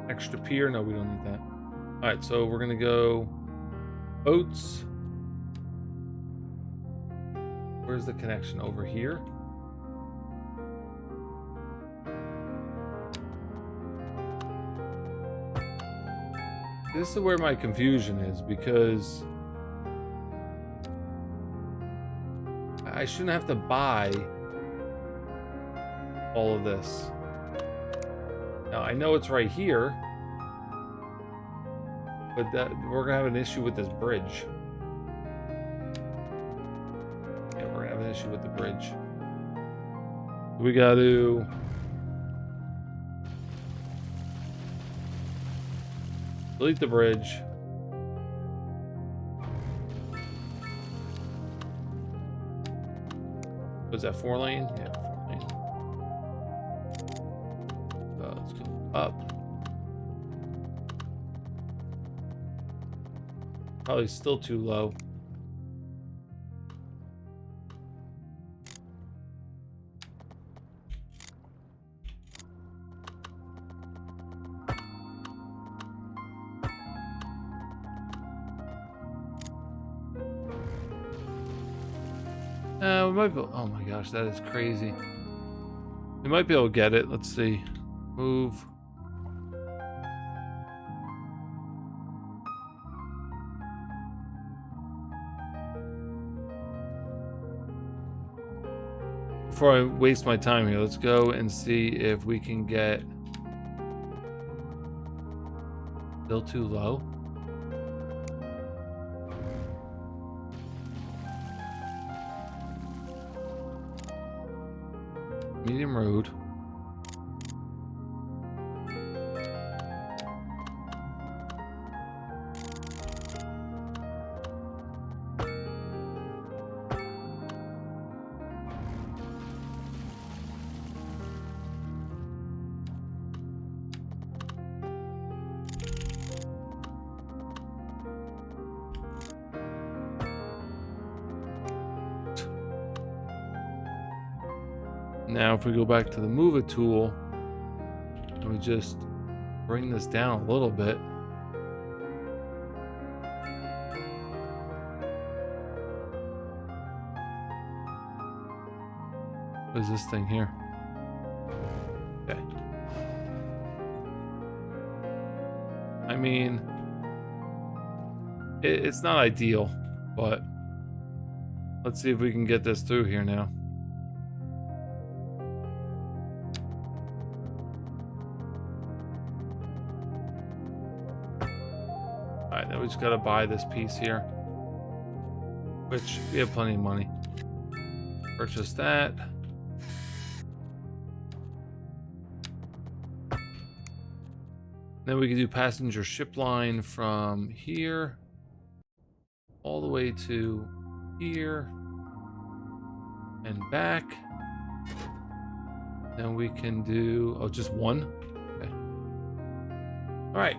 Extra pier, no, we don't need that. All right, so we're gonna go boats. Where's the connection? Over here? This is where my confusion is, because I shouldn't have to buy all of this. Now, I know it's right here, but that we're gonna have an issue with this bridge. Yeah, we're gonna have an issue with the bridge. We gotta delete the bridge. Was that 4-lane? Yeah, 4-lane. Let's go up. Probably still too low. We might be, oh my gosh, that is crazy. We might be able to get it. Let's see. Move. Before I waste my time here, let's go and see if we can get still too low. Medium road. Now, if we go back to the move it tool, and we just bring this down a little bit. What is this thing here? Okay. I mean, it's not ideal, but let's see if we can get this through here now. Alright, now we just gotta buy this piece here, which we have plenty of money. Purchase that. Then we can do passenger ship line from here all the way to here and back. Then we can do, oh, just one? Okay. All right.